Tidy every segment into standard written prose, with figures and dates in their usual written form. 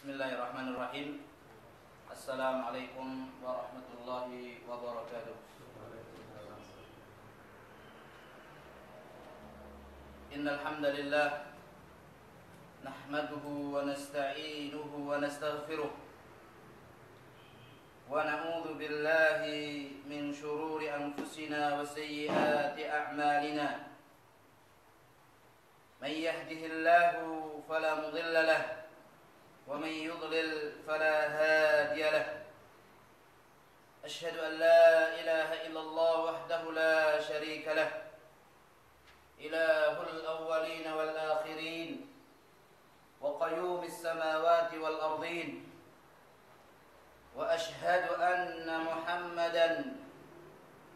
Bismillahirrahmanirrahim. Assalamualaikum warahmatullahi wabarakatuh. Innal hamdalillah nahmaduhu wa nasta'inuhu wa nastaghfiruh wa na'udzu billahi min shururi anfusina wa sayyiati a'malina. May yahdihillahu fala mudilla lahu ومن يضلل فلا هادي له. أشهد أن لا إله إلا الله وحده لا شريك له إله الأولين والآخرين وقيوم السماوات والأرضين. وأشهد أن محمدا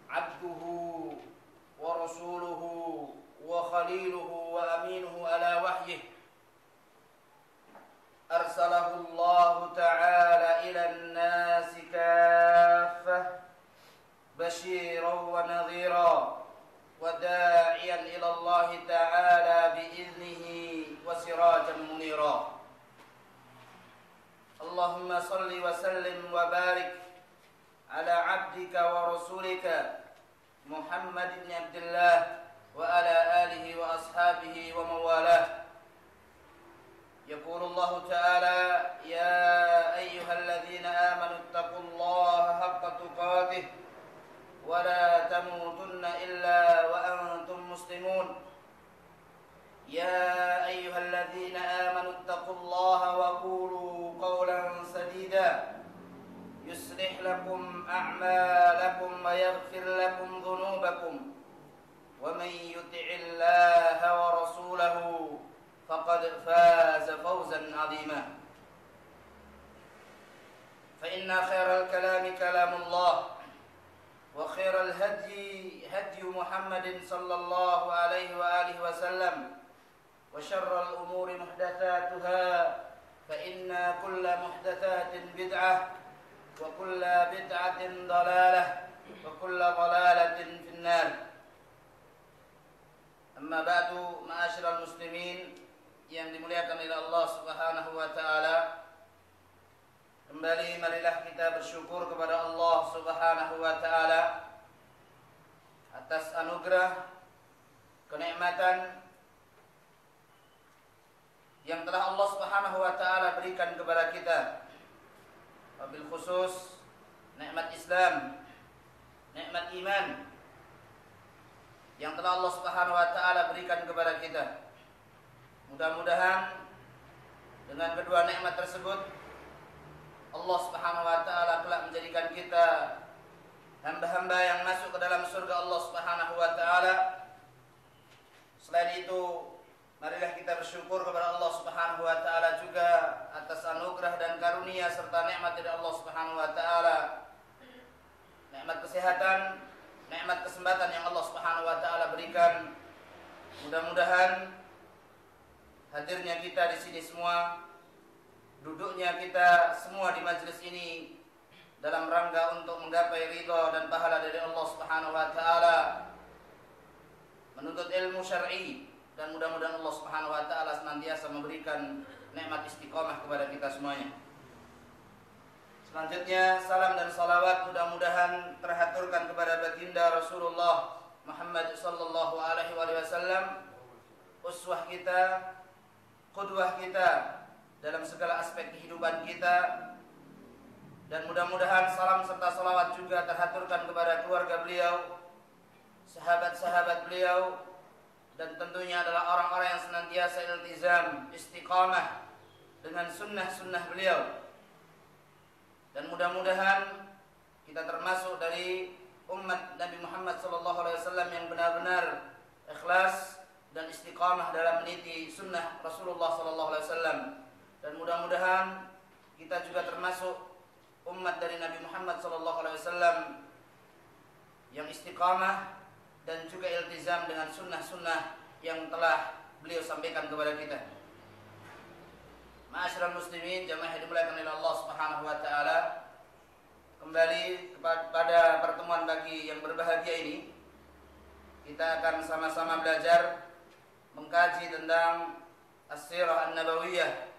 عبده ورسوله وخليله وأمينه على وحيه. أرسله الله تعالى إلى الناس كافة بشيرا ونذيرا وداعيا إلى الله تعالى بإذنه وسراجا منيرا. اللهم صل وسلم وبارك على عبدك ورسولك محمد بن عبد الله وعلى آله وأصحابه ومن والاه. يقول الله تعالى: يا أيها الذين آمنوا اتقوا الله حق تقاته ولا تموتن إلا وأنتم مسلمون. يا أيها الذين آمنوا اتقوا الله وقولوا قولا سديدا يصلح لكم أعمالكم ويغفر لكم ذنوبكم ومن يطع الله ورسوله فقد فاز فوزا عظيما. فإن خير الكلام كلام الله وخير الهدي هدي محمد صلى الله عليه وآله وسلم وشر الأمور محدثاتها فإن كل محدثات بدعة وكل بدعة ضلالة وكل ضلالة في النار. أما بعد معاشر المسلمين yang dimuliakan oleh Allah Subhanahu wa taala, kembali marilah kita bersyukur kepada Allah Subhanahu wa taala atas anugerah kenikmatan yang telah Allah Subhanahu wa taala berikan kepada kita, wabil khusus nikmat Islam, nikmat iman yang telah Allah Subhanahu wa taala berikan kepada kita. Mudah-mudahan dengan kedua nikmat tersebut Allah Subhanahu wa taala telah menjadikan kita hamba-hamba yang masuk ke dalam surga Allah Subhanahu wa taala. Selain itu, marilah kita bersyukur kepada Allah Subhanahu wa taala juga atas anugerah dan karunia serta nikmat dari Allah Subhanahu wa taala. Nikmat kesehatan, nikmat kesempatan yang Allah Subhanahu wa taala berikan. Mudah-mudahan hadirnya kita di sini semua, duduknya kita semua di majelis ini dalam rangka untuk menggapai ridha dan pahala dari Allah Subhanahu wa taala, menuntut ilmu syar'i, dan mudah-mudahan Allah Subhanahu wa taala senantiasa memberikan nikmat istiqamah kepada kita semuanya. Selanjutnya, salam dan salawat mudah-mudahan terhaturkan kepada baginda Rasulullah Muhammad sallallahu alaihi wasallam, uswah kita, qudwah kita dalam segala aspek kehidupan kita, dan mudah-mudahan salam serta salawat juga terhaturkan kepada keluarga beliau, sahabat-sahabat beliau, dan tentunya adalah orang-orang yang senantiasa iltizam, istiqamah dengan sunnah-sunnah beliau. Dan mudah-mudahan kita termasuk dari umat Nabi Muhammad SAW yang benar-benar ikhlas dan istiqamah dalam meniti sunnah Rasulullah SAW. Dan mudah-mudahan kita juga termasuk umat dari Nabi Muhammad SAW yang istiqamah dan juga iltizam dengan sunnah-sunnah yang telah beliau sampaikan kepada kita. Ma'asyiral muslimin, jamaah yang dimuliakan oleh Allah Subhanahu wa taala, kembali pada pertemuan pagi yang berbahagia ini, kita akan sama-sama belajar mengkaji tentang As-Sirah An-Nabawiyah,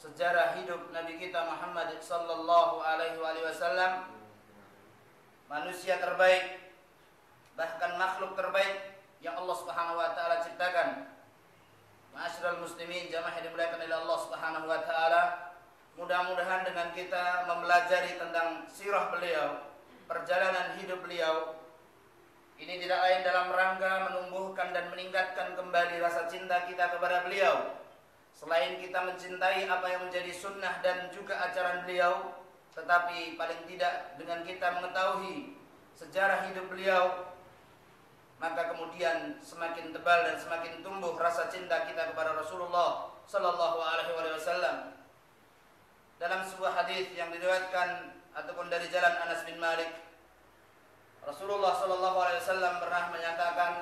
sejarah hidup Nabi kita Muhammad sallallahu alaihi wasallam, manusia terbaik, bahkan makhluk terbaik yang Allah Subhanahu wa taala ciptakan. Ma'asyiral muslimin, jamaah yang dimuliakan oleh Allah Subhanahu wa taala, mudah-mudahan dengan kita mempelajari tentang sirah beliau, perjalanan hidup beliau, ini tidak lain dalam rangka menumbuhkan dan meningkatkan kembali rasa cinta kita kepada beliau. Selain kita mencintai apa yang menjadi sunnah dan juga ajaran beliau, tetapi paling tidak dengan kita mengetahui sejarah hidup beliau, maka kemudian semakin tebal dan semakin tumbuh rasa cinta kita kepada Rasulullah sallallahu alaihi wasallam. Dalam sebuah hadis yang diriwayatkan ataupun dari jalan Anas bin Malik, Rasulullah sallallahu alaihi wasallam pernah menyatakan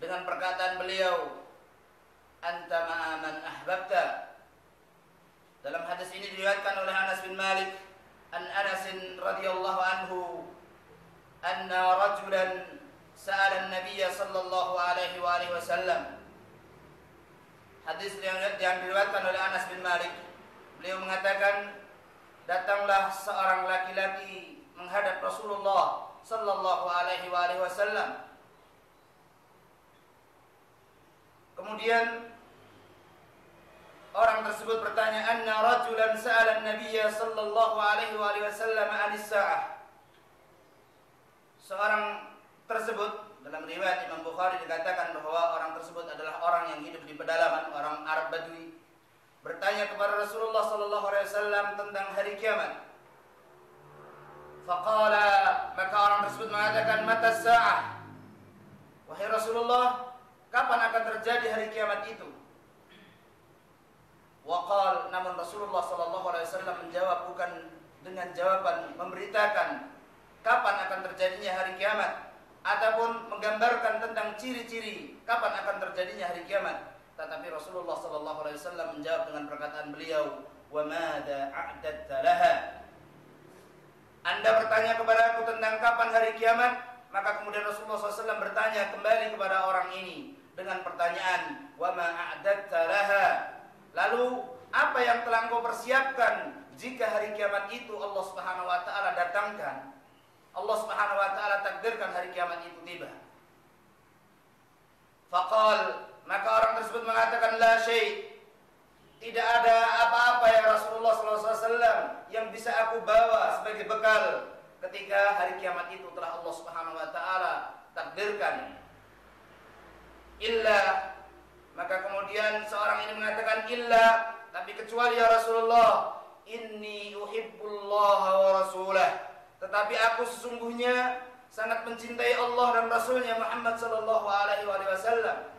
dengan perkataan beliau, "Anta ma'a man ahbabta." Dalam hadis ini diriwayatkan oleh Anas bin Malik, an Anas radhiyallahu anhu, anna rajulan sa'ala an-nabiy sallallahu alaihi wasallam. Hadis yang diriwayatkan oleh Anas bin Malik, beliau mengatakan, datanglah seorang laki-laki menghadap Rasulullah sallallahu alaihi wasallam. Kemudian orang tersebut bertanya, anna rajulan sa'ala an-nabiy sallallahu alaihi wasallam 'anis sa'ah. Seorang tersebut, dalam riwayat Imam Bukhari dikatakan bahwa orang tersebut adalah orang yang hidup di pedalaman, orang Arab Badui, bertanya kepada Rasulullah sallallahu alaihi wasallam tentang hari kiamat. Faqala, maka orang tersebut mengatakan, mata sa'ah. Wahai Rasulullah, kapan akan terjadi hari kiamat itu? Waqal, namun Rasulullah sallallahu alaihi wasallam menjawab bukan dengan jawaban memberitakan kapan akan terjadinya hari kiamat ataupun menggambarkan tentang ciri-ciri kapan akan terjadinya hari kiamat, tetapi Rasulullah sallallahu alaihi wasallam menjawab dengan perkataan beliau, "Wa madza a'dadta laha?" Anda bertanya kepada aku tentang kapan hari kiamat, maka kemudian Rasulullah SAW bertanya kembali kepada orang ini dengan pertanyaan, "Wa ma a'dadta laha?" Lalu apa yang telah engkau persiapkan jika hari kiamat itu Allah Subhanahu wa taala datangkan? Allah Subhanahu wa taala takdirkan hari kiamat itu tiba. Faqal, maka orang tersebut mengatakan, la syai'. Tidak ada apa-apa ya Rasulullah SAW yang bisa aku bawa sebagai bekal ketika hari kiamat itu telah Allah Subhanahu wa taala takdirkan. Illa, maka kemudian seorang ini mengatakan, illa, tapi kecuali ya Rasulullah, inni uhibbullaha wa rasulah. Tetapi aku sesungguhnya sangat mencintai Allah dan Rasulnya Muhammad sallallahu alaihi wasallam.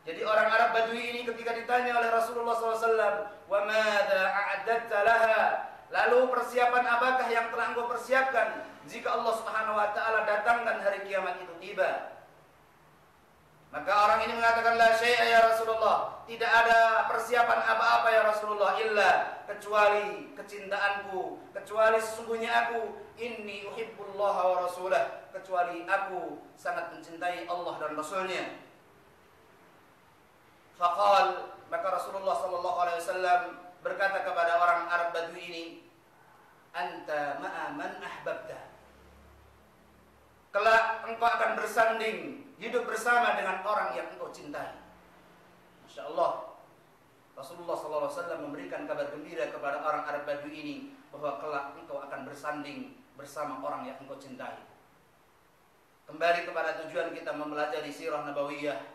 Jadi orang Arab Badui ini ketika ditanya oleh Rasulullah SAW, wa madza a'dadta laha? Lalu persiapan apakah yang telah engkau persiapkan jika Allah Subhanahu wa taala datangkan hari kiamat itu tiba? Maka orang ini mengatakan, la syai'a ya Rasulullah, tidak ada persiapan apa-apa ya Rasulullah, illa, kecuali kecintaanku, kecuali sesungguhnya aku, inni uhibbullaha wa rasulah, kecuali aku sangat mencintai Allah dan Rasulnya. Faqal, maka Rasulullah sallallahu alaihi wasallam berkata kepada orang Arab Badui ini, anta ma'a man ahbabta. Kelak engkau akan bersanding, hidup bersama dengan orang yang engkau cintai. Masya Allah, Rasulullah SAW memberikan kabar gembira kepada orang Arab Badui ini bahwa kelak engkau akan bersanding bersama orang yang engkau cintai. Kembali kepada tujuan kita mempelajari sirah nabawiyah,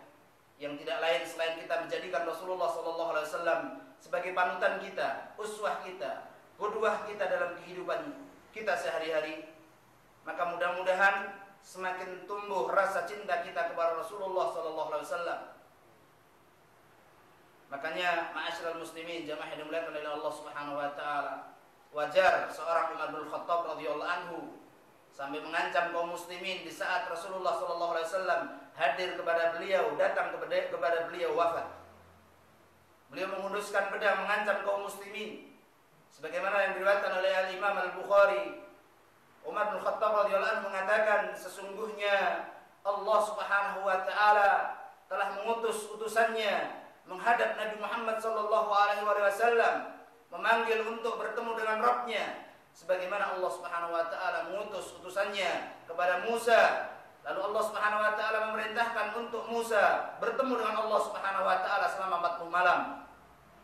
yang tidak lain selain kita menjadikan Rasulullah SAW sebagai panutan kita, uswah kita, qudwah kita dalam kehidupan kita sehari-hari. Maka mudah-mudahan semakin tumbuh rasa cinta kita kepada Rasulullah SAW. Makanya ma'asyiral muslimin, jamaah yang dimuliakan oleh Allah Subhanahu wa taala, wajar seorang Umar bin Khattab radhiyallahu anhu sampai mengancam kaum muslimin di saat Rasulullah SAW hadir kepada beliau, datang kepada beliau wafat. Beliau menghunuskan pedang mengancam kaum muslimin, sebagaimana yang diriwayatkan oleh Al-Imam Al-Bukhari. Umar bin Khattab radhiyallahu anhu mengatakan, sesungguhnya Allah Subhanahu wa taala telah mengutus utusannya menghadap Nabi Muhammad sallallahu alaihi wasallam, memanggil untuk bertemu dengan Rabb-Nya sebagaimana Allah Subhanahu wa taala mengutus utusannya kepada Musa. Lalu Allah Subhanahu wa taala memerintahkan untuk Musa bertemu dengan Allah Subhanahu wa taala selama 40 malam.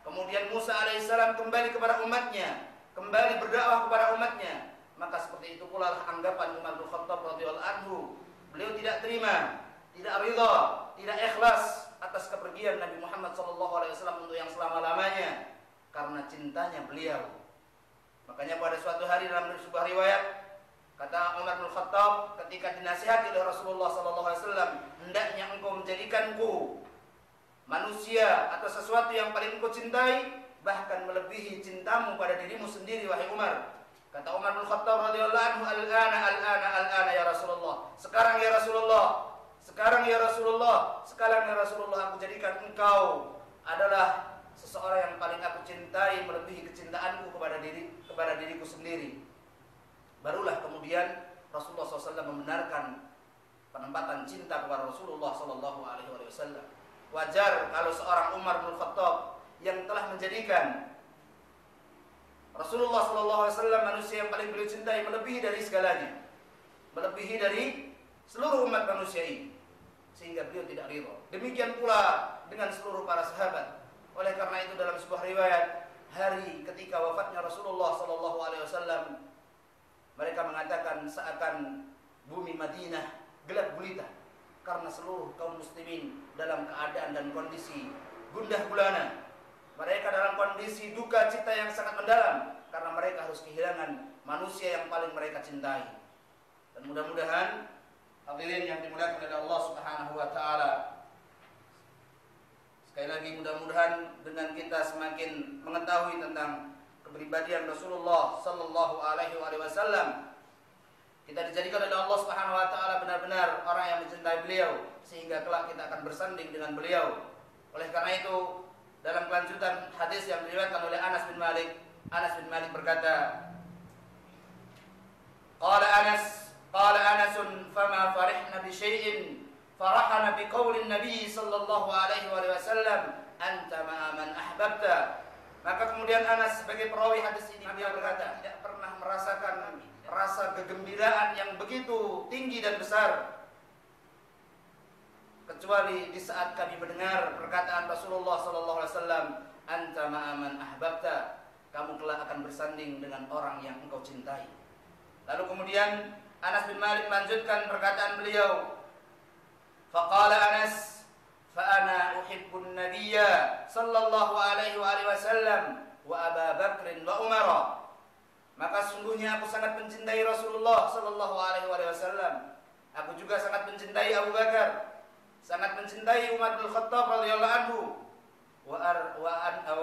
Kemudian Musa alaihissalam kembali kepada umatnya, kembali berdakwah kepada umatnya. Maka seperti itu pula anggapan Umar bin Khattab radhiyallahu anhu. Beliau tidak terima, tidak ridha, tidak ikhlas atas kepergian Nabi Muhammad sallallahu alaihi wasallam untuk yang selama-lamanya karena cintanya beliau. Makanya pada suatu hari dalam sebuah riwayat kata Umar bin Khattab ketika dinasihati oleh Rasulullah sallallahu alaihi wasallam, hendaknya engkau menjadikanku manusia atau sesuatu yang paling engkau cintai, bahkan melebihi cintamu pada dirimu sendiri wahai Umar. Kata Umar bin Khattab radhiyallahu anhu, al-ana ya Rasulullah. Sekarang ya Rasulullah. Sekarang ya Rasulullah. Sekarang ya Rasulullah, aku jadikan engkau adalah seseorang yang paling aku cintai melebihi kecintaanku kepada diriku sendiri. Barulah kemudian Rasulullah SAW membenarkan penempatan cinta kepada Rasulullah SAW. Wajar kalau seorang Umar bin Khattab yang telah menjadikan Rasulullah SAW manusia yang paling beliau cintai melebihi dari segalanya, melebihi dari seluruh umat manusia ini, sehingga beliau tidak ridha. Demikian pula dengan seluruh para sahabat. Oleh karena itu dalam sebuah riwayat, hari ketika wafatnya Rasulullah SAW, mereka mengatakan seakan bumi Madinah gelap gulita karena seluruh kaum muslimin dalam keadaan dan kondisi gundah gulana. Mereka dalam kondisi duka cita yang sangat mendalam karena mereka harus kehilangan manusia yang paling mereka cintai. Dan mudah-mudahan hadirin yang dimuliakan oleh Allah Subhanahu wa taala, sekali lagi mudah-mudahan dengan kita semakin mengetahui tentang kepribadian Rasulullah sallallahu alaihi wasallam, kita dijadikan oleh Allah Subhanahu wa taala benar-benar orang yang mencintai beliau sehingga kelak kita akan bersanding dengan beliau. Oleh karena itu, dalam kelanjutan hadis yang diriwayatkan oleh Anas bin Malik berkata, Qala Anasun fama farihna bi syai'in farahana bi qaulin Nabi sallallahu alaihi wasallam anta ma'a man ahbabta. Maka kemudian Anas sebagai perawi hadis ini dia berkata, tidak pernah merasakan rasa kegembiraan yang begitu tinggi dan besar kecuali di saat kami mendengar perkataan Rasulullah sallallahu alaihi wasallam, anta ma'aman ahbabta, kamu kelak akan bersanding dengan orang yang engkau cintai. Lalu kemudian Anas bin Malik melanjutkan perkataan beliau, faqala Anas fa ana uhibbun nabiyya sallallahu alaihi wasallam wa Abu Bakr wa Umar. Maka sungguhnya aku sangat mencintai Rasulullah sallallahu alaihi wasallam. Aku juga sangat mencintai Abu Bakar, sangat mencintai Umar bin Khattab radhiyallahu anhu. Wa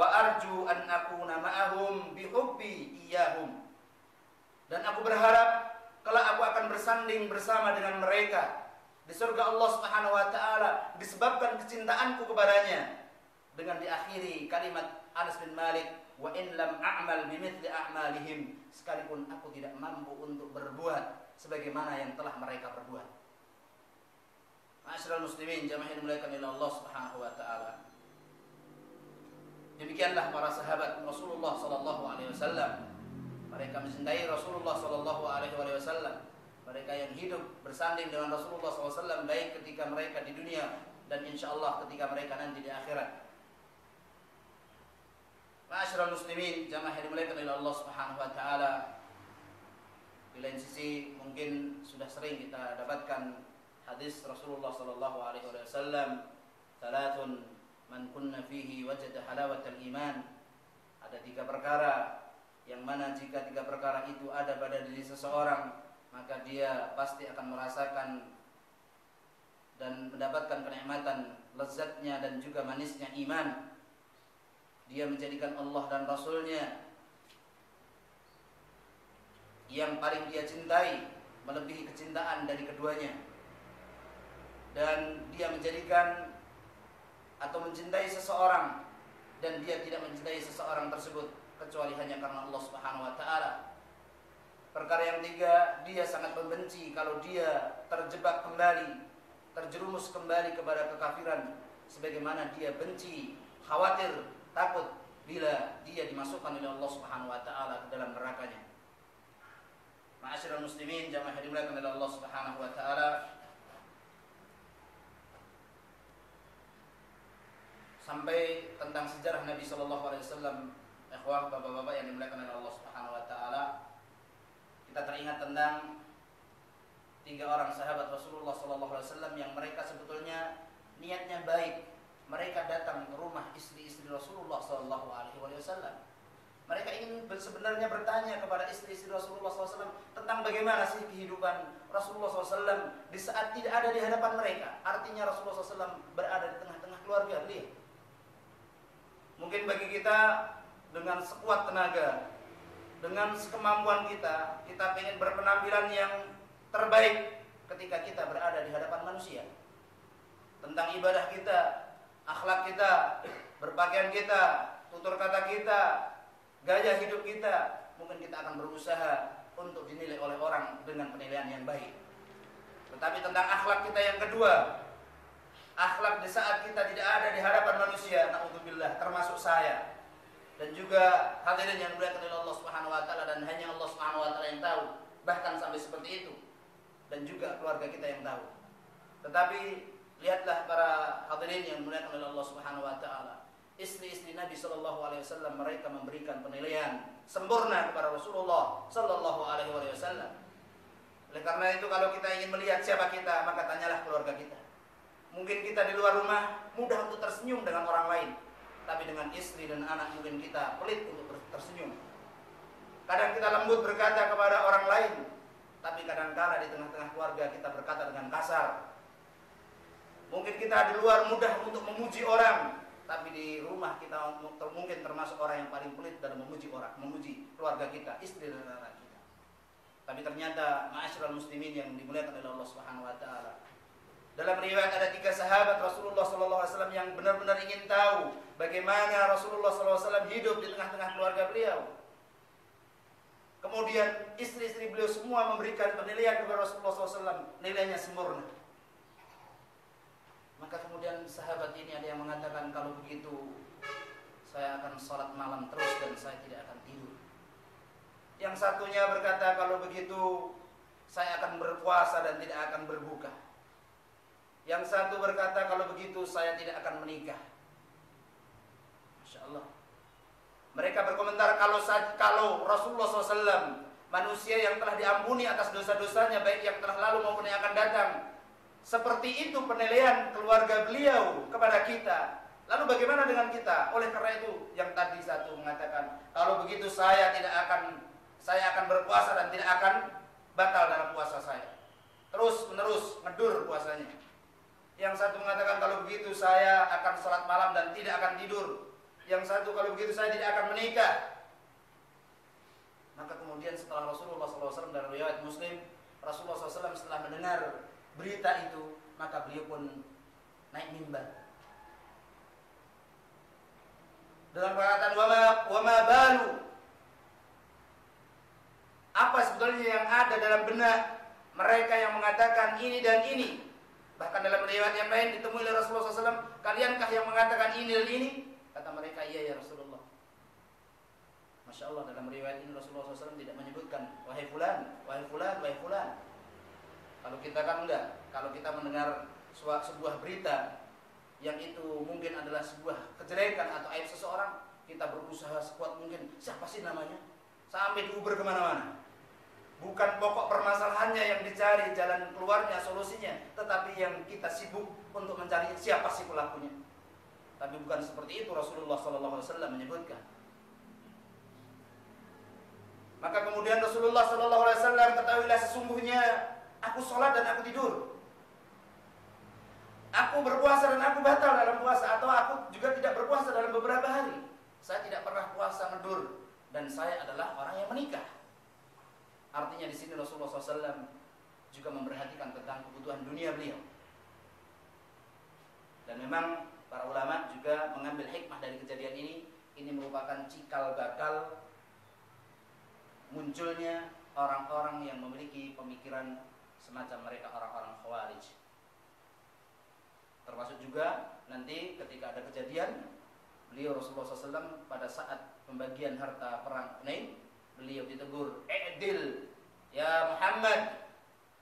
arju an akuna ma'ahum bi hubbi iyyahum. Dan aku berharap kelak aku akan bersanding bersama dengan mereka di surga Allah Subhanahu wa taala disebabkan kecintaanku kepadanya. Dengan diakhiri kalimat Anas bin Malik, wa in lam a'mal bimithli a'malihim, sekalipun aku tidak mampu untuk berbuat sebagaimana yang telah mereka perbuat. Ma'asyiral muslimin jamaah yang dimuliakan oleh Allah Subhanahu wa taala. Demikianlah para sahabat Rasulullah sallallahu alaihi wasallam. Mereka mencintai Rasulullah sallallahu alaihi wasallam. Mereka yang hidup bersanding dengan Rasulullah sallallahu alaihi wasallam baik ketika mereka di dunia dan insyaallah ketika mereka nanti di akhirat. Ma'asyiral muslimin jamaah yang dimuliakan oleh Allah Subhanahu wa taala. Di lain sisi mungkin sudah sering kita dapatkan hadis Rasulullah sallallahu alaihi wasallam, "Salatun man kunna fihi wajada halawatal iman." Ada 3 perkara yang mana jika 3 perkara itu ada pada diri seseorang, maka dia pasti akan merasakan dan mendapatkan kenikmatan, lezatnya dan juga manisnya iman. Dia menjadikan Allah dan Rasulnya yang paling dia cintai melebihi kecintaan dari keduanya. Dan dia menjadikan atau mencintai seseorang dan dia tidak mencintai seseorang tersebut kecuali hanya karena Allah Subhanahu wa taala. Perkara yang 3, dia sangat membenci kalau dia terjerumus kembali kepada kekafiran sebagaimana dia benci khawatir, takut bila dia dimasukkan oleh Allah Subhanahu wa taala ke dalam nerakanya. Ma'asyiral muslimin, jamaah yang dimuliakan oleh Allah Subhanahu wa taala, sampai tentang sejarah Nabi sallallahu alaihi wasallam, ikhwah, bapak-bapak yang dimuliakan oleh Allah Subhanahu wa taala, kita teringat tentang 3 orang sahabat Rasulullah sallallahu alaihi wasallam yang mereka sebetulnya niatnya baik. Mereka datang ke rumah istri-istri Rasulullah sallallahu alaihi wasallam. Mereka ingin sebenarnya bertanya kepada istri-istri Rasulullah SAW tentang bagaimana sih kehidupan Rasulullah SAW di saat tidak ada di hadapan mereka. Artinya Rasulullah SAW berada di tengah-tengah keluarga beliau. Mungkin bagi kita dengan sekuat tenaga, dengan sekemampuan kita, kita ingin berpenampilan yang terbaik ketika kita berada di hadapan manusia. Tentang ibadah kita, akhlak kita, berpakaian kita, tutur kata kita, gaya hidup kita, mungkin kita akan berusaha untuk dinilai oleh orang dengan penilaian yang baik. Tetapi tentang akhlak kita yang kedua, akhlak di saat kita tidak ada di hadapan manusia, naudzubillah, termasuk saya dan juga hadirin yang dimuliakan oleh Allah Subhanahu wa taala, dan hanya Allah Subhanahu wa taala yang tahu, bahkan sampai seperti itu, dan juga keluarga kita yang tahu. Tetapi lihatlah para hadirin yang dimuliakan oleh Allah Subhanahu wa taala, istri-istri Nabi sallallahu alaihi wasallam, mereka memberikan penilaian sempurna kepada Rasulullah sallallahu alaihi wasallam. Oleh karena itu, kalau kita ingin melihat siapa kita, maka tanyalah keluarga kita. Mungkin kita di luar rumah mudah untuk tersenyum dengan orang lain, tapi dengan istri dan anak mungkin kita pelit untuk tersenyum. Kadang kita lembut berkata kepada orang lain, tapi kadang-kala di tengah-tengah keluarga kita berkata dengan kasar. Mungkin kita di luar mudah untuk memuji orang, tapi di rumah kita mungkin termasuk orang yang paling pelit dalam memuji orang, memuji keluarga kita, istri dan anak kita. Tapi ternyata ma'asyiral muslimin yang dimuliakan oleh Allah Subhanahu wa taala, dalam riwayat ada 3 sahabat Rasulullah sallallahu alaihi wasallam yang benar-benar ingin tahu bagaimana Rasulullah sallallahu alaihi wasallam hidup di tengah-tengah keluarga beliau. Kemudian istri-istri beliau semua memberikan penilaian kepada Rasulullah sallallahu alaihi wasallam, nilainya sempurna. Maka kemudian sahabat ini ada yang mengatakan, kalau begitu saya akan sholat malam terus dan saya tidak akan tidur. Yang satunya berkata, kalau begitu saya akan berpuasa dan tidak akan berbuka. Yang satu berkata, kalau begitu saya tidak akan menikah. Masya Allah. Mereka berkomentar, kalau Rasulullah SAW, manusia yang telah diampuni atas dosa-dosanya, baik yang telah lalu maupun yang akan datang, seperti itu penilaian keluarga beliau kepada kita, lalu bagaimana dengan kita? Oleh karena itu, yang tadi satu mengatakan, kalau begitu saya akan berpuasa dan tidak akan batal dalam puasa saya, terus menerus ngedur puasanya. Yang satu mengatakan, kalau begitu saya akan sholat malam dan tidak akan tidur. Yang satu, kalau begitu saya tidak akan menikah. Maka kemudian setelah Rasulullah SAW, dalam riwayat Muslim, Rasulullah SAW setelah mendengar berita itu, maka beliau pun naik mimbar dengan perkataan, wama balu, apa sebetulnya yang ada dalam benak mereka yang mengatakan ini dan ini. Bahkan dalam riwayat yang lain ditemui oleh Rasulullah SAW, kaliankah yang mengatakan ini dan ini? Kata mereka, iya ya Rasulullah. Masya Allah, dalam riwayat ini Rasulullah SAW tidak menyebutkan wahai fulan, wahai fulan, wahai fulan. Kalau kita kan enggak. Kalau kita mendengar sebuah berita yang itu mungkin adalah sebuah kejelekan atau aib seseorang, kita berusaha sekuat mungkin, siapa sih namanya? Sampai diuber kemana-mana. Bukan pokok permasalahannya yang dicari jalan keluarnya, solusinya, tetapi yang kita sibuk untuk mencari siapa sih pelakunya. Tapi bukan seperti itu Rasulullah SAW menyebutkan. Maka kemudian Rasulullah SAW, ketahuilah sesungguhnya aku sholat dan aku tidur, aku berpuasa dan aku batal dalam puasa, atau aku juga tidak berpuasa dalam beberapa hari. Saya tidak pernah puasa ngedur, dan saya adalah orang yang menikah. Artinya di sini Rasulullah SAW juga memperhatikan tentang kebutuhan dunia beliau. Dan memang para ulama juga mengambil hikmah dari kejadian ini. Ini merupakan cikal bakal munculnya orang-orang yang memiliki pemikiran semacam mereka, orang-orang Khawarij. Termasuk juga nanti ketika ada kejadian Beliau Rasulullah SAW pada saat pembagian harta perang Hunain, beliau ditegur, "I'dil ya Muhammad."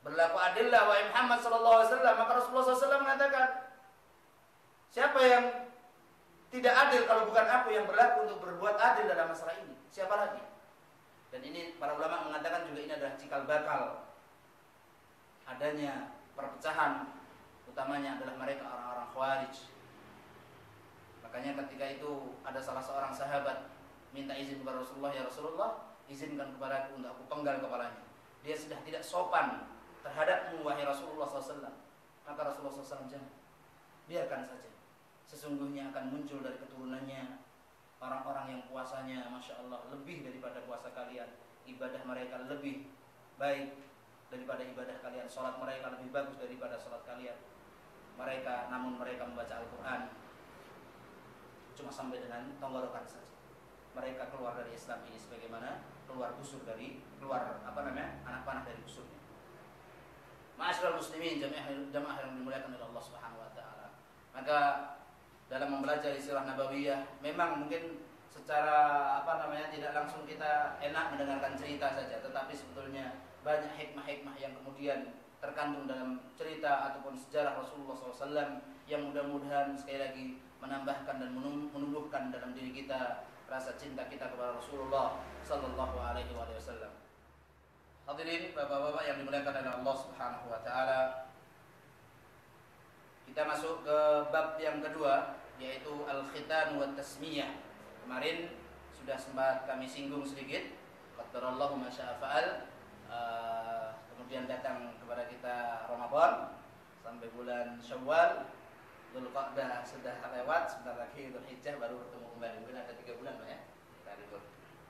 Berlaku adillah wahai Muhammad sallallahu alaihi wasallam. Maka Rasulullah SAW mengatakan, siapa yang tidak adil kalau bukan aku yang berlaku untuk berbuat adil dalam masalah ini? Siapa lagi? Dan ini para ulama mengatakan juga ini adalah cikal bakal adanya perpecahan, utamanya adalah mereka orang-orang Khawarij. Makanya ketika itu ada salah seorang sahabat minta izin kepada Rasulullah, "Ya Rasulullah, izinkan kepadaku untuk aku penggal kepalanya. Dia sudah tidak sopan terhadapmu wahai Rasulullah SAW." Maka Rasulullah SAW, "Jangan, biarkan saja. Sesungguhnya akan muncul dari keturunannya orang-orang yang puasanya Masya Allah lebih daripada puasa kalian, ibadah mereka lebih baik daripada ibadah kalian, sholat mereka lebih bagus daripada sholat kalian. Namun mereka membaca Al-Quran cuma sampai dengan tenggorokan saja. Mereka keluar dari Islam ini sebagaimana keluar anak panah dari busurnya." Ma'asyiral muslimin, jamaah yang dimuliakan oleh Allah Subhanahu wa taala. Maka dalam mempelajari sirah nabawiyah memang mungkin secara tidak langsung kita enak mendengarkan cerita saja, tetapi sebetulnya banyak hikmah-hikmah yang kemudian terkandung dalam cerita ataupun sejarah Rasulullah SAW yang mudah-mudahan sekali lagi menambahkan dan menumbuhkan dalam diri kita rasa cinta kita kepada Rasulullah Sallallahu Alaihi Wasallam. Hadirin bapak-bapak yang dimuliakan oleh Allah Subhanahu Wa Taala, kita masuk ke bab yang kedua, yaitu al-khitan wa tasmiyah. Kemarin sudah sempat kami singgung sedikit, qadarallahu ma syaa fa'al. Kemudian datang kepada kita Ramadan sampai bulan Syawal, Dzulqa'dah sudah lewat, sebentar lagi Dzulhijjah baru bertemu kembali. Mungkin ada 3 bulan Pak ya kita libur.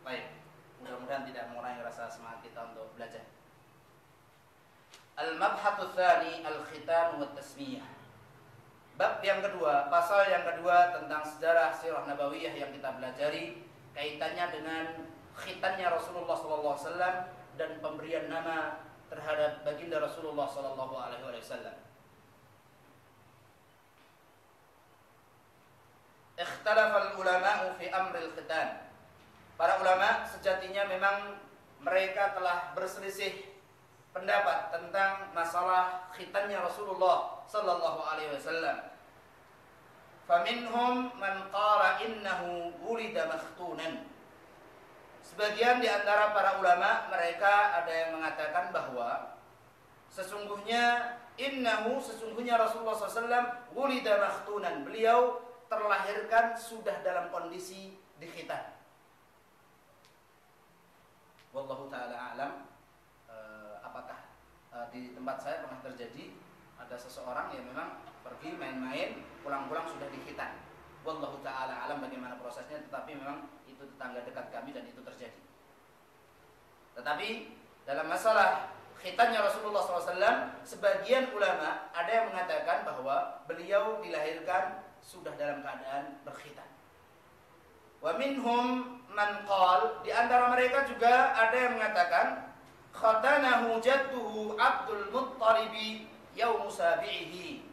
Baik, mudah-mudahan tidak mengurangi rasa semangat kita untuk belajar. Al-mabhatsu tsani al-khitan wa tasmiyah. Bab yang kedua, pasal yang kedua tentang sejarah sirah nabawiyah yang kita pelajari, kaitannya dengan khitannya Rasulullah SAW dan pemberian nama terhadap baginda Rasulullah SAW. Ikhtalafa al-ulama'u fi amril khitan. Para ulama sejatinya memang mereka telah berselisih pendapat tentang masalah khitannya Rasulullah sallallahu alaihi wasallam. Faminhum man qala innahu wulida makhtunan. Sebagian di antara para ulama mereka ada yang mengatakan bahwa sesungguhnya Rasulullah SAW wulida makhtunan. Beliau terlahirkan sudah dalam kondisi dikhitan. Wallahu taala a'lam. Apakah di tempat saya pernah terjadi ada seseorang yang memang pergi main-main, pulang-pulang sudah dikhitan. Wallahu ta'ala alam bagaimana prosesnya, tetapi memang itu tetangga dekat kami dan itu terjadi. Tetapi dalam masalah khitannya Rasulullah SAW, sebagian ulama ada yang mengatakan bahwa beliau dilahirkan sudah dalam keadaan berkhitan. Wa minhum man qal, di antara mereka juga ada yang mengatakan khatanahu jadduhu Abdul Muttalib yaum sabi'ihi.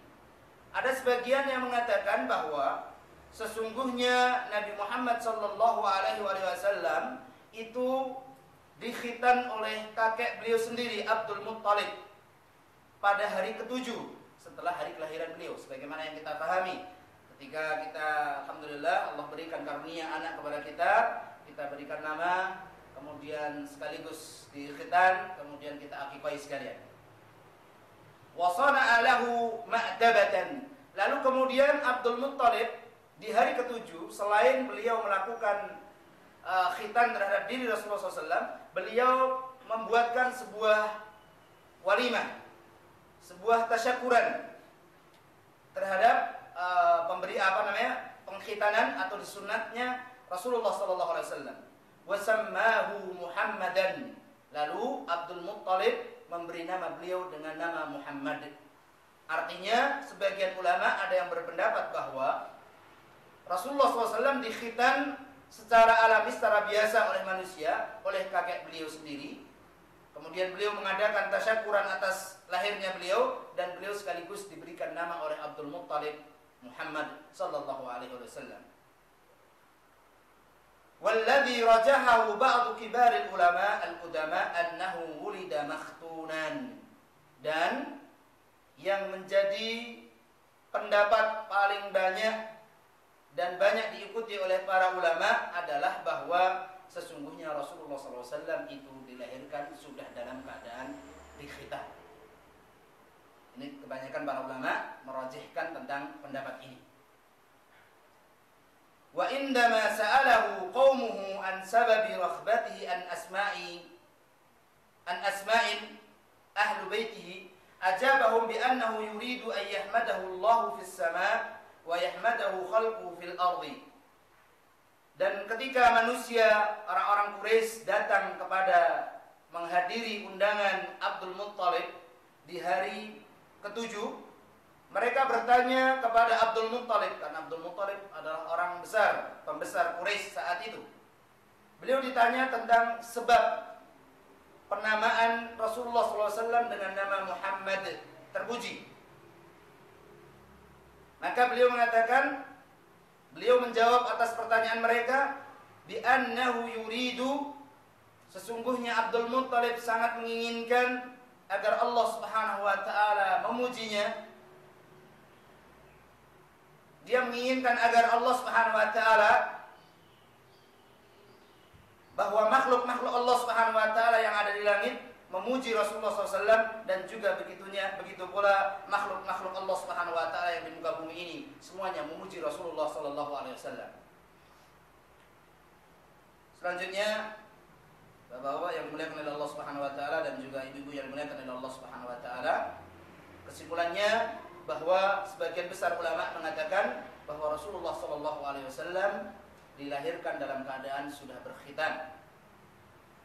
Ada sebagian yang mengatakan bahwa sesungguhnya Nabi Muhammad sallallahu alaihi wasallam itu dikhitan oleh kakek beliau sendiri Abdul Muttalib pada hari ke-7 setelah hari kelahiran beliau, sebagaimana yang kita pahami ketika kita alhamdulillah Allah berikan karunia anak kepada kita berikan nama, kemudian sekaligus dikhitan, kemudian kita akikah sekalian. Wa sana'a lahu ma'dabatan. Lalu kemudian Abdul Muttalib di hari ke-7 selain beliau melakukan khitan terhadap diri Rasulullah SAW, beliau membuatkan sebuah walimah, sebuah tasyakuran terhadap pengkhitanan atau disunatnya Rasulullah SAW. Wasammahu Muhammadan. Lalu Abdul Muttalib memberi nama beliau dengan nama Muhammad. Artinya sebagian ulama ada yang berpendapat bahwa Rasulullah SAW dikhitan secara alami, secara biasa oleh manusia, oleh kakek beliau sendiri. Kemudian beliau mengadakan tasyakuran atas lahirnya beliau, dan beliau sekaligus diberikan nama oleh Abdul Muttalib Muhammad sallallahu alaihi wasallam. Walladzi rajahahu ba'du kibaril ulama al-qudama annahu wulida makhtunan. Dan yang menjadi pendapat paling banyak dan banyak diikuti oleh para ulama adalah bahwa sesungguhnya Rasulullah SAW itu dilahirkan sudah dalam keadaan dikhitan. Ini kebanyakan para ulama merajihkan tentang pendapat ini. Wa indama sa'alahu qaumuhu an sababi raghbatihi an asma'in ahlu baitihi ajabahum bi annahu yuridu an yahmadahu Allah fis sama' wa yahmadahu khalquhu fil ardi. Dan ketika manusia orang-orang Quraisy datang kepada menghadiri undangan Abdul Muttalib di hari ketujuh, mereka bertanya kepada Abdul Muttalib, karena Abdul Muttalib adalah orang besar, pembesar Quraisy saat itu. Beliau ditanya tentang sebab penamaan Rasulullah SAW dengan nama Muhammad terpuji. Maka beliau mengatakan, beliau menjawab atas pertanyaan mereka, bi annahu yuridu, sesungguhnya Abdul Muttalib sangat menginginkan agar Allah Subhanahu wa taala memujinya. Dia menginginkan agar Allah Subhanahu wa taala, bahwa makhluk-makhluk Allah Subhanahu wa taala yang ada di langit memuji Rasulullah SAW, dan juga begitu pula makhluk-makhluk Allah Subhanahu wa taala yang di muka bumi ini semuanya memuji Rasulullah SAW. Selanjutnya, Bapak-bapak yang dimuliakan oleh Allah Subhanahu wa taala dan juga ibu-ibu yang dimuliakan oleh Allah Subhanahu wa taala, kesimpulannya bahwa sebagian besar ulama mengatakan bahwa Rasulullah SAW dilahirkan dalam keadaan sudah berkhitan.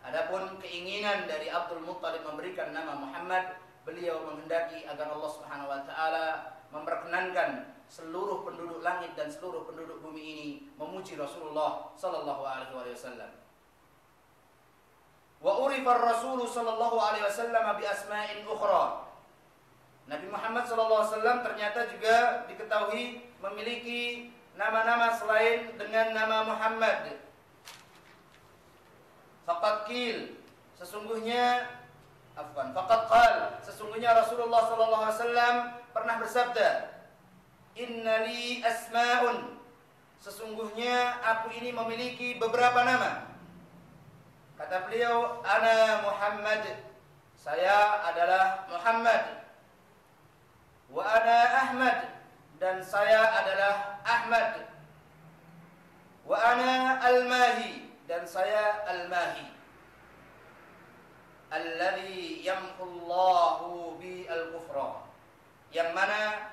Adapun keinginan dari Abdul Muttalib memberikan nama Muhammad, beliau menghendaki agar Allah Subhanahu wa taala memperkenankan seluruh penduduk langit dan seluruh penduduk bumi ini memuji Rasulullah sallallahu alaihi wasallam. Wa urifa ar-rasul sallallahu alaihi wasallam bi asma'in ukhra. Nabi Muhammad SAW ternyata juga diketahui memiliki nama-nama selain dengan nama Muhammad. Faqad qil, sesungguhnya Rasulullah SAW pernah bersabda, Innali asma'un, sesungguhnya aku ini memiliki beberapa nama. Kata beliau, Ana Muhammad, saya adalah Muhammad. Wa ana Ahmad, dan saya adalah Ahmad. Wa ana Al-Mahi, dan saya Al-Mahi. Alladhi yamhullahu bi al-kufra, yang mana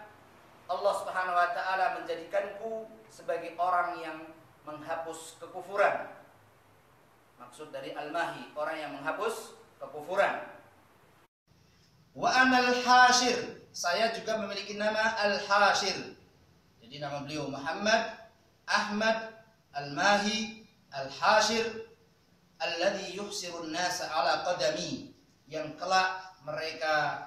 Allah Subhanahu wa taala menjadikanku sebagai orang yang menghapus kekufuran. Maksud dari Al-Mahi, orang yang menghapus kekufuran. Wa ana Al-Hashir, saya juga memiliki nama Al-Hashir. Jadi nama beliau Muhammad, Ahmad, Al-Mahi, Al-Hashir, alladhi yuhsirun nasa ala qadami, yang kelak mereka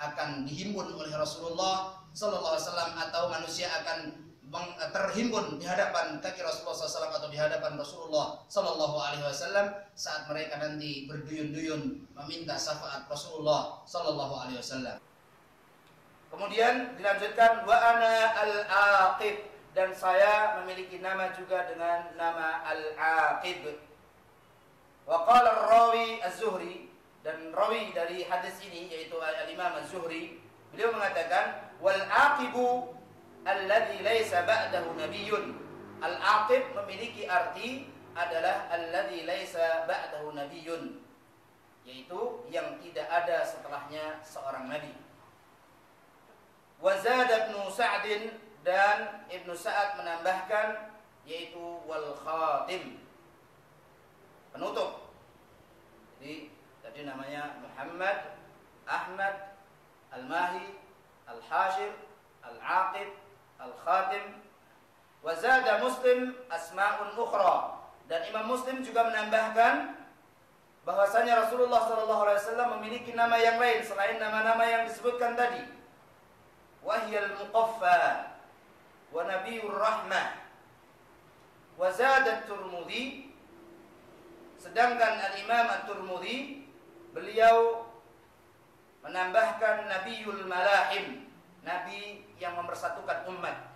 akan dihimpun oleh Rasulullah sallallahu alaihi wasallam, atau manusia akan terhimpun di hadapan kaki Rasulullah SAW atau di hadapan Rasulullah sallallahu alaihi wasallam saat mereka nanti berduyun-duyun meminta syafaat Rasulullah sallallahu alaihi wasallam. Kemudian dilanjutkan, wa ana al-aqib, dan saya memiliki nama juga dengan nama al-aqib. Wa qala ar-rawi az-Zuhri, dan rawi dari hadis ini yaitu al-Imam az-Zuhri, beliau mengatakan, wal aqibu alladhi laysa ba'dahu nabiyyun. Al-aqib memiliki arti adalah alladhi laysa ba'dahu nabiyyun, yaitu yang tidak ada setelahnya seorang nabi. Wa zada Ibnu Sa'd, dan Ibnu Sa'ad menambahkan, yaitu wal khatim, penutup. Jadi tadi namanya Muhammad, Ahmad, Al-Mahi, Al-Hashir, Al-Aqib, Al-Khatim. Wa zada Muslim asma'un ukhra, dan Imam Muslim juga menambahkan bahwasanya Rasulullah SAW memiliki nama yang lain selain nama-nama yang disebutkan tadi. Wahyal Muqaffa wa Nabiyur Rahmah. Wa zada Tirmidzi Sedangkan Al-Imam At-Tirmidzi beliau menambahkan Nabiyul Malahim, nabi yang mempersatukan umat.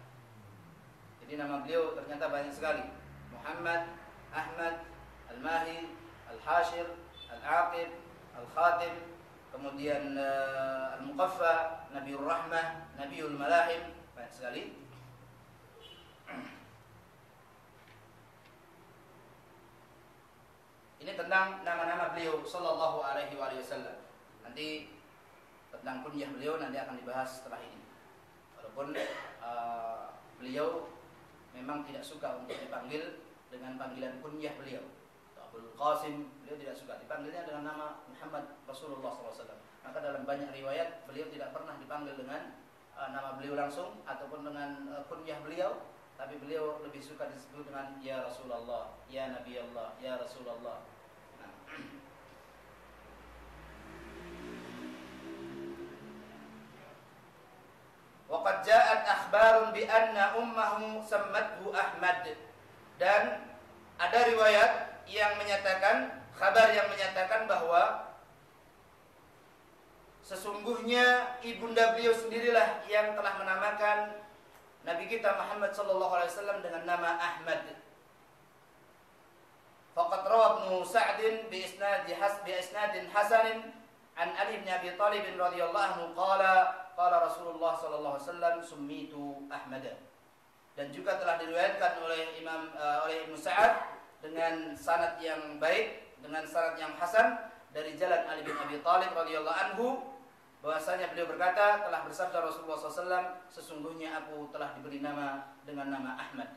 Jadi nama beliau ternyata banyak sekali. Muhammad, Ahmad, Al-Mahi, Al-Hashir, Al-Aqib, Al-Khatim, kemudian Al-Muqaffa, Nabiyur Rahmah, Nabiyul Malahim, banyak sekali. Ini tentang nama-nama beliau sallallahu alaihi wasallam. Nanti tentang kunyah beliau nanti akan dibahas setelah ini. Walaupun beliau memang tidak suka untuk dipanggil dengan panggilan kunyah beliau. Abul Qasim, beliau tidak suka dipanggilnya dengan nama Muhammad Rasulullah SAW. Maka dalam banyak riwayat beliau tidak pernah dipanggil dengan nama beliau langsung ataupun dengan kunyah beliau, tapi beliau lebih suka disebut dengan ya Rasulullah, ya Nabi Allah, ya Rasulullah. Nah. Waqad ja'at akhbarun bi anna ummahu sammathu Ahmad. Dan ada riwayat yang menyatakan, kabar yang menyatakan bahwa sesungguhnya ibunda beliau sendirilah yang telah menamakan Nabi kita Muhammad sallallahu alaihi wasallam dengan nama Ahmad. Faqad rawa Ibnu Sa'd bi isnadin hasan an Ali bin Abi Thalib radhiyallahu anhu qala Rasulullah sallallahu alaihi wasallam summitu Ahmad. Dan juga telah diriwayatkan oleh Ibnu Sa'd dengan sanad yang baik, dengan sanad yang hasan dari jalan Ali bin Abi Thalib radhiyallahu anhu, bahwasanya beliau berkata, telah bersabda Rasulullah SAW, sesungguhnya aku telah diberi nama dengan nama Ahmad.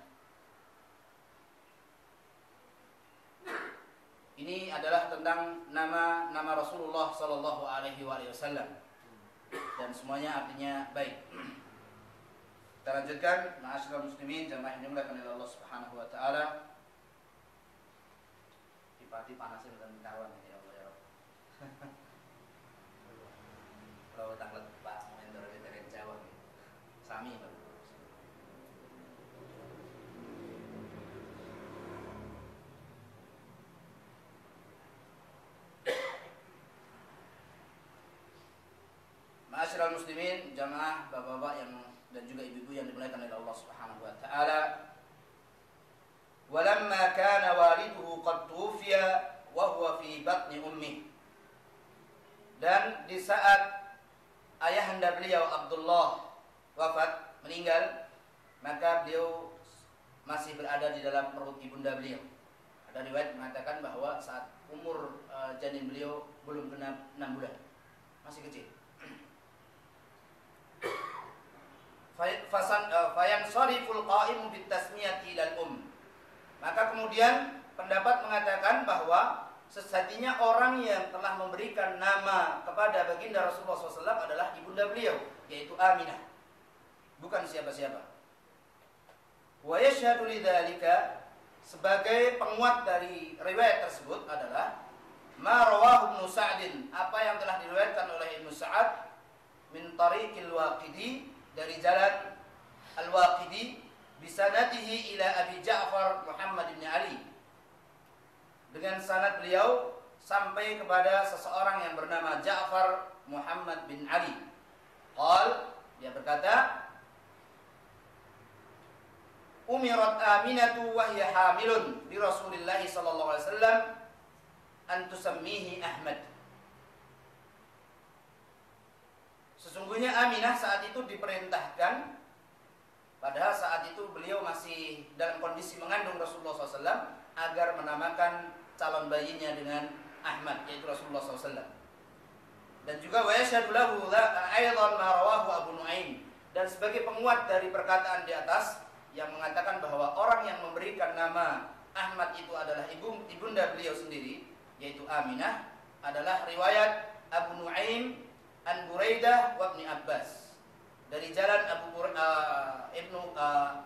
Ini adalah tentang nama Rasulullah Sallallahu Alaihi Wasallam, dan semuanya artinya baik. Kita lanjutkan, ma'asyiral muslimin, jamaah yang dimuliakan oleh Allah Subhanahu Wa Taala. Dipati panasin dan kawan ya Allah ya Rabb. Kalau tanglet Pak mentor dari Jawa nih. Sami Pak. Ma'asyiral muslimin, jamaah bapak-bapak yang dan juga ibu-ibu yang dimuliakan oleh Allah Subhanahu wa taala. Walamma kana waliduhu qad tuwfiya wa huwa fi batni ummi. Dan di saat ayahanda beliau Abdullah wafat, meninggal, maka beliau masih berada di dalam perut ibunda beliau. Ada riwayat mengatakan bahwa saat umur janin beliau belum genap 6 bulan, masih kecil. Fayanshariful qa'imu bitasmiyati ilal Maka kemudian pendapat mengatakan bahwa sesatinya orang yang telah memberikan nama kepada baginda Rasulullah SAW adalah ibunda beliau, yaitu Aminah, bukan siapa-siapa. Wa yashhadu lidzalika, sebagai penguat dari riwayat tersebut adalah ma rawahu Ibnu Sa'd, apa yang telah diriwayatkan oleh Ibnu Sa'd min tariqil Waqidi, dari jalan Al-Waqidi, bisanadihi ila Abi Ja'far Muhammad bin Ali, dengan sanad beliau sampai kepada seseorang yang bernama Ja'far Muhammad bin Ali. Dia berkata, umirat Aminatu wa hiya hamilun bi Rasulillah sallallahu alaihi wasallam an tusammihi Ahmad. Sesungguhnya Aminah saat itu diperintahkan, padahal saat itu beliau masih dalam kondisi mengandung Rasulullah SAW, agar menamakan calon bayinya dengan Ahmad, yaitu Rasulullah SAW. Dan juga wa yashhadu lahu aidan ma rawahu Abu Nuaim, dan sebagai penguat dari perkataan di atas yang mengatakan bahwa orang yang memberikan nama Ahmad itu adalah ibunda beliau sendiri, yaitu Aminah, adalah riwayat Abu Nuaim an Buraidah wa Ibni Abbas, dari jalan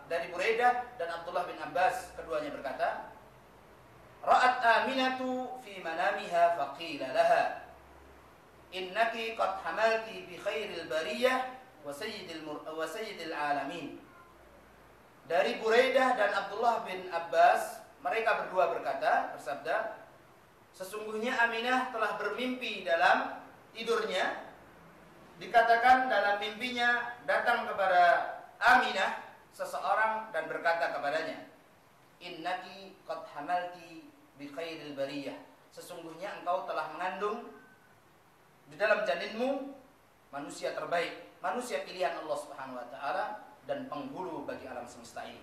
dari Buraidah dan Abdullah bin Abbas, keduanya berkata, ra'at Aminatu fi manamiha faqila laha innaki qad hamalti bi khairil bariyah wa sayyidil alamin. Dari Buraidah dan Abdullah bin Abbas, mereka berdua bersabda, Sesungguhnya Aminah telah bermimpi dalam tidurnya. Dikatakan dalam mimpinya datang kepada Aminah seseorang dan berkata kepadanya, innaki qad hamalti bi khairil bariyah. Sesungguhnya engkau telah mengandung di dalam janinmu manusia terbaik, manusia pilihan Allah Subhanahu wa taala dan penghulu bagi alam semesta ini.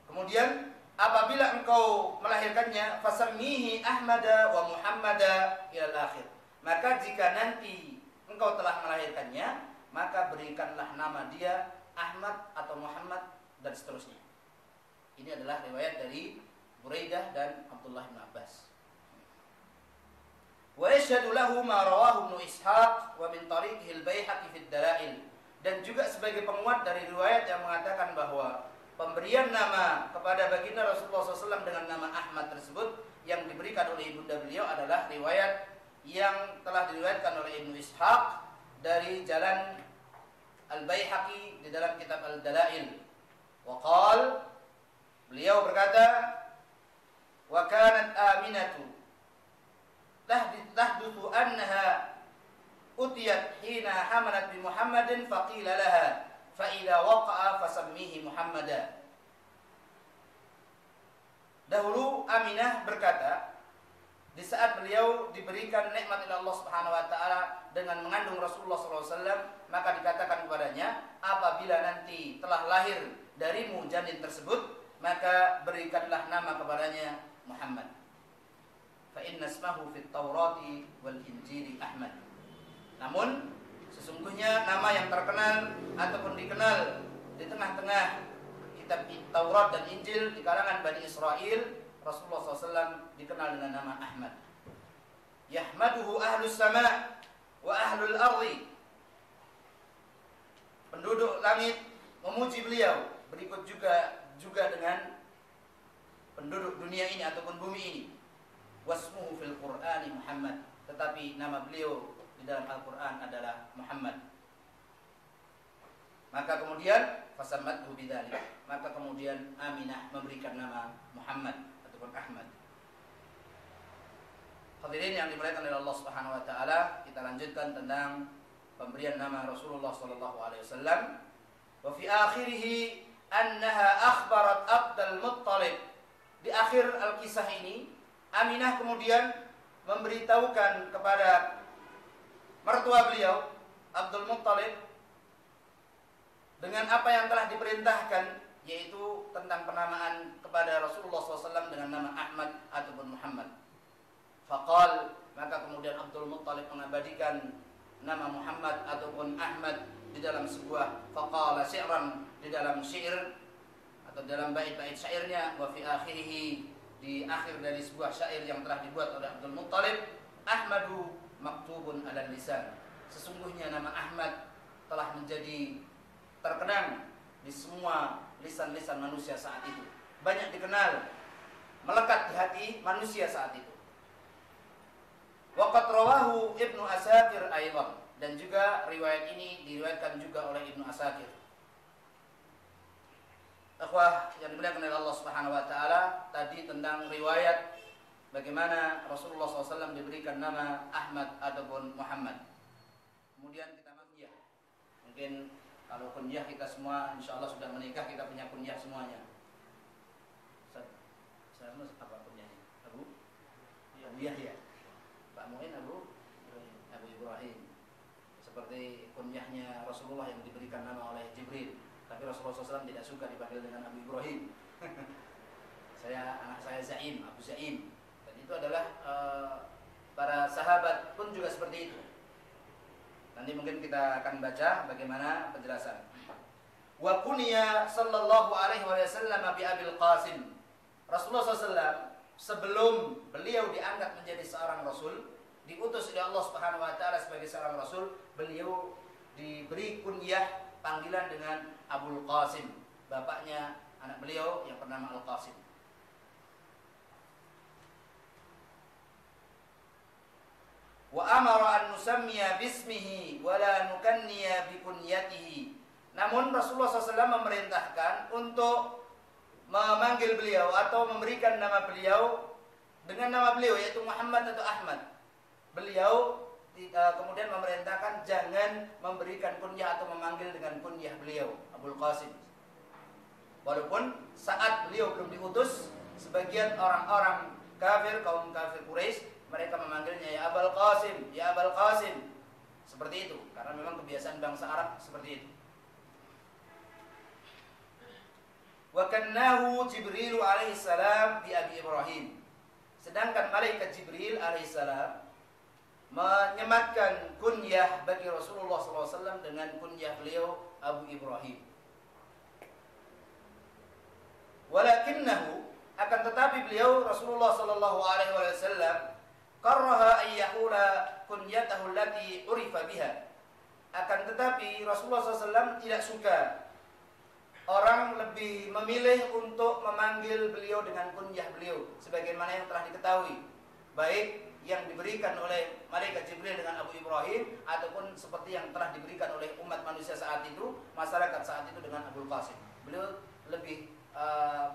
Kemudian apabila engkau melahirkannya, fasammihi Ahmada wa Muhammada ilal akhir. Maka jika nanti engkau telah melahirkannya, maka berikanlah nama dia Ahmad atau Muhammad dan seterusnya. Ini adalah riwayat dari Buraidah dan Abdullah bin Abbas. Wa yashhadu lahu ma rawahu Ibnu Ishaq wa min tariqihi al-Baihaqi fi ad-Dalail. Dan juga sebagai penguat dari riwayat yang mengatakan bahwa pemberian nama kepada baginda Rasulullah SAW dengan nama Ahmad tersebut yang diberikan oleh ibunda beliau adalah riwayat yang telah diriwayatkan oleh Ibnu Ishaq dari jalan Al-Baihaqi di dalam kitab Al-Dalail. Waqal, beliau berkata, wa kanat Aminatu tahduthu annaha utiyat hina hamalat bi Muhammadin faqila laha fa'idha waqa'a fasammihi Muhammadan. Dahulu Aminah berkata, di saat beliau diberikan nikmat oleh Allah Subhanahu wa taala dengan mengandung Rasulullah SAW, maka dikatakan kepadanya, apabila nanti telah lahir darimu janin tersebut, maka berikanlah nama kepadanya Muhammad. Fa inna ismahu fit Taurati wal Injili Ahmad. Namun sesungguhnya nama yang terkenal ataupun dikenal di tengah-tengah kitab Taurat dan Injil di kalangan Bani Israel, Rasulullah SAW dikenal dengan nama Ahmad. Yahmaduhu ahlus sama' wa ahlul ardi. Penduduk langit memuji beliau. Berikut juga dengan penduduk dunia ini ataupun bumi ini. Wasmuhu fil Qur'ani Muhammad. Tetapi nama beliau di dalam Al-Quran adalah Muhammad. Maka kemudian fasammathu bidzalik. Maka kemudian Aminah memberikan nama Muhammad ataupun Ahmad. Hadirin yang dimuliakan oleh Allah Subhanahu wa taala, kita lanjutkan tentang pemberian nama Rasulullah sallallahu alaihi wasallam. Wa fi akhirih annaha akhbarat Abdul Muttalib. Di akhir al-kisah ini, Aminah kemudian memberitahukan kepada mertua beliau, Abdul Muttalib, dengan apa yang telah diperintahkan, yaitu tentang penamaan kepada Rasulullah SAW dengan nama Ahmad ataupun Muhammad. Faqal, maka kemudian Abdul Muttalib mengabadikan nama Muhammad ataupun Ahmad di dalam sebuah faqala syi'ran, di dalam syair atau dalam bait-bait syairnya, wa fi akhirih, di akhir dari sebuah syair yang telah dibuat oleh Abdul Muttalib, Ahmadu maktubun ala lisan. Sesungguhnya nama Ahmad telah menjadi terkenang di semua lisan-lisan manusia saat itu. Banyak dikenal, melekat di hati manusia saat itu. Waqad rawahu Ibnu Asakir aidan, dan juga riwayat ini diriwayatkan juga oleh Ibnu Asakir. Akhwah yang dimuliakan oleh Allah Subhanahu wa taala, tadi tentang riwayat bagaimana Rasulullah SAW diberikan nama Ahmad ataupun Muhammad. Kemudian kita kunyah. Mungkin kalau kunyah kita semua insya Allah sudah menikah, kita punya kunyah semuanya. Saya apa kunyahnya? Abu Yahya. Pak Muin Abu Ibrahim. Seperti kunyahnya Rasulullah yang diberikan nama oleh Jibril. Tapi Rasulullah SAW tidak suka dipanggil dengan Abu Ibrahim. Anak saya Zaim, Abu Zaim. Dan itu adalah para sahabat pun juga seperti itu. Nanti mungkin kita akan baca bagaimana penjelasan. Wa kunya sallallahu alaihi wasallam bi Abil Qasim. Rasulullah SAW sebelum beliau diangkat menjadi seorang rasul, diutus oleh Allah Subhanahu wa taala sebagai seorang rasul, beliau diberi kunyah panggilan dengan Abul Qasim, bapaknya anak beliau yang bernama Al-Qasim. Wa amara an nusammiya bismihi wa la nukanniya bi kunyatihi. Namun Rasulullah SAW memerintahkan untuk memanggil beliau atau memberikan nama beliau dengan nama beliau, yaitu Muhammad atau Ahmad. Beliau kemudian memerintahkan jangan memberikan kunyah atau memanggil dengan kunyah beliau Abul Qasim. Walaupun saat beliau belum diutus, sebagian orang-orang kafir, kaum kafir Quraisy, mereka memanggilnya ya Abul Qasim, ya Abul Qasim. Seperti itu, karena memang kebiasaan bangsa Arab seperti itu. Wa kannahu Jibril alaihi salam bi Abi Ibrahim. Sedangkan malaikat Jibril alaihi salam menyematkan kunyah bagi Rasulullah SAW dengan kunyah beliau Abu Ibrahim. Walakinnahu, akan tetapi beliau Rasulullah sallallahu alaihi wasallam karaha ayyahula kunyatahu allati urifa biha. Akan tetapi Rasulullah SAW tidak suka orang lebih memilih untuk memanggil beliau dengan kunyah beliau sebagaimana yang telah diketahui, baik yang diberikan oleh malaikat Jibril dengan Abu Ibrahim ataupun seperti yang telah diberikan oleh umat manusia saat itu, masyarakat saat itu dengan Abul Qasim.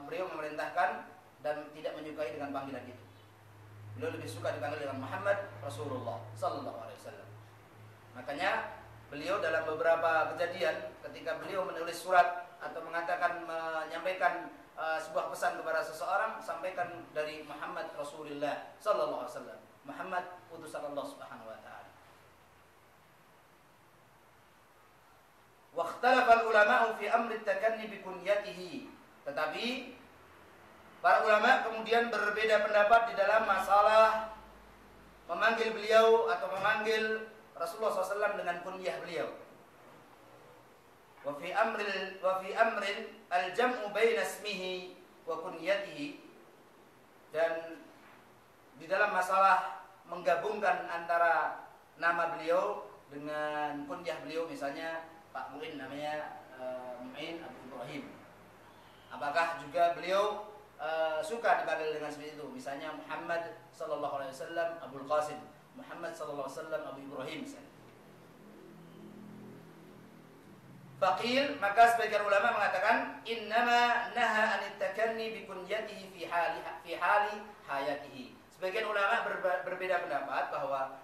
Beliau memerintahkan dan tidak menyukai dengan panggilan itu. Beliau lebih suka dipanggil dengan Muhammad Rasulullah sallallahu alaihi wasallam. Makanya beliau dalam beberapa kejadian ketika beliau menulis surat atau menyampaikan sebuah pesan kepada seseorang, sampaikan dari Muhammad Rasulullah sallallahu alaihi wasallam. Muhammad utusan Allah Subhanahu wa taala. Wa ikhtalafa al-ulama'u fi amri at-takanni bi kunyatihi. Tetapi para ulama kemudian berbeda pendapat di dalam masalah memanggil beliau atau memanggil Rasulullah SAW dengan kunyah beliau. Wa fi amrin al-jam'u baina ismihi wa kunyatihi, dan di dalam masalah menggabungkan antara nama beliau dengan kunyah beliau, misalnya Pak Mu'in namanya Mu'in Abu Ibrahim. Apakah juga beliau suka dipanggil dengan seperti itu? Misalnya Muhammad sallallahu alaihi wasallam Abul Qasim, Muhammad sallallahu alaihi wasallam Abu Ibrahim misalnya. Faqil, maka sebagian ulama mengatakan innama naha anit takanni bi kunyatihi fi hali hayatihi. Sebagian ulama berbeda pendapat bahwa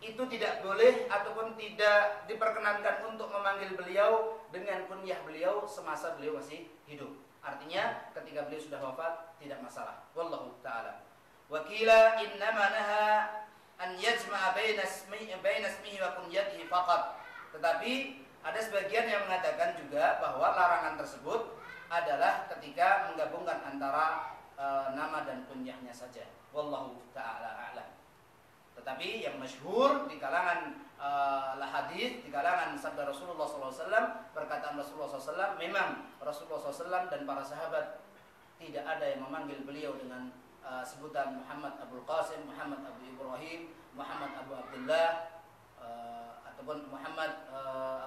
itu tidak boleh ataupun tidak diperkenankan untuk memanggil beliau dengan kunyah beliau semasa beliau masih hidup. Artinya ketika beliau sudah wafat tidak masalah. Wallahu taala. Wa qila innama naha an yajma'a baina ismihi wa kunyatihi faqat. Tetapi ada sebagian yang mengatakan juga bahwa larangan tersebut adalah ketika menggabungkan antara nama dan kunyahnya saja. Wallahu taala a'lam. Tetapi yang masyhur di kalangan hadis, di kalangan sabda Rasulullah SAW, perkataan Rasulullah SAW, memang Rasulullah SAW dan para sahabat tidak ada yang memanggil beliau dengan sebutan Muhammad Abul Qasim, Muhammad Abu Ibrahim, Muhammad Abu Abdullah, ataupun Muhammad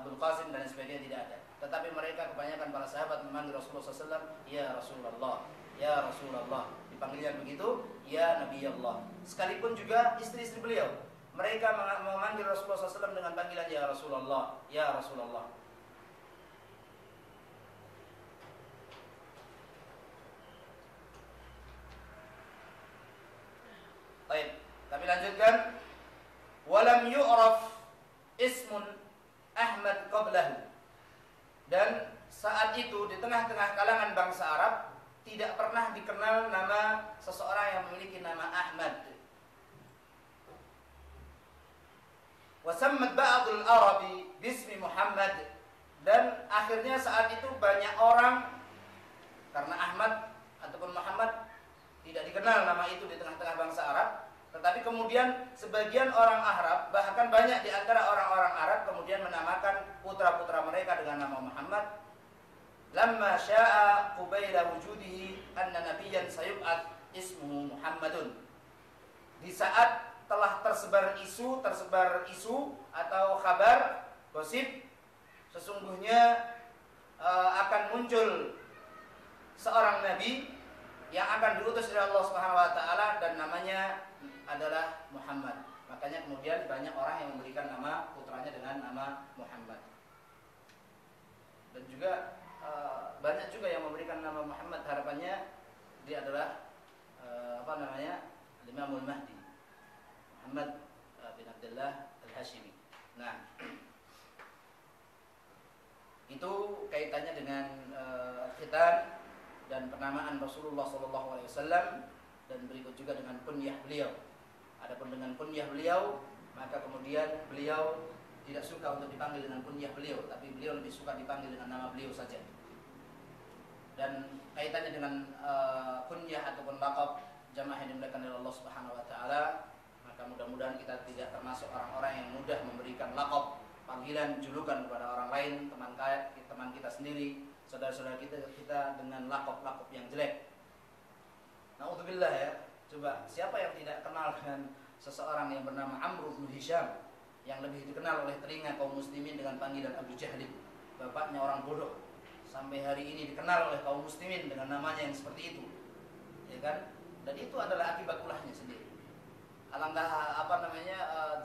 Abul Qasim dan sebagainya, tidak ada. Tetapi mereka kebanyakan para sahabat memanggil Rasulullah SAW, ya Rasulullah, ya Rasulullah. Dipanggilnya begitu, ya Nabi Allah. Sekalipun juga istri-istri beliau, mereka memanggil Rasulullah SAW dengan panggilan ya Rasulullah, ya Rasulullah. Baik, kami lanjutkan. Walam yu'raf ismun Ahmad qablahu. Dan saat itu di tengah-tengah kalangan bangsa Arab tidak pernah dikenal nama seseorang yang memiliki nama Ahmad. Wasammat ba'dul Arabi bismi Muhammad, dan akhirnya saat itu banyak orang, karena Ahmad ataupun Muhammad tidak dikenal nama itu di tengah-tengah bangsa Arab, tetapi kemudian sebagian orang Arab, bahkan banyak di antara orang-orang Arab kemudian menamakan putra-putra mereka dengan nama Muhammad. Lamma sya'a qubaila wujudihi anna nabiyyan sayub'at ismuhu Muhammadun. Di saat telah tersebar isu atau kabar gosip sesungguhnya akan muncul seorang nabi yang akan diutus oleh Allah Subhanahu wa taala dan namanya adalah Muhammad. Makanya kemudian banyak orang yang memberikan nama putranya dengan nama Muhammad. Dan juga banyak juga yang memberikan nama Muhammad, harapannya dia adalah Imamul Mahdi, Muhammad bin Abdullah Al-Hashimi. Nah, itu kaitannya dengan khitan dan penamaan Rasulullah SAW, dan berikut juga dengan kunyah beliau. Adapun dengan kunyah beliau, maka kemudian beliau tidak suka untuk dipanggil dengan kunyah beliau, tapi beliau lebih suka dipanggil dengan nama beliau saja. Dan kaitannya dengan kunyah ataupun laqab jamaah yang dimuliakan oleh Allah Subhanahu wa taala, maka mudah-mudahan kita tidak termasuk orang-orang yang mudah memberikan laqab, panggilan, julukan kepada orang lain, teman kita sendiri, saudara-saudara kita dengan laqab-laqab yang jelek. Nauzubillah ya. Coba siapa yang tidak kenal dengan seseorang yang bernama Amr bin Hisham, yang lebih dikenal oleh telinga kaum muslimin dengan panggilan Abu Jahlin, bapaknya orang bodoh. Sampai hari ini dikenal oleh kaum muslimin dengan namanya yang seperti itu, ya kan? Dan itu adalah akibat ulahnya sendiri. Alangkah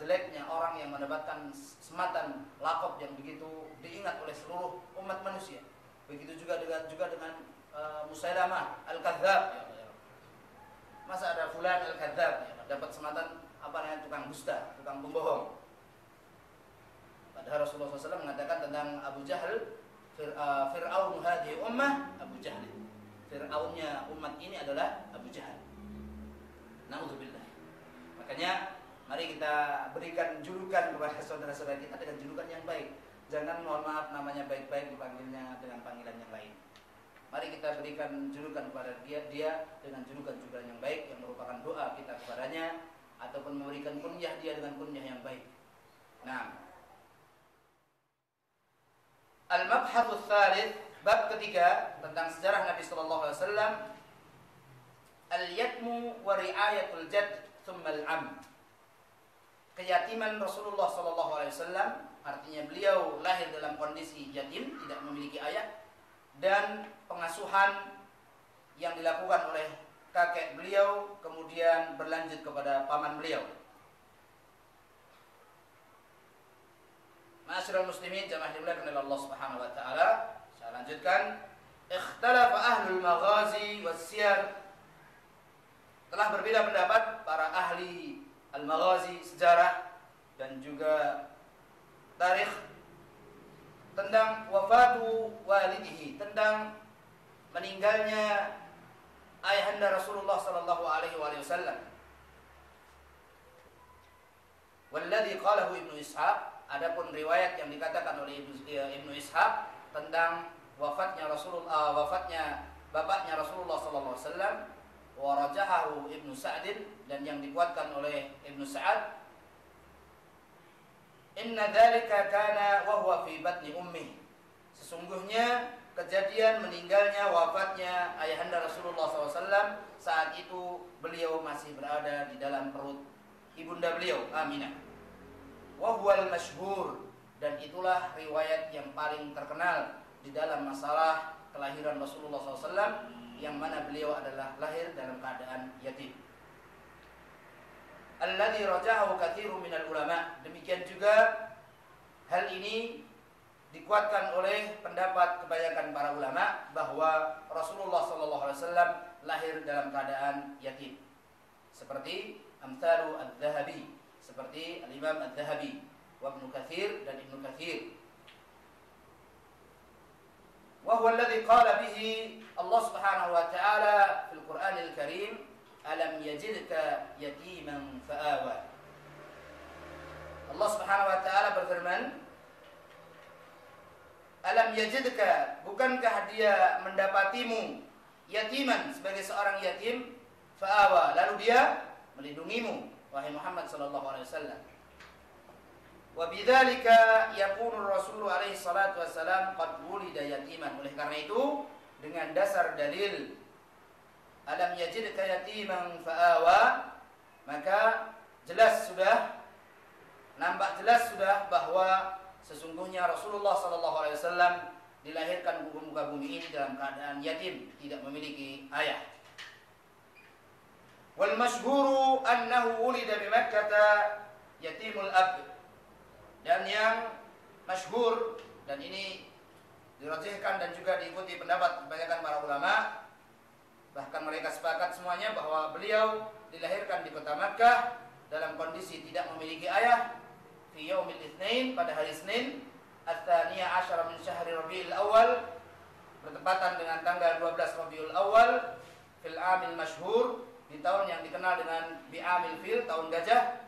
jeleknya orang yang mendapatkan sematan laqab yang begitu diingat oleh seluruh umat manusia. Begitu juga dengan Musailamah Al-Kadzdzab. Masa ada fulan Al-Kadzdzab dapat sematan tukang dusta, tukang pembohong. Padahal Rasulullah SAW mengatakan tentang Abu Jahal, Fir'aun hadhihi ummah Abu Jahal. Fir'aunnya umat ini adalah Abu Jahal. Na'udzubillah. Makanya mari kita berikan julukan kepada saudara-saudara kita dengan julukan yang baik. Jangan, mohon maaf, namanya baik-baik dipanggilnya dengan panggilan yang lain. Mari kita berikan julukan kepada dia dengan julukan yang baik, yang merupakan doa kita kepadanya, ataupun memberikan kunyah dia dengan kunyah yang baik. Nah, Al-Mabhatsus Tsalits, bab ketiga tentang sejarah Nabi sallallahu alaihi wasallam. Al-yatmu wa ri'ayatul jadd tsumma al-am. Keyatiman Rasulullah sallallahu alaihi wasallam, artinya beliau lahir dalam kondisi yatim, tidak memiliki ayah, dan pengasuhan yang dilakukan oleh kakek beliau kemudian berlanjut kepada paman beliau. Ma'asyiral muslimin, jamaah dimuliakan oleh Allah Subhanahu wa taala, saya lanjutkan. Ikhtalafa ahlul maghazi was-siyar. Telah berbeda pendapat para ahli al-maghazi, sejarah, dan juga tarikh tentang wafatu walidihi, tentang meninggalnya ayahanda Rasulullah sallallahu alaihi wasallam. Walladzi qalahu Ibnu Ishaq, adapun riwayat yang dikatakan oleh Ibnu Ishaq tentang wafatnya bapaknya Rasulullah sallallahu alaihi wasallam, wa rajahahu Ibnu Sa'd, dan yang dikuatkan oleh Ibnu Sa'ad, inna dzalika kana wa huwa fi batni ummi. Sesungguhnya kejadian meninggalnya, wafatnya ayahanda Rasulullah SAW saat itu beliau masih berada di dalam perut ibunda beliau, Aminah. Wa huwal masyhur, dan itulah riwayat yang paling terkenal di dalam masalah kelahiran Rasulullah SAW, yang mana beliau adalah lahir dalam keadaan yatim. Alladzi rajahu katsirun minal ulama. Demikian juga hal ini dikuatkan oleh pendapat kebanyakan para ulama bahwa Rasulullah SAW lahir dalam keadaan yatim. Seperti Amthalu Adz-Dzahabi, seperti Al-Imam Adz-Dzahabi, wa Ibnu Katsir, dan Ibnu Katsir. Wa huwa alladzi qala bihi Allah Subhanahu wa taala fil Qur'anil Karim, alam yajidka yatiman fa'awa. Allah Subhanahu wa taala berfirman, alam yajidka, bukankah dia mendapatimu yatiman, sebagai seorang yatim, fa'awa, lalu dia melindungimu, wahai Muhammad sallallahu alaihi wasallam. Wa bidzalika yakunu Rasul alaihi salatu wassalam qad wulida yatiman. Oleh karena itu, dengan dasar dalil alam yajidka yatiman fa'awa, maka nampak jelas sudah bahwa sesungguhnya Rasulullah sallallahu alaihi wasallam dilahirkan ke muka bumi ini dalam keadaan yatim, tidak memiliki ayah. Wal masyhuru annahu wulida bi Makkah yatimul ab. Dan yang masyhur, dan ini dirajihkan dan juga diikuti pendapat kebanyakan para ulama. Bahkan mereka sepakat semuanya bahwa beliau dilahirkan di kota Makkah dalam kondisi tidak memiliki ayah, fi yaumil itsnain, pada hari Senin, ats-tsaniyah asyara min syahri Rabiul Awal, bertepatan dengan tanggal 12 Rabiul Awal, fil amil masyhur, di tahun yang dikenal dengan bi'amil fil, tahun gajah.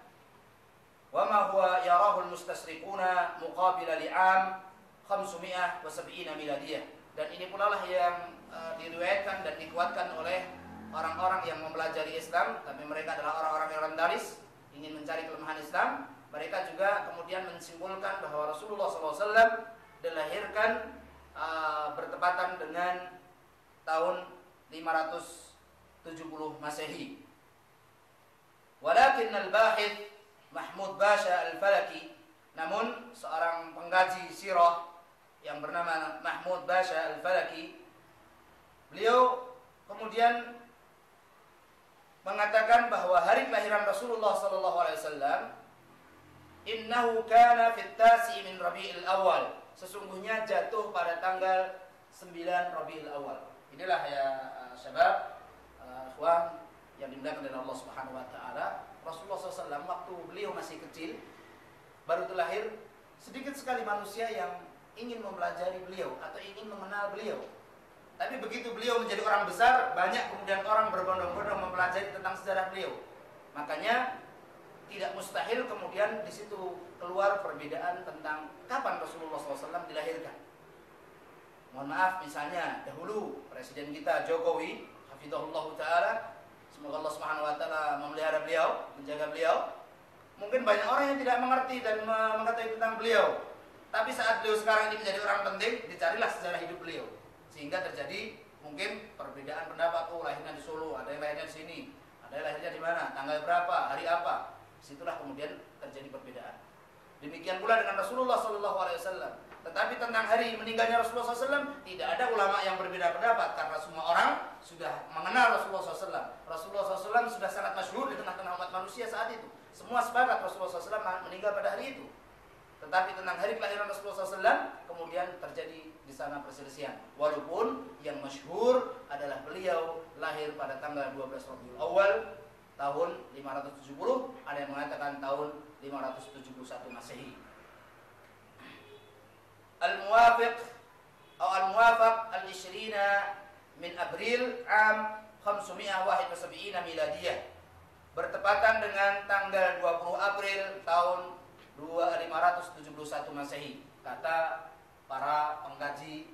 Wa ma huwa yarahul mustasriquna muqabila li'am 570 miladiyah. Dan ini pula lah yang diriwayatkan dan dikuatkan oleh orang-orang yang mempelajari Islam, tapi mereka adalah orang-orang yang rendalis, ingin mencari kelemahan Islam. Mereka juga kemudian menyimpulkan bahwa Rasulullah SAW dilahirkan bertepatan dengan tahun 570 Masehi. Walakin al-bahith Mahmud Basha al-Falaki, namun seorang pengkaji sirah yang bernama Mahmud Basha al-Falaki, beliau kemudian mengatakan bahwa hari kelahiran Rasulullah SAW, innahu kana fit tasi min Rabiul Awal, sesungguhnya jatuh pada tanggal 9 Rabiul Awal. Inilah ya syabab, ikhwan yang dimuliakan oleh Allah Subhanahu wa taala, Rasulullah SAW waktu beliau masih kecil, baru terlahir, sedikit sekali manusia yang ingin mempelajari beliau atau ingin mengenal beliau. Tapi begitu beliau menjadi orang besar, banyak kemudian orang berbondong-bondong mempelajari tentang sejarah beliau. Makanya tidak mustahil kemudian di situ keluar perbedaan tentang kapan Rasulullah SAW dilahirkan. Mohon maaf, misalnya dahulu Presiden kita Jokowi, hafizahullah ta'ala, semoga Allah Subhanahu wa taala memelihara beliau, menjaga beliau. Mungkin banyak orang yang tidak mengerti dan mengetahui tentang beliau. Tapi saat beliau sekarang ini menjadi orang penting, dicarilah sejarah hidup beliau. Sehingga terjadi mungkin perbedaan pendapat, oh lahirnya di Solo, ada yang lahirnya di sini, ada yang lahirnya di mana, tanggal berapa, hari apa. Situlah kemudian terjadi perbedaan. Demikian pula dengan Rasulullah SAW. Tetapi tentang hari meninggalnya Rasulullah SAW tidak ada ulama yang berbeda pendapat, karena semua orang sudah mengenal Rasulullah SAW. Rasulullah SAW sudah sangat masyhur di tengah-tengah umat manusia saat itu. Semua sepakat Rasulullah SAW meninggal pada hari itu. Tetapi tentang hari kelahiran Rasulullah SAW kemudian terjadi di sana perselisihan. Walaupun yang masyhur adalah beliau lahir pada tanggal 12 Rabiul Awal tahun 570, ada yang mengatakan tahun 571 Masehi. Al-Muwafiq atau Al-Muwafaq al-Ishrina min April am 571 miladiyah, bertepatan dengan tanggal 20 April tahun 571 Masehi, kata para pengkaji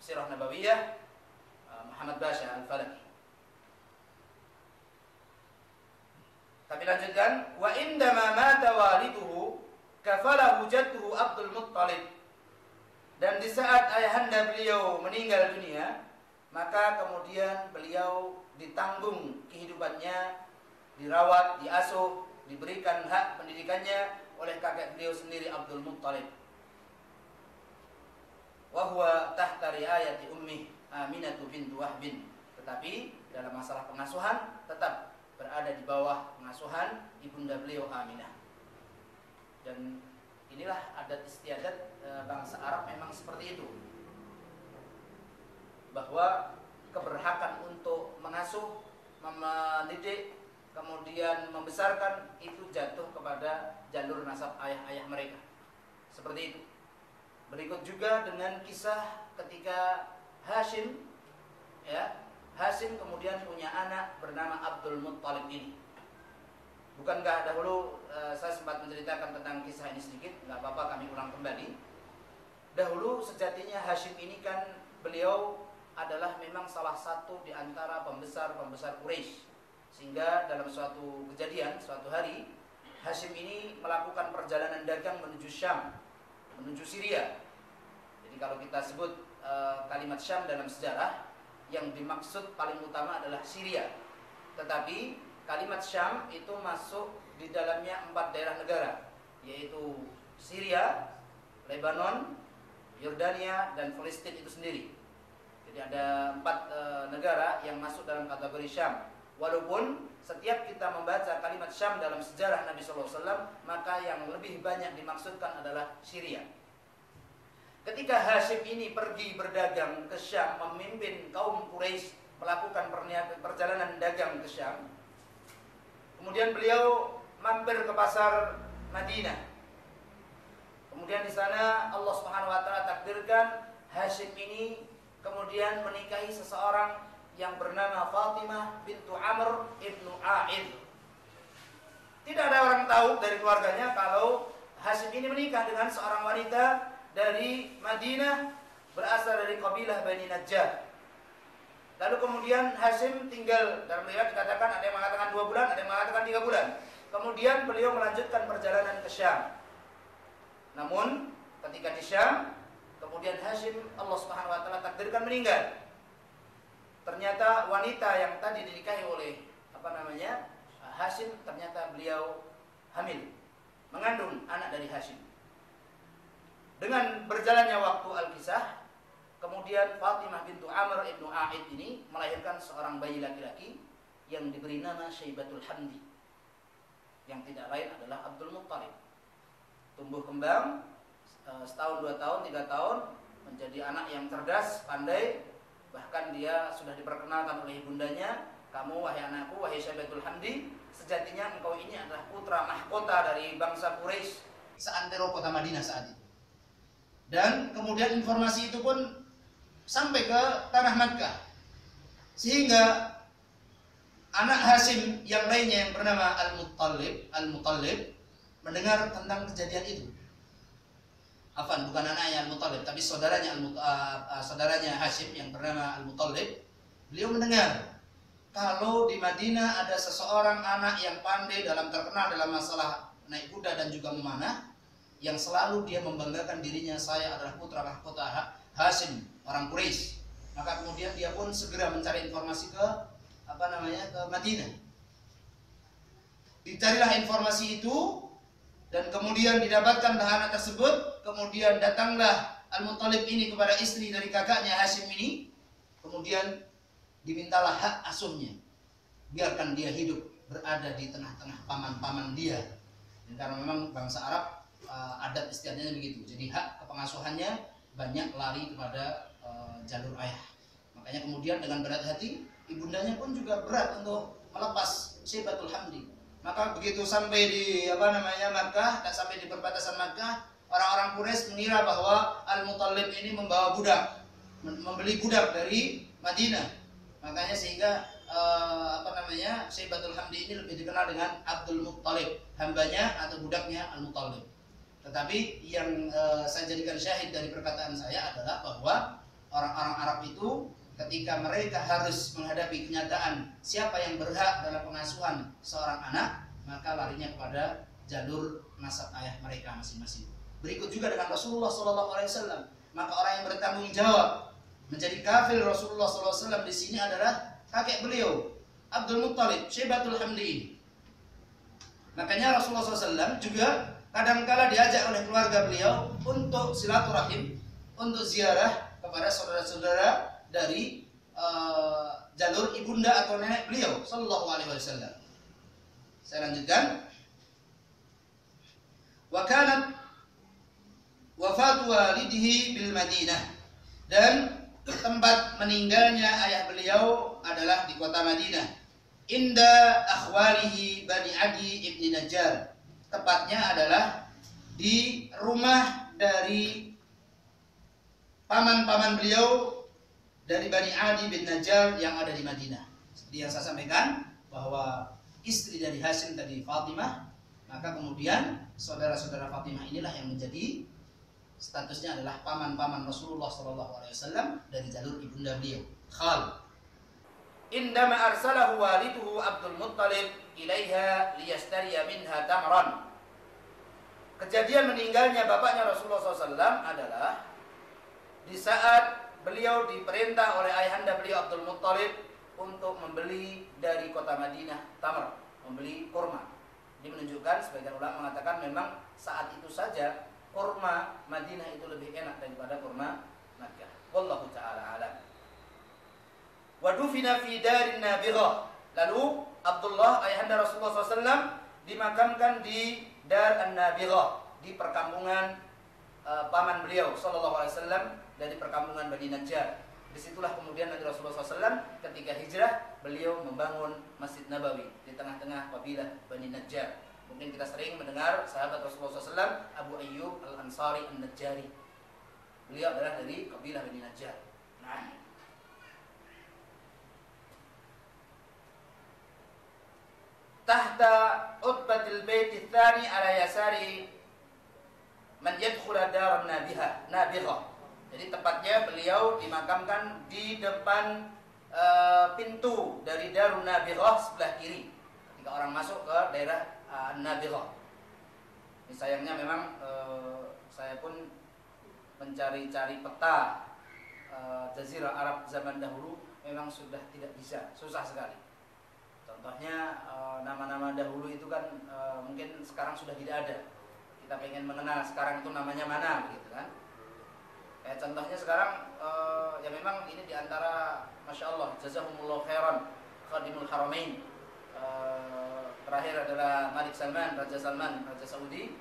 Sirah Nabawiyah, Muhammad Basha al-Falaki. Kami lanjutkan, wa indama mata waliduhu kafalahu jadduhu Abdul Muttalib, dan di saat ayahanda beliau meninggal dunia, maka kemudian beliau ditanggung kehidupannya, dirawat, diasuh, diberikan hak pendidikannya oleh kakek beliau sendiri Abdul Muttalib. Wa huwa tahta riayati ummi Aminah bintu Wahb, tetapi dalam masalah pengasuhan tetap berada di bawah pengasuhan ibunda beliau Aminah. Dan inilah adat istiadat bangsa Arab, memang seperti itu, bahwa keberhakan untuk mengasuh, mendidik, kemudian membesarkan itu jatuh kepada jalur nasab ayah-ayah mereka. Seperti itu. Berikut juga dengan kisah ketika Hashim, ya, Hashim kemudian punya anak bernama Abdul Muttalib ini. Bukankah dahulu saya sempat menceritakan tentang kisah ini sedikit? Nggak apa-apa, kami ulang kembali. Dahulu sejatinya Hashim ini kan beliau adalah memang salah satu di antara pembesar-pembesar Quraisy. Sehingga dalam suatu kejadian, suatu hari, Hashim ini melakukan perjalanan dagang menuju Syam, menuju Syria. Jadi kalau kita sebut kalimat Syam dalam sejarah, yang dimaksud paling utama adalah Syria. Tetapi kalimat Syam itu masuk di dalamnya 4 daerah negara, yaitu Syria, Lebanon, Yordania, dan Palestina itu sendiri. Jadi ada 4 negara yang masuk dalam kategori Syam. Walaupun setiap kita membaca kalimat Syam dalam sejarah Nabi SAW, maka yang lebih banyak dimaksudkan adalah Syria. ketika Hashim ini pergi berdagang ke Syam, memimpin kaum Quraisy melakukan perjalanan dagang ke Syam, kemudian beliau mampir ke pasar Madinah. Kemudian di sana Allah Subhanahu wa taala takdirkan Hashim ini kemudian menikahi seseorang yang bernama Fatimah bintu Amr ibnu A'id. Tidak ada orang tahu dari keluarganya kalau Hashim ini menikah dengan seorang wanita dari Madinah berasal dari kabilah Bani Najjar. Lalu kemudian Hashim tinggal, dalam riwayat dikatakan ada yang mengatakan 2 bulan, ada yang mengatakan 3 bulan. Kemudian beliau melanjutkan perjalanan ke Syam. Namun ketika di Syam, kemudian Hashim Allah Subhanahu wa taala takdirkan meninggal. Ternyata wanita yang tadi dinikahi oleh Hashim, ternyata beliau hamil, mengandung anak dari Hashim. Dengan berjalannya waktu Al-Kisah, kemudian Fatimah bintu Amr ibnu A'id ini melahirkan seorang bayi laki-laki yang diberi nama Syaibatul Hamdi, yang tidak lain adalah Abdul Muttalib. Tumbuh kembang setahun, 2 tahun, 3 tahun, menjadi anak yang cerdas, pandai. Bahkan dia sudah diperkenalkan oleh ibundanya, kamu wahai anakku, wahai Syaibatul Hamdi, sejatinya engkau ini adalah putra mahkota dari bangsa Quraisy seantero kota Madinah saat itu. Dan kemudian informasi itu pun sampai ke tanah Makkah, sehingga anak Hashim yang lainnya yang bernama Al-Muttalib mendengar tentang kejadian itu. Bukan anaknya Al-Muttalib, tapi saudaranya Hashim yang bernama Al-Muttalib. Beliau mendengar kalau di Madinah ada seseorang anak yang pandai terkenal dalam masalah naik kuda dan juga memanah, yang selalu dia membanggakan dirinya, saya adalah putra mahkota Hashim, orang Quraisy. Maka kemudian dia pun segera mencari informasi ke Madinah. Dicarilah informasi itu dan kemudian didapatkanlah anak tersebut. Kemudian datanglah Al-Muttalib ini kepada istri dari kakaknya Hashim ini. Kemudian dimintalah hak asuhnya, biarkan dia hidup berada di tengah-tengah paman-paman dia. Dan karena memang bangsa Arab adat istiadatnya begitu, jadi hak kepengasuhannya banyak lari kepada jalur ayah. Makanya kemudian dengan berat hati ibundanya pun juga berat untuk melepas Syaibatul Hamdi. Maka begitu sampai di Makkah, dan sampai di perbatasan Makkah, orang-orang Quraisy mengira bahwa Al-Muttalib ini membawa budak, membeli budak dari Madinah. Makanya sehingga Syaibatul Hamdi ini lebih dikenal dengan Abdul Muttalib, hambanya atau budaknya Al-Muttalib. Tetapi yang saya jadikan syahid dari perkataan saya adalah bahwa orang-orang Arab itu ketika mereka harus menghadapi kenyataan siapa yang berhak dalam pengasuhan seorang anak, maka larinya kepada jalur nasab ayah mereka masing-masing. Berikut juga dengan Rasulullah SAW. Maka orang yang bertanggung jawab menjadi kafil Rasulullah SAW di sini adalah kakek beliau, Abdul Muttalib, Syaibatul Hamdi. Makanya Rasulullah SAW juga kadangkala diajak oleh keluarga beliau untuk silaturahim, untuk ziarah kepada saudara-saudara dari jalur ibunda atau nenek beliau sallallahu alaihi wasallam. Saya lanjutkan. Wa kanat wafatu walidihi bil Madinah, dan tempat meninggalnya ayah beliau adalah di kota Madinah. Inda akhwalihi Bani Adi ibni Najjar. Tepatnya adalah di rumah dari paman-paman beliau dari Bani Adi bin Najjar yang ada di Madinah. Seperti yang saya sampaikan bahwa istri dari Hashim tadi Fatimah, maka kemudian saudara-saudara Fatimah inilah yang menjadi statusnya adalah paman-paman Rasulullah SAW dari jalur ibunda beliau, khal. Indama arsalahu waliduhu Abdul Muttalib ilaiha liyastariya minha tamran. Kejadian meninggalnya bapaknya Rasulullah SAW adalah di saat beliau diperintah oleh ayahanda beliau Abdul Muttalib untuk membeli dari kota Madinah tamar, membeli kurma. Ini menunjukkan, sebagian ulama mengatakan memang saat itu saja kurma Madinah itu lebih enak daripada kurma Makkah. Wallahu ta'ala alam. Wa dufina fi darin Nabirah. Lalu Abdullah ayahanda Rasulullah SAW dimakamkan di Dar An-Nabirah, di perkampungan paman beliau sallallahu alaihi wasallam dari perkampungan Bani Najjar. Disitulah kemudian nanti Rasulullah SAW ketika hijrah beliau membangun Masjid Nabawi di tengah-tengah kabilah Bani Najjar. Mungkin kita sering mendengar sahabat Rasulullah SAW Abu Ayyub Al-Ansari An-Najjari. Beliau adalah dari kabilah Bani Najjar. Nah, tahta utbatil baiti tsani ala yasari man yadkhula dar nabihah. Jadi tepatnya beliau dimakamkan di depan pintu dari Darun Nabihah sebelah kiri. Ketika orang masuk ke daerah Nabihah. Ini sayangnya memang saya pun mencari-cari peta Jazirah Arab zaman dahulu memang sudah tidak bisa, susah sekali. Contohnya nama-nama dahulu itu kan mungkin sekarang sudah tidak ada. Kita pengen mengenal sekarang itu namanya mana, begitu kan? Kayak contohnya sekarang ya memang ini diantara Masya Allah jazahumullah khairan Khadimul Haramain, terakhir adalah Malik Salman, Raja Saudi.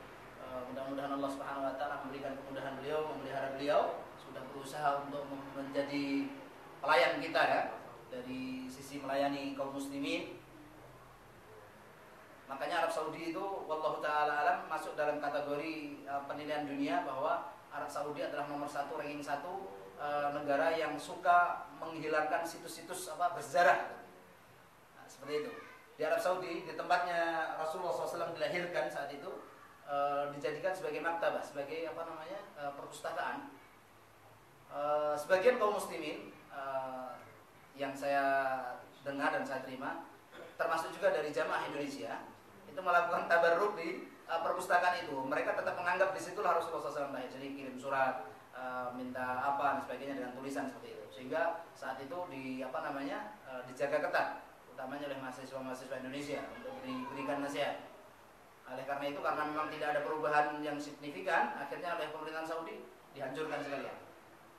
Mudah-mudahan Allah Subhanahu Wa Taala memberikan kemudahan beliau, memelihara beliau, sudah berusaha untuk menjadi pelayan kita ya, dari sisi melayani kaum muslimin. Makanya Arab Saudi itu wallahu taala alam masuk dalam kategori penilaian dunia bahwa Arab Saudi adalah nomor 1, ranking 1 negara yang suka menghilangkan situs-situs bersejarah. Nah, seperti itu. Di Arab Saudi, di tempatnya Rasulullah SAW dilahirkan saat itu, dijadikan sebagai maktabah, sebagai perpustakaan. Sebagian kaum muslimin yang saya dengar dan saya terima, termasuk juga dari jamaah Indonesia, itu melakukan tabarruk di perpustakaan itu. Mereka tetap menganggap di situlah Rasulullah SAW lahir. Jadi kirim surat, minta apa dan sebagainya dengan tulisan seperti itu. Sehingga saat itu dijaga ketat, utamanya oleh mahasiswa-mahasiswa Indonesia untuk diberikan nasihat. Oleh karena itu, karena memang tidak ada perubahan yang signifikan, akhirnya oleh pemerintahan Saudi dihancurkan sekalian.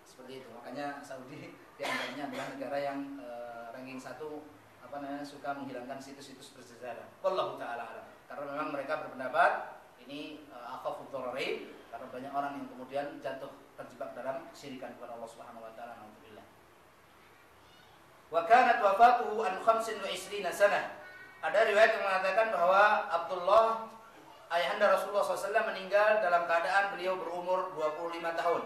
Seperti itu. Makanya Saudi diantaranya adalah negara yang ranking 1 suka menghilangkan situs-situs bersejarah. Wallahu ta'ala alam. Karena memang mereka berpendapat ini akhafud dhararain, karena banyak orang yang kemudian jatuh terjebak dalam syirikan kepada Allah Subhanahu wa taala. Alhamdulillah. Wa kanat wafatuhu an 25 sanah. Ada riwayat yang mengatakan bahwa Abdullah ayahanda Rasulullah SAW meninggal dalam keadaan beliau berumur 25 tahun.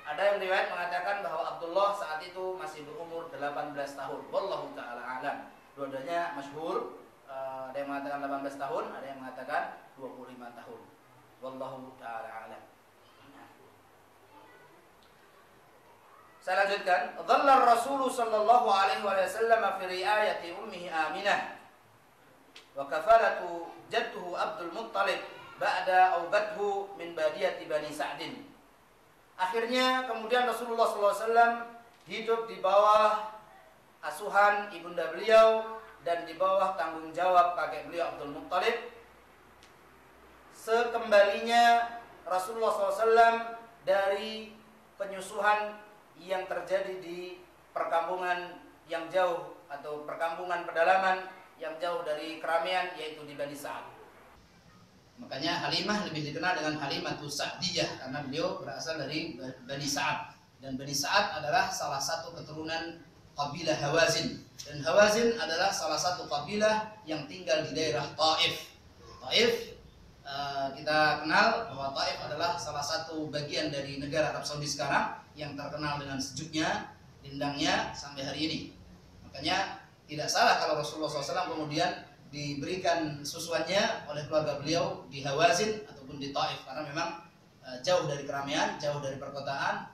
Ada yang riwayat mengatakan bahwa Abdullah saat itu masih berumur 18 tahun. Wallahu ta'ala alam. Dua-duanya masyhur. Ada yang mengatakan 18 tahun, ada yang mengatakan 25 tahun. Wallahu ta'ala alam. Saya lanjutkan. Dhalla Rasulullah sallallahu alaihi wasallam fi riayati ummihi Aminah wa kafalatu jadduhu Abdul Muttalib ba'da aubathu min badiyati Bani Sa'din. Akhirnya kemudian Rasulullah SAW hidup di bawah asuhan ibunda beliau dan di bawah tanggung jawab kakek beliau Abdul Muttalib. Sekembalinya Rasulullah SAW dari penyusuhan yang terjadi di perkampungan yang jauh atau perkampungan pedalaman yang jauh dari keramaian, yaitu di Bani Sa'ad. Makanya Halimah lebih dikenal dengan Halimatus Sa'diyah karena beliau berasal dari Bani Sa'ad, dan Bani Sa'ad adalah salah satu keturunan kabilah Hawazin, dan Hawazin adalah salah satu kabilah yang tinggal di daerah Taif. Taif kita kenal bahwa Taif adalah salah satu bagian dari negara Arab Saudi sekarang yang terkenal dengan sejuknya, rindangnya sampai hari ini. Makanya tidak salah kalau Rasulullah SAW kemudian diberikan susuannya oleh keluarga beliau di Hawazin ataupun di Taif, karena memang jauh dari keramaian, jauh dari perkotaan,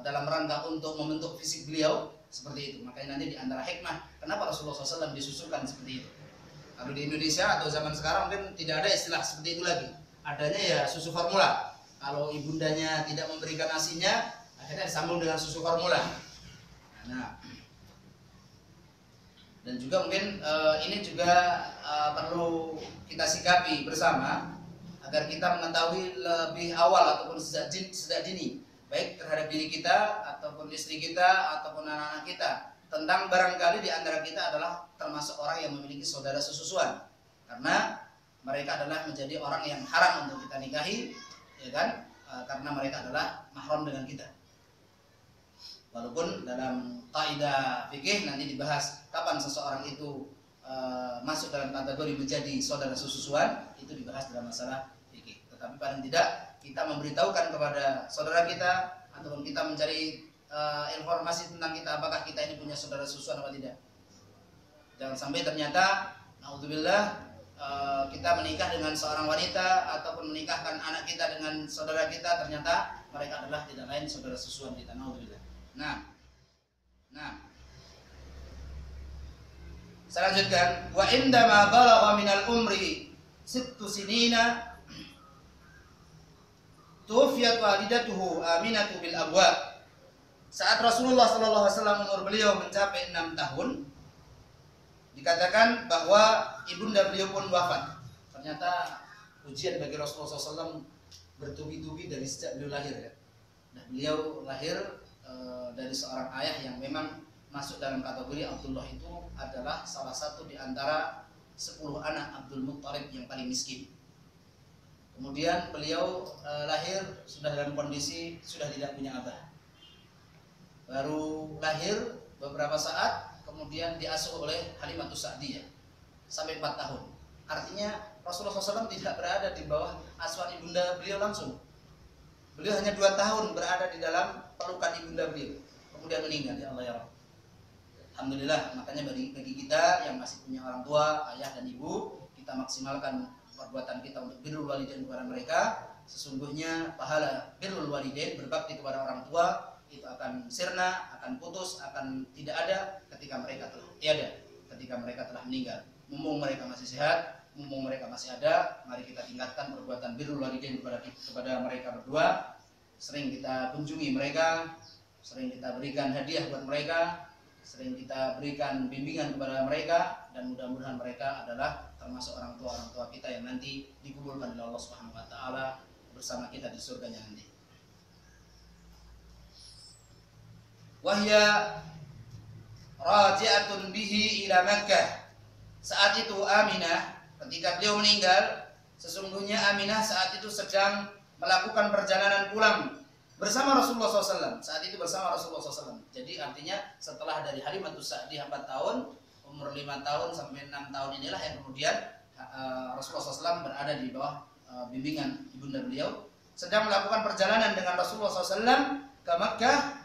dalam rangka untuk membentuk fisik beliau seperti itu. Makanya nanti di antara hikmah kenapa Rasulullah SAW disusukan seperti itu. Kalau di Indonesia atau zaman sekarang mungkin tidak ada istilah seperti itu lagi. Adanya ya susu formula. Kalau ibundanya tidak memberikan asinya, akhirnya disambung dengan susu formula. Nah, dan juga mungkin ini juga perlu kita sikapi bersama agar kita mengetahui lebih awal ataupun sejak dini, baik terhadap diri kita ataupun istri kita ataupun anak-anak kita, tentang barangkali di antara kita adalah termasuk orang yang memiliki saudara sesusuan, karena mereka adalah menjadi orang yang haram untuk kita nikahi, ya kan? karena mereka adalah mahram dengan kita. Walaupun dalam kaidah fikih nanti dibahas kapan seseorang itu masuk dalam kategori menjadi saudara sesusuan, itu dibahas dalam masalah fikih. Tetapi paling tidak kita memberitahukan kepada saudara kita ataupun kita mencari informasi tentang kita, apakah kita ini punya saudara sesusuan atau tidak. Jangan sampai ternyata naudzubillah kita menikah dengan seorang wanita ataupun menikahkan anak kita dengan saudara kita, ternyata mereka adalah tidak lain saudara sesusuan kita. Naudzubillah. Nah, saya lanjutkan. Wa indama balagha minal umri 6 sinina tuwfiyat walidatuhu Aminatu bil abwa. Saat Rasulullah sallallahu alaihi wasallam umur beliau mencapai 6 tahun, dikatakan bahwa ibunda beliau pun wafat. Ternyata ujian bagi Rasulullah SAW bertubi-tubi dari sejak beliau lahir ya. Dan beliau lahir dari seorang ayah yang memang masuk dalam kategori Abdullah, itu adalah salah satu di antara 10 anak Abdul Muttalib yang paling miskin. Kemudian beliau lahir sudah dalam kondisi sudah tidak punya abah. Baru lahir beberapa saat kemudian diasuh oleh Halimatus Sa'diyah sampai 4 tahun. Artinya Rasulullah SAW tidak berada di bawah asuhan ibunda beliau langsung. Beliau hanya 2 tahun berada di dalam pelukan ibunda beliau, kemudian meninggal. Ya Allah ya Rabb. Alhamdulillah, makanya bagi kita yang masih punya orang tua, ayah dan ibu, kita maksimalkan perbuatan kita untuk birrul walidain kepada mereka. Sesungguhnya pahala birrul walidain, berbakti kepada orang tua, itu akan sirna, akan putus, akan tidak ada ketika mereka telah tiada, ketika mereka telah meninggal. Mumpung mereka masih sehat, mumpung mereka masih ada, mari kita tingkatkan perbuatan birrul walidain kepada mereka berdua. Sering kita kunjungi mereka, sering kita berikan hadiah buat mereka, sering kita berikan bimbingan kepada mereka, dan mudah-mudahan mereka adalah termasuk orang tua kita yang nanti dikumpulkan oleh Allah Subhanahu wa taala bersama kita di surganya nanti. Wahya raji'atun bihi ila Makkah. Saat itu Aminah, ketika beliau meninggal, sesungguhnya Aminah saat itu sedang melakukan perjalanan pulang bersama Rasulullah SAW. Saat itu bersama Rasulullah SAW. Jadi artinya setelah dari Halimatus Sa'diyah 4 tahun, umur 5 tahun sampai 6 tahun inilah yang kemudian Rasulullah SAW berada di bawah bimbingan ibunda beliau, sedang melakukan perjalanan dengan Rasulullah SAW ke Makkah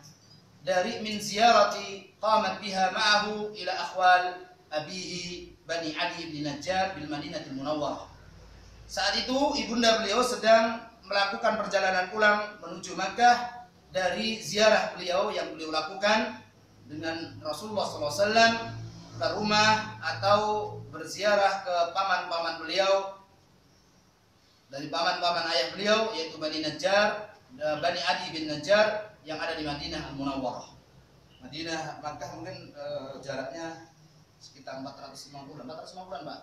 dari min ziyarati qamat biha ma'ahu ila akhwal abihi Bani Ali bin Najjar bil Madinatil Munawwarah. Saat itu ibunda beliau sedang melakukan perjalanan pulang menuju Makkah dari ziarah beliau yang beliau lakukan dengan Rasulullah SAW ke rumah atau berziarah ke paman-paman beliau dari paman-paman ayah beliau, yaitu Bani Najjar, Bani Adi bin Najjar yang ada di Madinah Al-Munawwarah. Madinah Makkah mungkin jaraknya sekitar 450 Mbak.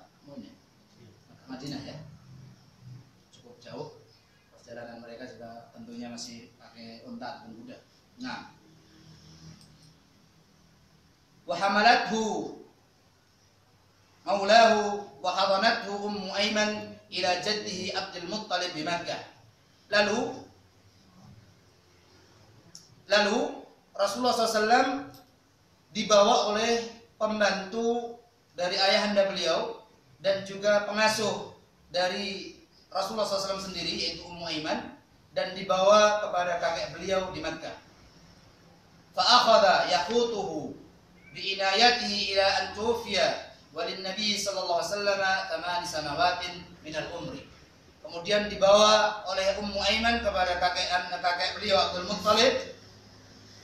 Madinah ya. Cukup jauh. Perjalanan mereka juga tentunya masih pakai unta dan kuda. Nah, wa hamalathu maulahu wa hadanathu Ummu Aiman ila jaddihi Abdul Muttalib di Makkah. Lalu Rasulullah SAW dibawa oleh pembantu dari ayahanda beliau dan juga pengasuh dari Rasulullah SAW sendiri, yaitu Ummu Aiman, dan dibawa kepada kakek beliau di Makkah. Fa'akhadha yaqutuhu bi'inayatihi ila an tuwfiya walin Nabi sallallahu alaihi wasallam 8 sanawatin minal umri. Kemudian dibawa oleh Ummu Aiman kepada kakek beliau Abdul Muttalib.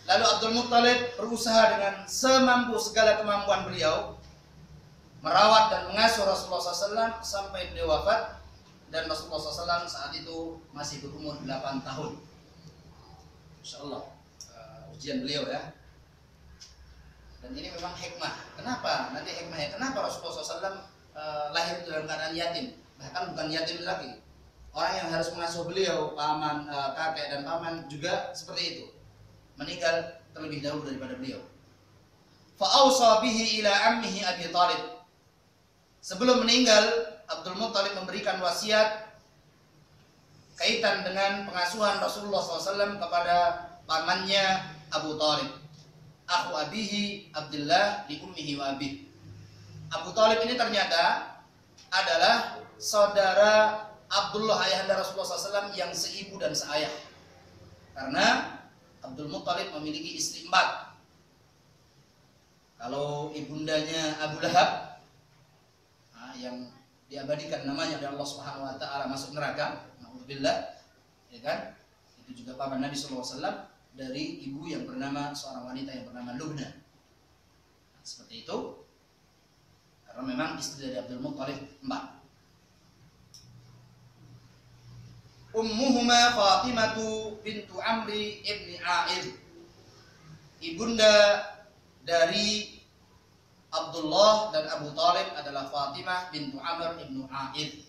Lalu Abdul Muttalib berusaha dengan semampu segala kemampuan beliau merawat dan mengasuh Rasulullah SAW sampai beliau wafat, dan Rasulullah SAW saat itu masih berumur 8 tahun. Insya Allah ujian beliau ya. Dan ini memang hikmah. Kenapa? Nanti hikmahnya kenapa Rasulullah SAW lahir dalam keadaan yatim, bahkan bukan yatim lagi. Orang yang harus mengasuh beliau, paman, kakek dan paman juga seperti itu, meninggal terlebih dahulu daripada beliau. Fa'awsa bihi ila ammihi Abi Thalib. Sebelum meninggal, Abdul Muttalib memberikan wasiat kaitan dengan pengasuhan Rasulullah SAW kepada pamannya Abu Thalib, akhu abihi Abdullah li ummihi wa abih. Abu Thalib ini ternyata adalah saudara Abdullah ayahanda Rasulullah SAW yang seibu dan seayah. Karena Abdul Muttalib memiliki istri 4. Kalau ibundanya Abu Lahab, yang diabadikan namanya oleh Allah Subhanahu wa taala masuk neraka, naudzubillah, ya kan? Itu juga paman Nabi sallallahu alaihi wasallam dari ibu yang bernama seorang wanita yang bernama Lubna. Seperti itu. Karena memang istri dari Abdul Muttalib 4. Ummuhuma Fatimatu bintu Amri ibni A'id. Ibunda dari Abdullah dan Abu Thalib adalah Fatimah bintu Amr ibnu A'id.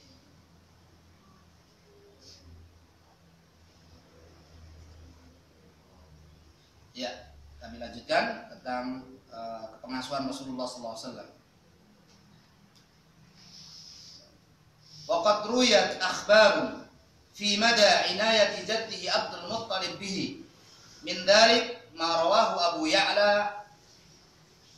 Ya, kami lanjutkan tentang kepengasuhan Rasulullah SAW. Waqad ruyat akhbarun fi mada inayati jaddihi Abdul Muttalib bihi. Min dhalik ma rawahu Abu Ya'la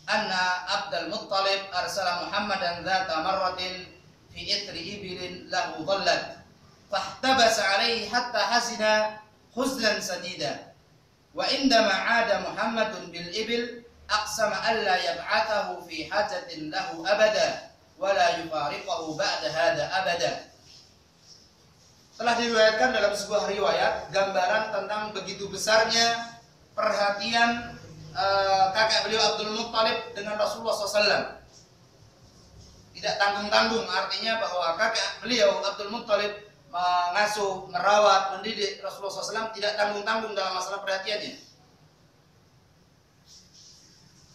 anna Abdul Muttalib arsala Muhammadan dhata marratin fi ithri ibilin lahu dhallat fahtabasa alaihi hatta hazina huzlan sadida wa indama 'ada Muhammadun bil ibil aqsama alla yab'athahu fi hajatin lahu abada wa la yufariqahu ba'da hadha abada. Telah diriwayatkan dalam sebuah riwayat gambaran tentang begitu besarnya perhatian kakek beliau Abdul Muttalib dengan Rasulullah SAW. Tidak tanggung-tanggung, artinya bahwa kakek beliau Abdul Muttalib mengasuh, merawat, mendidik Rasulullah SAW tidak tanggung-tanggung dalam masalah perhatiannya.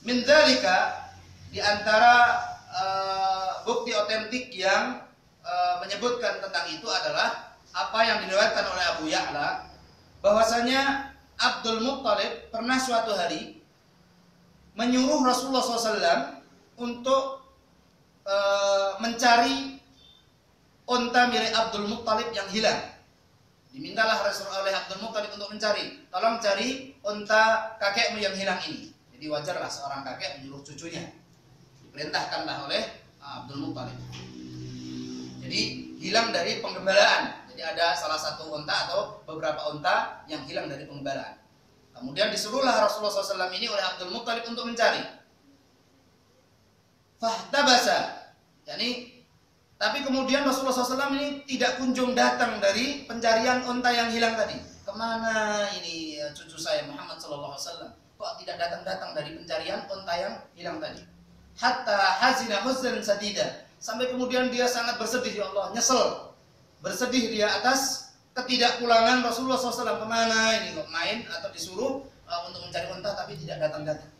Min dzalika, di antara bukti otentik yang menyebutkan tentang itu adalah apa yang diriwayatkan oleh Abu Ya'la, bahwasanya Abdul Muttalib pernah suatu hari menyuruh Rasulullah SAW untuk mencari unta milik Abdul Muttalib yang hilang. Dimintalah oleh Abdul Muttalib untuk mencari, tolong cari unta kakekmu yang hilang ini. Jadi wajarlah seorang kakek menyuruh cucunya. Diperintahkanlah oleh Abdul Muttalib. Jadi hilang dari penggembalaan. Jadi ada salah satu unta atau beberapa unta yang hilang dari penggembalaan. Kemudian disuruhlah Rasulullah SAW ini oleh Abdul Muttalib untuk mencari. Fahtabasa, yakni, tapi kemudian Rasulullah SAW ini tidak kunjung datang dari pencarian unta yang hilang tadi. Kemana ini cucu saya Muhammad SAW? Kok tidak datang-datang dari pencarian unta yang hilang tadi? Hatta hazina huznan sadida, sampai kemudian dia sangat bersedih, ya Allah, nyesel. Bersedih dia atas ketidakpulangan Rasulullah SAW. Kemana ini kok main atau disuruh untuk mencari unta tapi tidak datang-datang.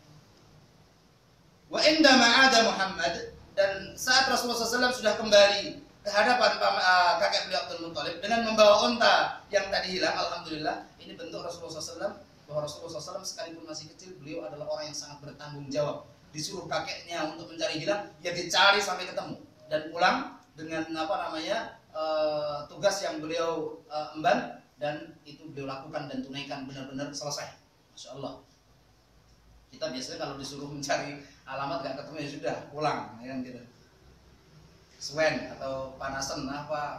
Wa inda ma'ada Muhammad, dan saat Rasulullah SAW sudah kembali ke hadapan kakek beliau Abdul Muttalib dengan membawa unta yang tadi hilang, alhamdulillah, ini bentuk Rasulullah SAW bahwa Rasulullah SAW sekalipun masih kecil, beliau adalah orang yang sangat bertanggung jawab. Disuruh kakeknya untuk mencari hilang, ya dicari sampai ketemu dan pulang dengan tugas yang beliau emban, dan itu beliau lakukan dan tunaikan benar-benar selesai. Masya Allah. Kita biasanya kalau disuruh mencari alamat gak ketemu ya sudah pulang, ya kan gitu. Swen atau panasan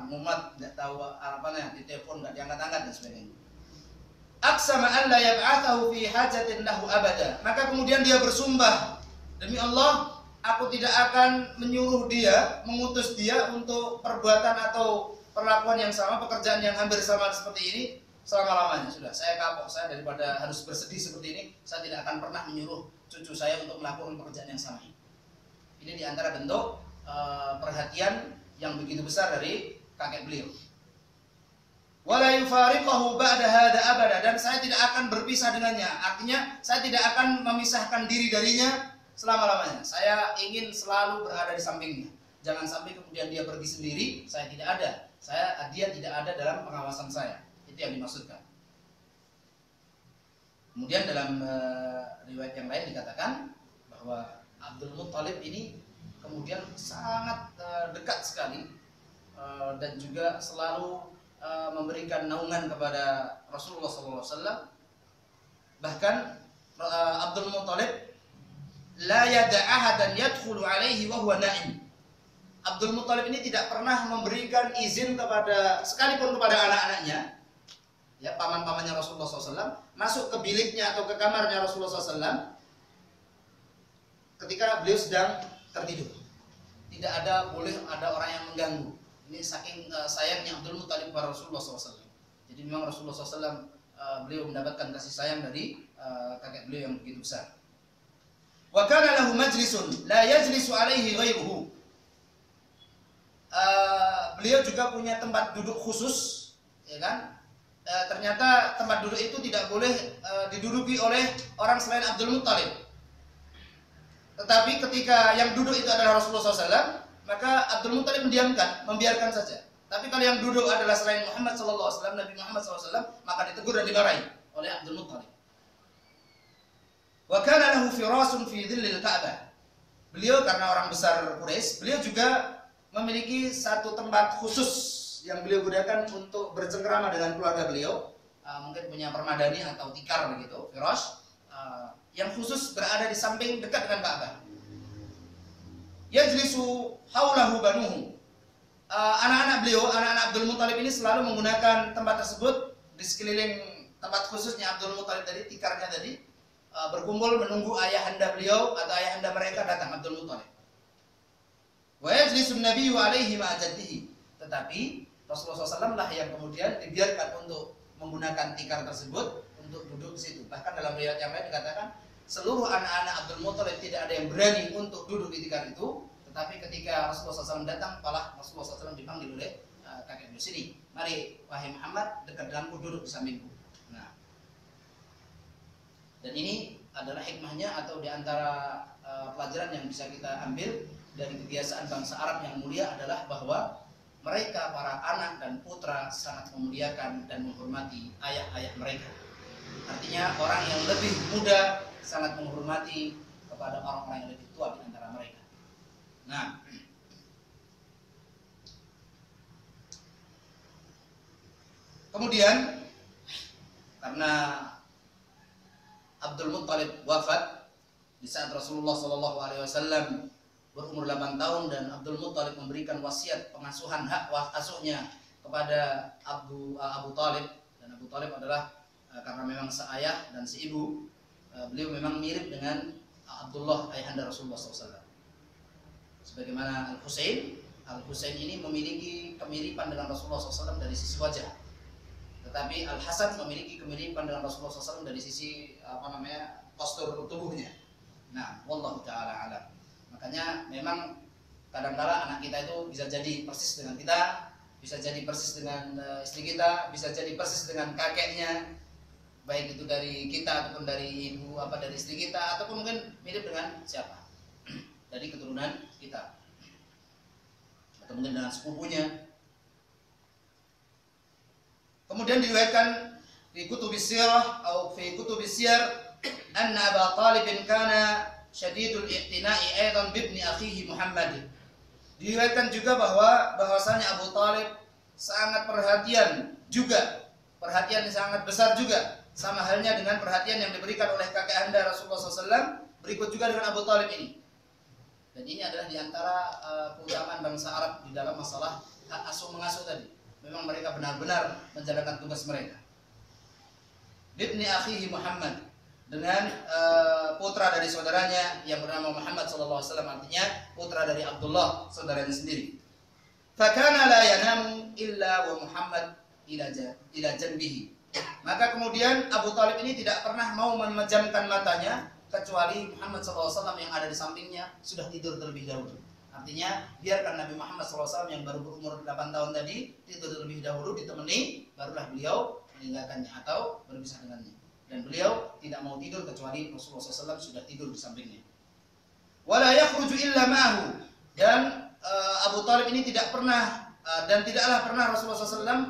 mumat nggak tahu apanya, di telepon nggak diangkat-angkat dan sebagainya. Aqsama an la yab'athahu fi hajatin lahu abada. Maka kemudian dia bersumpah, demi Allah, aku tidak akan menyuruh dia, mengutus dia untuk perbuatan atau perlakuan yang sama, pekerjaan yang hampir sama seperti ini selama-lamanya. Sudah, saya kapok, saya daripada harus bersedih seperti ini, saya tidak akan pernah menyuruh cucu saya untuk melakukan pekerjaan yang sama ini. Ini diantara bentuk perhatian yang begitu besar dari kakek beliau. Wala yufariqahu ba'da hada abada, dan saya tidak akan berpisah dengannya. Artinya, saya tidak akan memisahkan diri darinya selama-lamanya. Saya ingin selalu berada di sampingnya. Jangan sampai kemudian dia pergi sendiri, saya tidak ada. Dia tidak ada dalam pengawasan saya. Itu yang dimaksudkan. Kemudian dalam riwayat yang lain dikatakan bahwa Abdul Muttalib ini kemudian sangat dekat sekali dan juga selalu memberikan naungan kepada Rasulullah SAW. Bahkan Abdul Muthalib la yada ahadan yadkhulu alaihi wa huwa na'im. Abdul Muthalib ini tidak pernah memberikan izin kepada sekalipun kepada anak-anaknya, ya paman-pamannya Rasulullah SAW, masuk ke biliknya atau ke kamarnya Rasulullah SAW ketika beliau sedang tertidur. Tidak boleh ada orang yang mengganggu. Ini saking sayangnya Abdul Muthalib kepada Rasulullah SAW. Jadi memang Rasulullah SAW beliau mendapatkan kasih sayang dari kakek beliau yang begitu besar. Wa kana lahu majlisun la yajlisu alaihi ghairuhu. Beliau juga punya tempat duduk khusus, ya kan? Ternyata tempat duduk itu tidak boleh diduduki oleh orang selain Abdul Muthalib. Tetapi ketika yang duduk itu adalah Rasulullah SAW, maka Abdul Muthalib mendiamkan, membiarkan saja. Tapi kalau yang duduk adalah selain Muhammad SAW, Nabi Muhammad SAW, maka ditegur dan dimarahi oleh Abdul Muthalib. Wa kana lahu firasun fi dhillil Ka'bah. Beliau karena orang besar Quraisy, beliau juga memiliki satu tempat khusus yang beliau gunakan untuk bercengkrama dengan keluarga beliau. Mungkin punya permadani atau tikar begitu, firash. Yang khusus berada di samping dekat dengan Ka'bah. Yajlisu haulahu banuhu. Anak-anak beliau, anak-anak Abdul Muthalib ini selalu menggunakan tempat tersebut di sekeliling tempat khususnya Abdul Muthalib tadi, tikarnya tadi, berkumpul menunggu ayahanda beliau atau ayahanda mereka datang, Abdul Muthalib. Wa yajlisu an-nabiyyu alaihi ma jaddihi. Tetapi Rasulullah SAW lah yang kemudian dibiarkan untuk menggunakan tikar tersebut untuk duduk di situ. Bahkan dalam riwayat yang lain dikatakan seluruh anak-anak Abdul Muthalib tidak ada yang berani untuk duduk di tikar itu. Tetapi ketika Rasulullah SAW datang, malah Rasulullah SAW dipanggil oleh kakek beliau, sini, mari wahai Muhammad, dekat denganku, duduk di sampingku. Nah, dan ini adalah hikmahnya atau diantara pelajaran yang bisa kita ambil dari kebiasaan bangsa Arab yang mulia adalah bahwa mereka para anak dan putra sangat memuliakan dan menghormati ayah-ayah mereka. Artinya orang yang lebih muda sangat menghormati kepada orang-orang yang lebih tua di antara mereka. Nah, kemudian karena Abdul Muthalib wafat di saat Rasulullah SAW berumur 8 tahun dan Abdul Muthalib memberikan wasiat pengasuhan hak asuhnya kepada Abu Talib, dan Abu Talib adalah karena memang seayah dan seibu, beliau memang mirip dengan Abdullah ayahanda Rasulullah SAW. Sebagaimana Al-Husain ini memiliki kemiripan dengan Rasulullah SAW dari sisi wajah, tetapi Al-Hasan memiliki kemiripan dengan Rasulullah SAW dari sisi postur tubuhnya. Nah, wallahu taala alam. Makanya memang kadang-kala anak kita itu bisa jadi persis dengan kita, bisa jadi persis dengan istri kita, bisa jadi persis dengan kakeknya, baik itu dari kita ataupun dari ibu dari istri kita, ataupun mungkin mirip dengan siapa dari keturunan kita, atau mungkin dengan sepupunya. Kemudian diriwayatkan fi kutubis sirah atau fi kutubis siyar anna Abu Talib kana syadidul iqtina'i aidan bi ibni akhihi Muhammad. Diriwayatkan juga bahwasanya Abu Talib sangat perhatian juga, perhatian yang sangat besar juga, sama halnya dengan perhatian yang diberikan oleh kakek anda Rasulullah SAW, berikut juga dengan Abu Talib ini. Dan ini adalah diantara keutamaan bangsa Arab di dalam masalah hak asuh mengasuh tadi. Memang mereka benar-benar menjalankan tugas mereka. Ibni akhihi Muhammad, dengan putra dari saudaranya yang bernama Muhammad sallallahu alaihi wasallam, artinya putra dari Abdullah, saudaranya sendiri. Fakana la yanamu illa wa Muhammad ila janbihi. Maka kemudian Abu Talib ini tidak pernah mau memejamkan matanya kecuali Muhammad sallallahu alaihi wasallam yang ada di sampingnya sudah tidur terlebih dahulu. Artinya biarkan Nabi Muhammad sallallahu alaihi wasallam yang baru berumur 8 tahun tadi tidur terlebih dahulu ditemani, barulah beliau meninggalkannya atau berpisah dengannya. Dan beliau tidak mau tidur kecuali Rasulullah SAW sudah tidur di sampingnya. Wala yakhruju illa ma'ahu. Dan Abu Talib ini tidak pernah dan tidaklah pernah Rasulullah SAW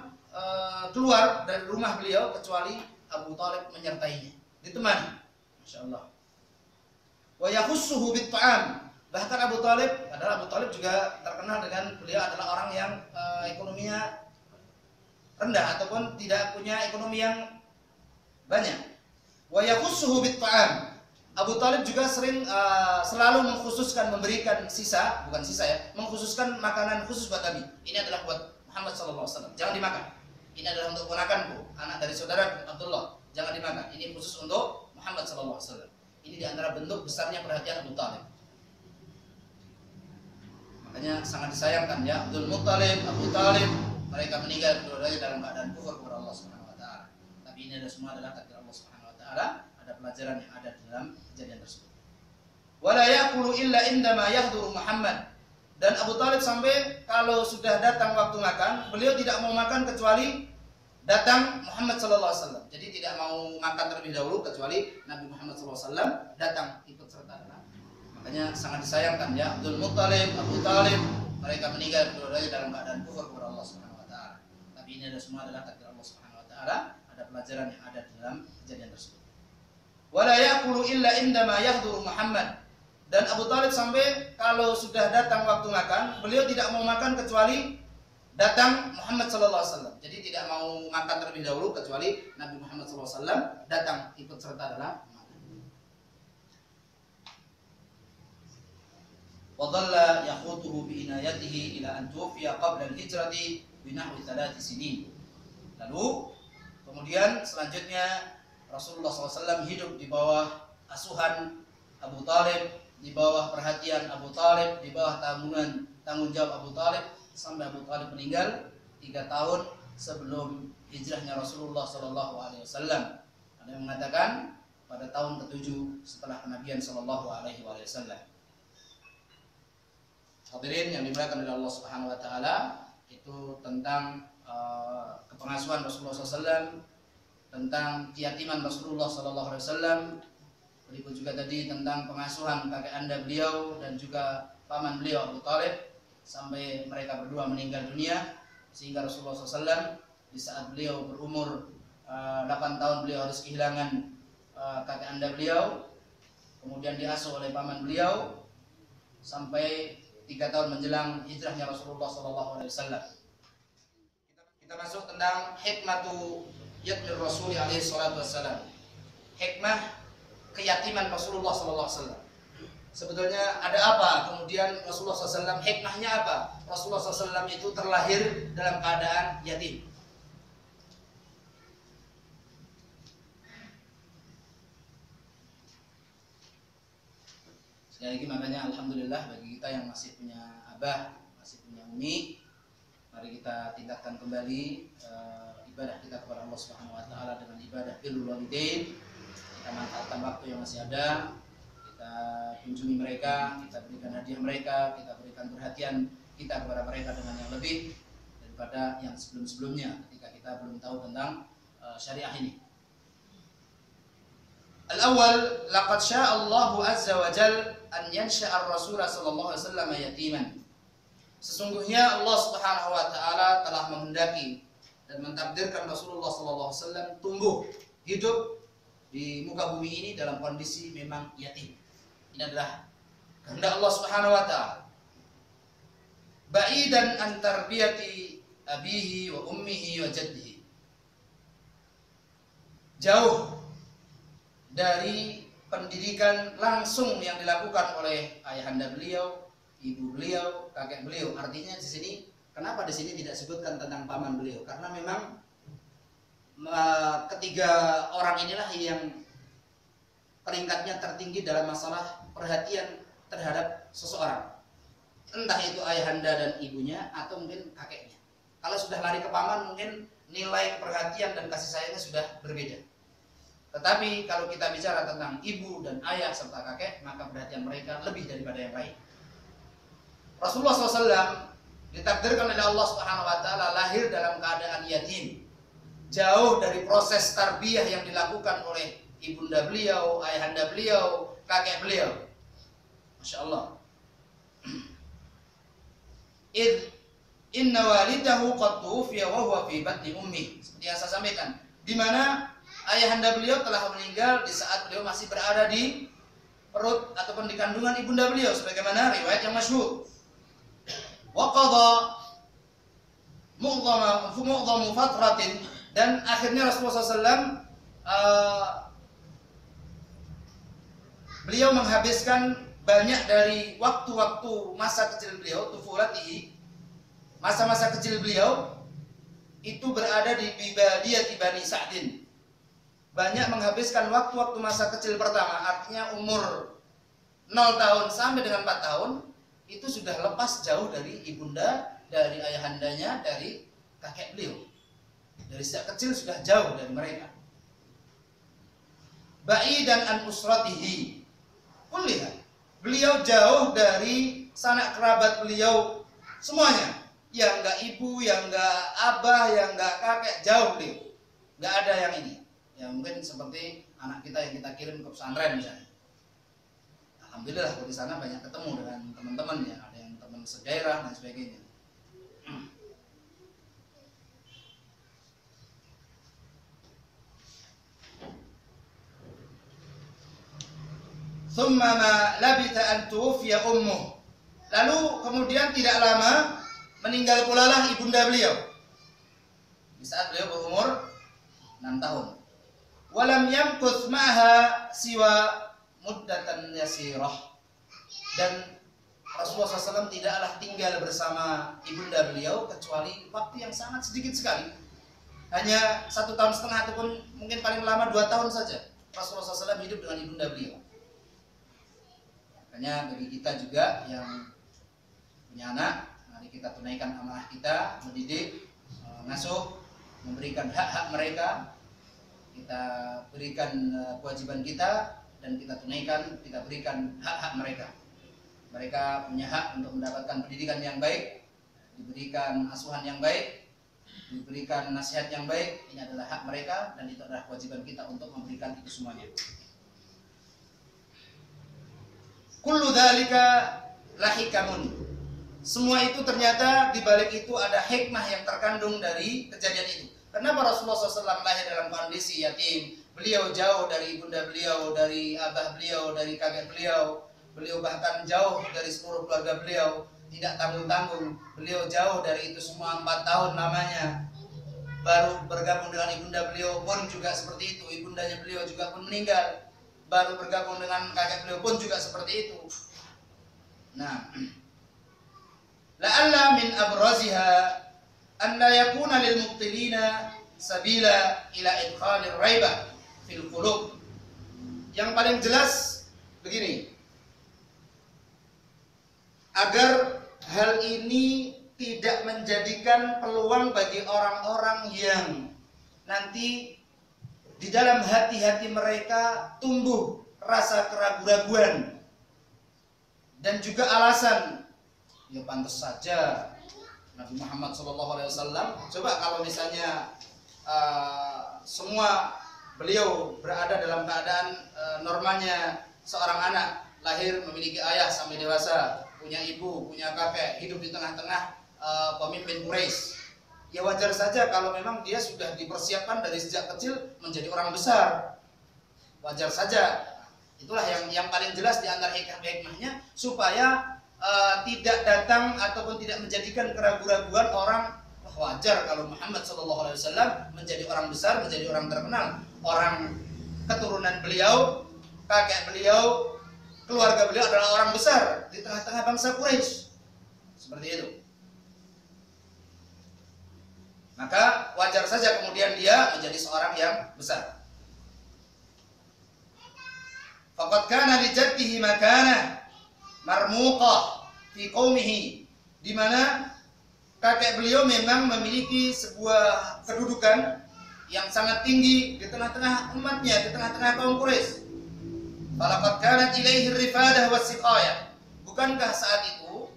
keluar dari rumah beliau kecuali Abu Talib menyertainya, ditemani. Masya Allah. Wa yakhussuhu bit-ta'am. Bahkan Abu Talib juga terkenal dengan beliau adalah orang yang ekonominya rendah ataupun tidak punya ekonomi yang banyak. Wa yakhussuhu bit-ta'am. Abu Thalib juga selalu mengkhususkan memberikan mengkhususkan makanan khusus buat Nabi. Ini adalah buat Muhammad SAW. Jangan dimakan. Ini adalah untuk ponakanku, anak dari saudara Abdullah. Jangan dimakan. Ini khusus untuk Muhammad SAW. Ini diantara bentuk besarnya perhatian Abu Thalib. Makanya sangat disayangkan ya, Abdul Muttalib, Abu Thalib, mereka meninggal kedua-duanya dalam keadaan kufur kepada Allah Subhanahu wa taala. Tapi ini semua adalah takdir Allah Subhanahu wa taala, ada pelajaran yang ada dalam kejadian tersebut. Wala yaqulu illa indama yahduru Muhammad. Dan Abu Thalib sampai kalau sudah datang waktu makan, beliau tidak mau makan kecuali datang Muhammad sallallahu alaihi wasallam. Jadi tidak mau makan terlebih dahulu kecuali Nabi Muhammad sallallahu alaihi wasallam datang ikut serta dalam. Makanya sangat disayangkan ya, Abdul Muttalib, Abu Thalib, mereka meninggal kedua-duanya dalam keadaan kufur kepada Allah Subhanahu wa taala. Tapi ini semua adalah takdir Allah Subhanahu wa taala, ada pelajaran yang ada dalam kejadian tersebut. Wala yaqulu illa indama yahduru Muhammad. Dan Abu Thalib sampai kalau sudah datang waktu makan, beliau tidak mau makan kecuali datang Muhammad sallallahu alaihi wasallam. Jadi tidak mau makan terlebih dahulu kecuali Nabi Muhammad sallallahu alaihi wasallam datang ikut serta dalam makan. Wa dhalla yakhutuhu bi inayatihi ila an tuwfiya qabla al-hijrati bi nahwi 3 sinin. Lalu kemudian selanjutnya Rasulullah SAW hidup di bawah asuhan Abu Thalib, di bawah perhatian Abu Thalib, di bawah tanggung jawab Abu Thalib sampai Abu Thalib meninggal 3 tahun sebelum hijrahnya Rasulullah SAW. Ada yang mengatakan pada tahun ke-7 setelah kenabian SAW. Hadirin yang dimuliakan oleh Allah Subhanahu wa taala, itu tentang kepengasuhan Rasulullah SAW, tentang keyatiman Rasulullah SAW. Berikut juga tadi tentang pengasuhan kakek anda beliau dan juga paman beliau Abu Thalib sampai mereka berdua meninggal dunia, sehingga Rasulullah SAW di saat beliau berumur 8 tahun beliau harus kehilangan kakek anda beliau, kemudian diasuh oleh paman beliau sampai 3 tahun menjelang hijrahnya Rasulullah SAW. Kita masuk tentang hikmatu yatmir Rasul alaihi salatu wassalam. Hikmah keyatiman Rasulullah SAW. Sebetulnya ada apa? Kemudian Rasulullah SAW, hikmahnya apa? Rasulullah SAW itu terlahir dalam keadaan yatim. Sekali lagi makanya alhamdulillah bagi kita yang masih punya abah, masih punya umi, mari kita tingkatkan kembali ibadah kita kepada Allah Subhanahu wa taala dengan ibadah birrul walidain. Kita manfaatkan waktu yang masih ada, kita kunjungi mereka, kita berikan hadiah mereka, kita berikan perhatian kita kepada mereka dengan yang lebih daripada yang sebelum-sebelumnya ketika kita belum tahu tentang syariah ini. Al-awwal, laqad syaa Allahu azza wa jalla an yansha'a ar-rasul sallallahu alaihi wasallam yatiman. Sesungguhnya Allah Subhanahu wa taala telah menghendaki dan mentakdirkan Rasulullah sallallahu alaihi wasallam tumbuh hidup di muka bumi ini dalam kondisi memang yatim. Ini adalah kehendak Allah Subhanahu wa taala. Ba'idan an tarbiyati abihi wa ummihi wa jaddihi. Jauh dari pendidikan langsung yang dilakukan oleh ayahanda beliau, ibu beliau, kakek beliau. Artinya di sini, kenapa di sini tidak sebutkan tentang paman beliau? Karena memang ketiga orang inilah yang peringkatnya tertinggi dalam masalah perhatian terhadap seseorang, entah itu ayahanda dan ibunya atau mungkin kakeknya. Kalau sudah lari ke paman, mungkin nilai perhatian dan kasih sayangnya sudah berbeda. Tetapi kalau kita bicara tentang ibu dan ayah serta kakek, maka perhatian mereka lebih daripada yang lain. Rasulullah SAW ditakdirkan oleh Allah Subhanahu wa taala lahir dalam keadaan yatim, jauh dari proses tarbiyah yang dilakukan oleh ibunda beliau, ayahanda beliau, kakek beliau. Masya Allah. Inna walidahu qad tuwfiya wa huwa fi batni ummi. Seperti yang saya sampaikan, di mana ayahanda beliau telah meninggal di saat beliau masih berada di perut ataupun di kandungan ibunda beliau, sebagaimana riwayat yang masyhur. Wa qadha mu'dhamu fatratin, dan akhirnya Rasulullah SAW beliau menghabiskan banyak dari waktu-waktu masa kecil beliau, tufulatihi, masa-masa kecil beliau itu berada di bibadiyati Bani Sa'din. Banyak menghabiskan waktu-waktu masa kecil pertama, artinya umur 0 tahun sampai dengan 4 tahun itu sudah lepas jauh dari ibunda, dari ayahandanya, dari kakek beliau. Dari sejak kecil sudah jauh dari mereka. Ba'idan an usratihi kulliha. Beliau jauh dari sanak kerabat beliau semuanya. Yang enggak ibu, yang enggak abah, yang enggak kakek, jauh beliau. Enggak ada yang ini. Ya mungkin seperti anak kita yang kita kirim ke pesantren misalnya. Alhamdulillah di sana banyak ketemu dengan teman-teman ya, ada yang teman sedaerah dan sebagainya. Thumma ma labitha an tuwfiya ummuh. Lalu kemudian tidak lama meninggal pula lah ibunda beliau. Di saat beliau berumur 6 tahun. Walam yamkuth ma'ha siwa muddatan yasirah. Dan Rasulullah SAW tidaklah tinggal bersama ibunda beliau kecuali waktu yang sangat sedikit sekali. Hanya 1,5 tahun ataupun mungkin paling lama 2 tahun saja Rasulullah SAW hidup dengan ibunda beliau. Makanya bagi kita juga yang punya anak, mari kita tunaikan amanah kita, mendidik, mengasuh, memberikan hak-hak mereka, kita berikan kewajiban kita, dan kita tunaikan, kita berikan hak-hak mereka. Mereka punya hak untuk mendapatkan pendidikan yang baik, diberikan asuhan yang baik, diberikan nasihat yang baik. Ini adalah hak mereka dan itu adalah kewajiban kita untuk memberikan itu semuanya. Kullu dzalika lahikamun. Semua itu ternyata di balik itu ada hikmah yang terkandung dari kejadian itu. Kenapa Rasulullah SAW lahir dalam kondisi yatim? Beliau jauh dari ibunda beliau, dari abah beliau, dari kakek beliau. Beliau bahkan jauh dari seluruh keluarga beliau, tidak tanggung-tanggung. Beliau jauh dari itu semua 4 tahun namanya. Baru bergabung dengan ibunda beliau pun juga seperti itu. Ibundanya beliau juga pun meninggal. Baru bergabung dengan kakek beliau pun juga seperti itu. Nah, la'alla min abraziha an la yakuna lil mubtilina sabila ila idkhalir raibah fil qulub. Yang paling jelas begini, agar hal ini tidak menjadikan peluang bagi orang-orang yang nanti di dalam hati-hati mereka tumbuh rasa keraguan-raguan dan juga alasan, ya pantas saja Nabi Muhammad SAW. Coba kalau misalnya semua beliau berada dalam keadaan normalnya seorang anak lahir memiliki ayah sampai dewasa, punya ibu, punya kakek, hidup di tengah-tengah pemimpin Quraisy. Ya wajar saja kalau memang dia sudah dipersiapkan dari sejak kecil menjadi orang besar. Wajar saja. Itulah yang paling jelas di antara hikmahnya supaya tidak datang ataupun tidak menjadikan keraguan-raguan orang. Wajar kalau Muhammad SAW menjadi orang besar, menjadi orang terkenal, orang keturunan beliau, kakek beliau, keluarga beliau adalah orang besar di tengah-tengah bangsa Quraisy. Seperti itu. Maka wajar saja kemudian dia menjadi seorang yang besar. Faqad kana li jaddihi makanah marmuqah fi qaumihi, di mana kakek beliau memang memiliki sebuah kedudukan yang sangat tinggi di tengah-tengah umatnya, di tengah-tengah kaum Quraisy. Falaqad kanat ilaihi rifadah wasiqayah. Bukankah saat itu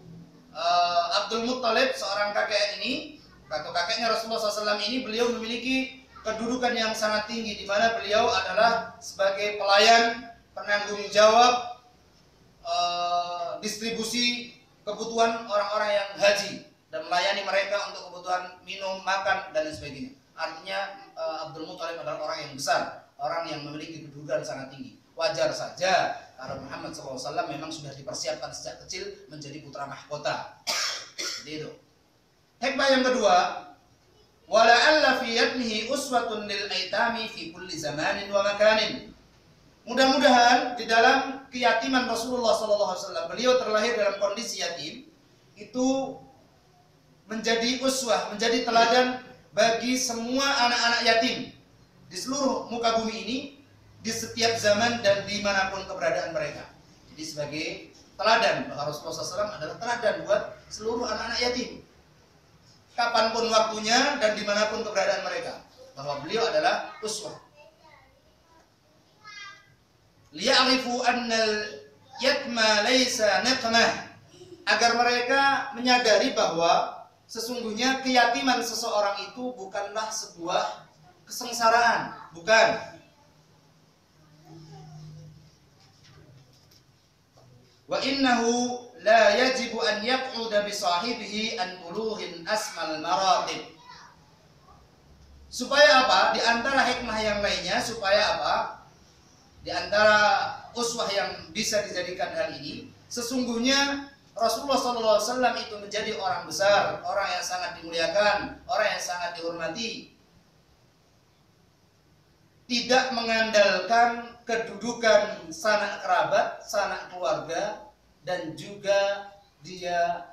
Abdul Muttalib, seorang kakek ini, atau kakeknya Rasulullah SAW ini, beliau memiliki kedudukan yang sangat tinggi, di mana beliau adalah sebagai pelayan, penanggung jawab distribusi kebutuhan orang-orang yang haji dan melayani mereka untuk kebutuhan minum, makan, dan lain sebagainya. Artinya Abdul Muttalib adalah orang yang besar, orang yang memiliki kedudukan sangat tinggi. Wajar saja kalau Muhammad SAW memang sudah dipersiapkan sejak kecil menjadi putra mahkota. Jadi itu. Hikmah yang kedua, wa la'alla fi yatmihi uswatun lil aitami fi kulli zamanin wa makanin. Mudah-mudahan di dalam keyatiman Rasulullah SAW, beliau terlahir dalam kondisi yatim, itu menjadi uswah, menjadi teladan bagi semua anak-anak yatim di seluruh muka bumi ini, di setiap zaman dan dimanapun keberadaan mereka. Jadi sebagai teladan, bahwa Rasulullah SAW adalah teladan buat seluruh anak-anak yatim, kapanpun waktunya dan dimanapun keberadaan mereka, bahwa beliau adalah uswah. Liya'rifu annal yatma laysa niqmah, agar mereka menyadari bahwa sesungguhnya keyatiman seseorang itu bukanlah sebuah kesengsaraan, bukan. Wa innahu la yajibu an yaq'uda bi sahibihi an bulughin asmal maratib. Supaya apa? Di antara hikmah yang lainnya, supaya apa? Di antara uswah yang bisa dijadikan hal ini, sesungguhnya Rasulullah SAW itu menjadi orang besar, orang yang sangat dimuliakan, orang yang sangat dihormati, tidak mengandalkan kedudukan sanak kerabat, sanak keluarga, dan juga dia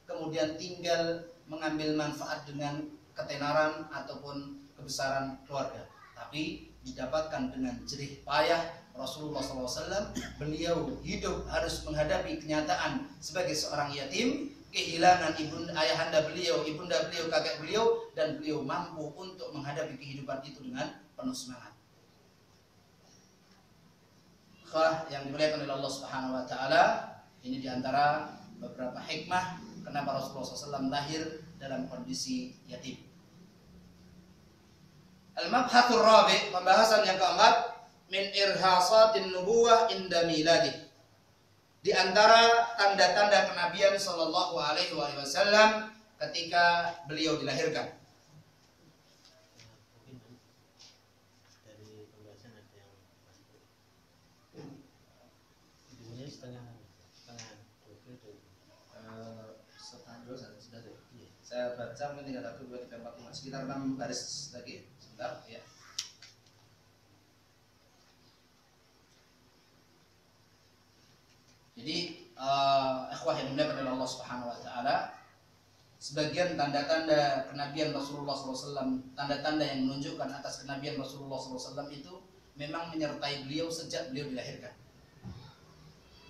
kemudian tinggal mengambil manfaat dengan ketenaran ataupun kebesaran keluarga, tapi didapatkan dengan jerih payah. Rasulullah SAW, beliau hidup harus menghadapi kenyataan sebagai seorang yatim, kehilangan ayahanda beliau, ibunda beliau, kakek beliau, dan beliau mampu untuk menghadapi kehidupan itu dengan penuh semangat. Yang dimuliakan oleh Allah Subhanahu wa taala, ini diantara beberapa hikmah kenapa Rasulullah SAW lahir dalam kondisi yatim. Al-mabhatsur rabi', pembahasan yang keempat, min irhasatin nubuwah inda miladih. Di antara tanda-tanda kenabian sallallahu alaihi wasallam ketika beliau dilahirkan. Dari pembahasan ada yang ini setengah 2 sudah deh. Saya baca mungkin tinggal 1, 2, 3, 4, 5, sekitar 6 baris lagi. Sebentar ya. Jadi ikhwah yang dimuliakan oleh Allah Subhanahu wa taala, sebagian tanda-tanda kenabian Rasulullah SAW, tanda-tanda yang menunjukkan atas kenabian Rasulullah SAW itu memang menyertai beliau sejak beliau dilahirkan.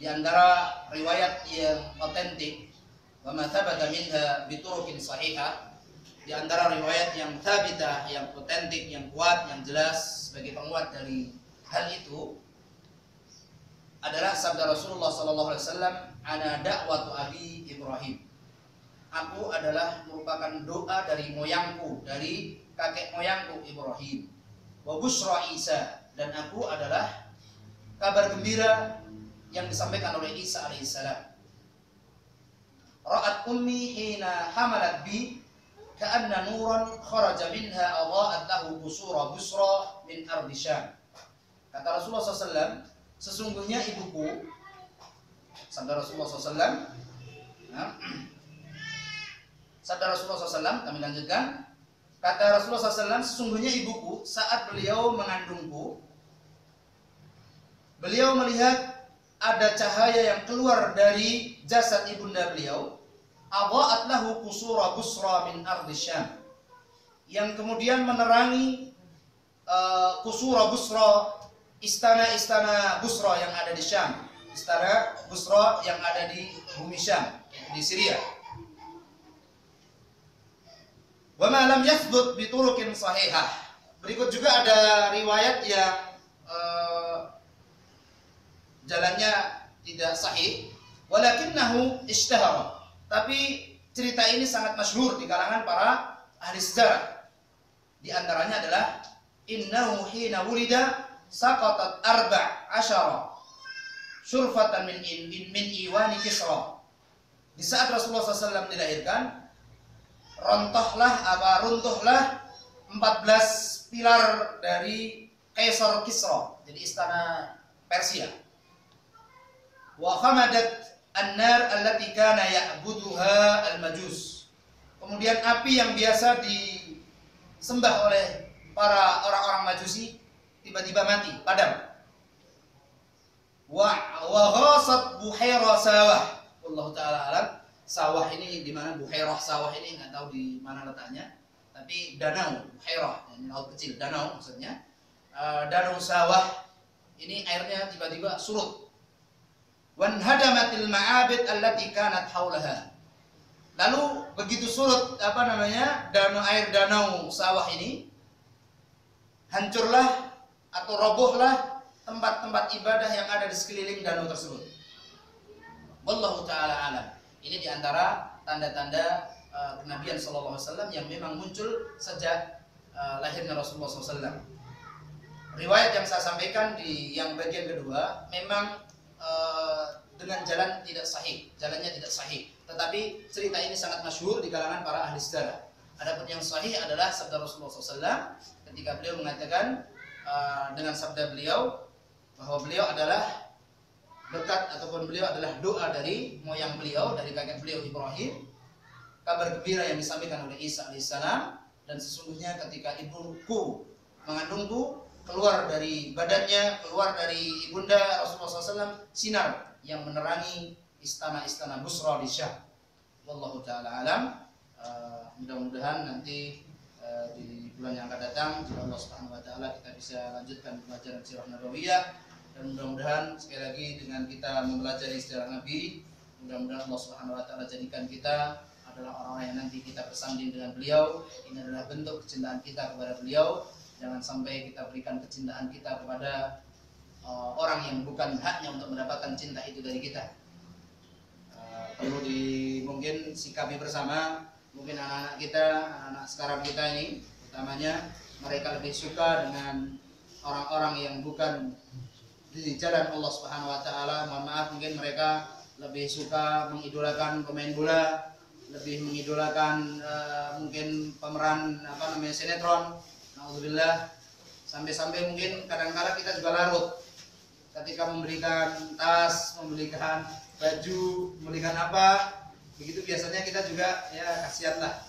Di antara riwayat yang otentik, wa ma thabata minha bi turuqin sahihah, di antara riwayat yang thabitah, yang otentik, yang kuat, yang jelas sebagai penguat dari hal itu adalah sabda Rasulullah SAW, ana da'watu abi Ibrahim. Aku adalah merupakan doa dari moyangku, dari kakek moyangku Ibrahim. Wa busra Isa, dan aku adalah kabar gembira yang disampaikan oleh Isa alaihissalam. Ra'at ummi hina hamalat bi ka'anna nuran kharaja minha adha'at lahu busura busra min ardi Syam. Kata Rasulullah SAW, sesungguhnya ibuku, sabda Rasulullah SAW, sabda Rasulullah SAW, kami lanjutkan. Kata Rasulullah SAW, sesungguhnya ibuku saat beliau mengandungku, beliau melihat ada cahaya yang keluar dari jasad ibunda beliau, adha'at lahu qusura busra min ardi Syam, yang kemudian menerangi qusura busra, istana-istana Busra yang ada di Syam, istana Busra yang ada di bumi Syam, di Syria. Wa ma lam yathbut bi turuqin sahihah. Berikut juga ada riwayat yang jalannya tidak sahih, walakinnahu ishtahara. Tapi cerita ini sangat masyhur di kalangan para ahli sejarah. Di antaranya adalah innahu hina wulida saqatat 14 syurfatan min iwani Kisra. Di saat Rasulullah SAW dilahirkan, runtuhlah 14 pilar dari Kaisar Kisra, jadi istana Persia. Wa khamadat an-nar allati kana ya'buduha al-majus. Kemudian api yang biasa disembah oleh para orang-orang Majusi tiba-tiba mati, padam. Wa ghasat buhaira sawah. Wallahu taala alam. Sawah ini di mana, buhairah sawah ini nggak tahu di mana letaknya, tapi danau, buhairah, ini laut kecil, danau maksudnya. Danau sawah ini airnya tiba-tiba surut. Wan hadamatil ma'abid allati kanat haulaha. Lalu begitu surut air danau sawah ini, hancurlah atau robohlah tempat-tempat ibadah yang ada di sekeliling danau tersebut. Wallahu taala alam. Ini diantara tanda-tanda kenabian sallallahu alaihi wasallam yang memang muncul sejak lahirnya Rasulullah SAW. Riwayat yang saya sampaikan di yang bagian kedua memang dengan jalan tidak sahih, jalannya tidak sahih. Tetapi cerita ini sangat masyhur di kalangan para ahli sejarah. Adapun yang sahih adalah sabda Rasulullah SAW ketika beliau mengatakan dengan sabda beliau bahwa beliau adalah berkat ataupun beliau adalah doa dari moyang beliau, dari kakek beliau Ibrahim, kabar gembira yang disampaikan oleh Isa alaihissalam, dan sesungguhnya ketika ibuku mengandungku, keluar dari badannya, keluar dari ibunda Rasulullah SAW sinar yang menerangi istana-istana Busra di Syam. Wallahu taala alam. Mudah-mudahan nanti di bulan yang akan datang, jika Allah Subhanahu wa taala, kita bisa lanjutkan pelajaran sirah nabawiyah. Dan mudah-mudahan sekali lagi dengan kita mempelajari sejarah Nabi, mudah-mudahan Allah Subhanahu wa taala jadikan kita adalah orang-orang yang nanti kita bersanding dengan beliau. Ini adalah bentuk kecintaan kita kepada beliau. Jangan sampai kita berikan kecintaan kita kepada orang yang bukan haknya untuk mendapatkan cinta itu dari kita. Perlu mungkin sikapi bersama, mungkin anak-anak kita, anak-anak sekarang kita ini, utamanya mereka lebih suka dengan orang-orang yang bukan di jalan Allah Subhanahu wa taala. Mohon maaf, mungkin mereka lebih suka mengidolakan pemain bola, lebih mengidolakan mungkin pemeran sinetron. Alhamdulillah, sampai-sampai mungkin kadang-kala kita juga larut ketika memberikan tas, memberikan baju, memberikan apa, begitu biasanya kita juga ya kasihanlah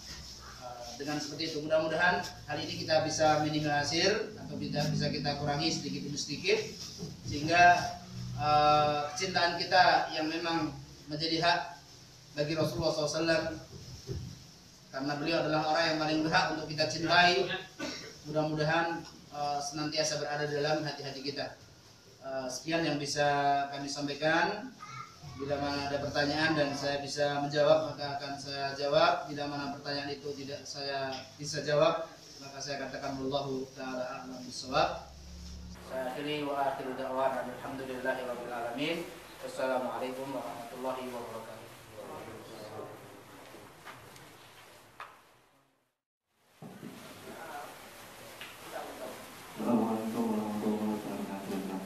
dengan seperti itu. Mudah-mudahan hal ini kita bisa minimalisir atau bisa kita kurangi sedikit demi sedikit, sehingga kecintaan kita yang memang menjadi hak bagi Rasulullah SAW, karena beliau adalah orang yang paling berhak untuk kita cintai. Mudah-mudahan senantiasa berada dalam hati-hati kita. Sekian yang bisa kami sampaikan. Bila mana ada pertanyaan dan saya bisa menjawab, maka akan saya jawab. Bila mana pertanyaan itu tidak saya bisa jawab, maka saya katakan wallahu ta'ala a'lam bishawab. Saya akhiri wa akhiru da'wana alhamdulillahirabbil alamin. Wassalamualaikum warahmatullahi wabarakatuh. Assalamualaikum warahmatullahi wabarakatuh.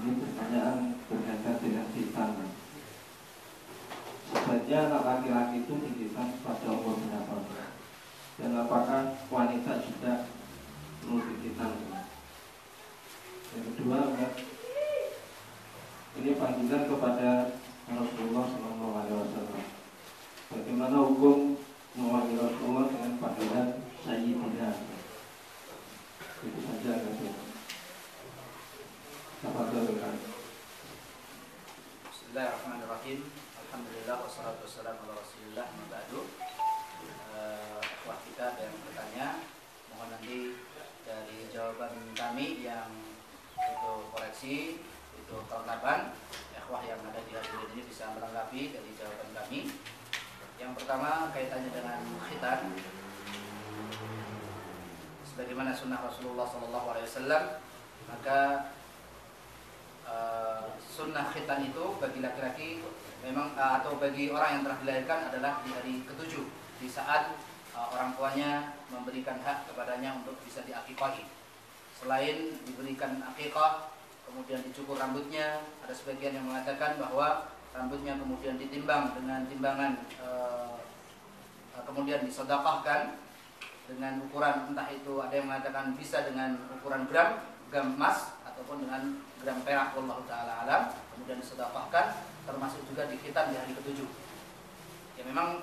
Ini pertanyaan berkaitan dengan khitan. Sebenarnya anak laki-laki itu dihitan pada umur berapa? Dan apakah wanita juga perlu dihitan? Yang kedua, ini panggilan kepada Rasulullah SAW. Bagaimana hukum memanggil Rasulullah dengan panggilan Sayyidina? Itu saja kan. Bismillahirrahmanirrahim. Alhamdulillah wassalatu wassalamu ala Rasulillah wa ba'du. Wah, kita ada yang bertanya, mohon nanti dari jawaban kami yang itu koreksi, itu kelengkapan, ikhwah yang ada di hadirin ini bisa melengkapi dari jawaban kami. Yang pertama kaitannya dengan khitan. Sebagaimana sunnah Rasulullah SAW, maka sunnah khitan itu bagi laki-laki memang atau bagi orang yang telah dilahirkan adalah di hari ke-7, di saat orang tuanya memberikan hak kepadanya untuk bisa diakikahi. Selain diberikan akikah, kemudian dicukur rambutnya, ada sebagian yang mengatakan bahwa rambutnya kemudian ditimbang dengan timbangan, kemudian disedekahkan dengan ukuran, entah itu ada yang mengatakan bisa dengan ukuran gram emas ataupun dengan gram perak, wallahu taala alam, kemudian disedekahkan, termasuk juga di khitan di hari ke-7. Ya memang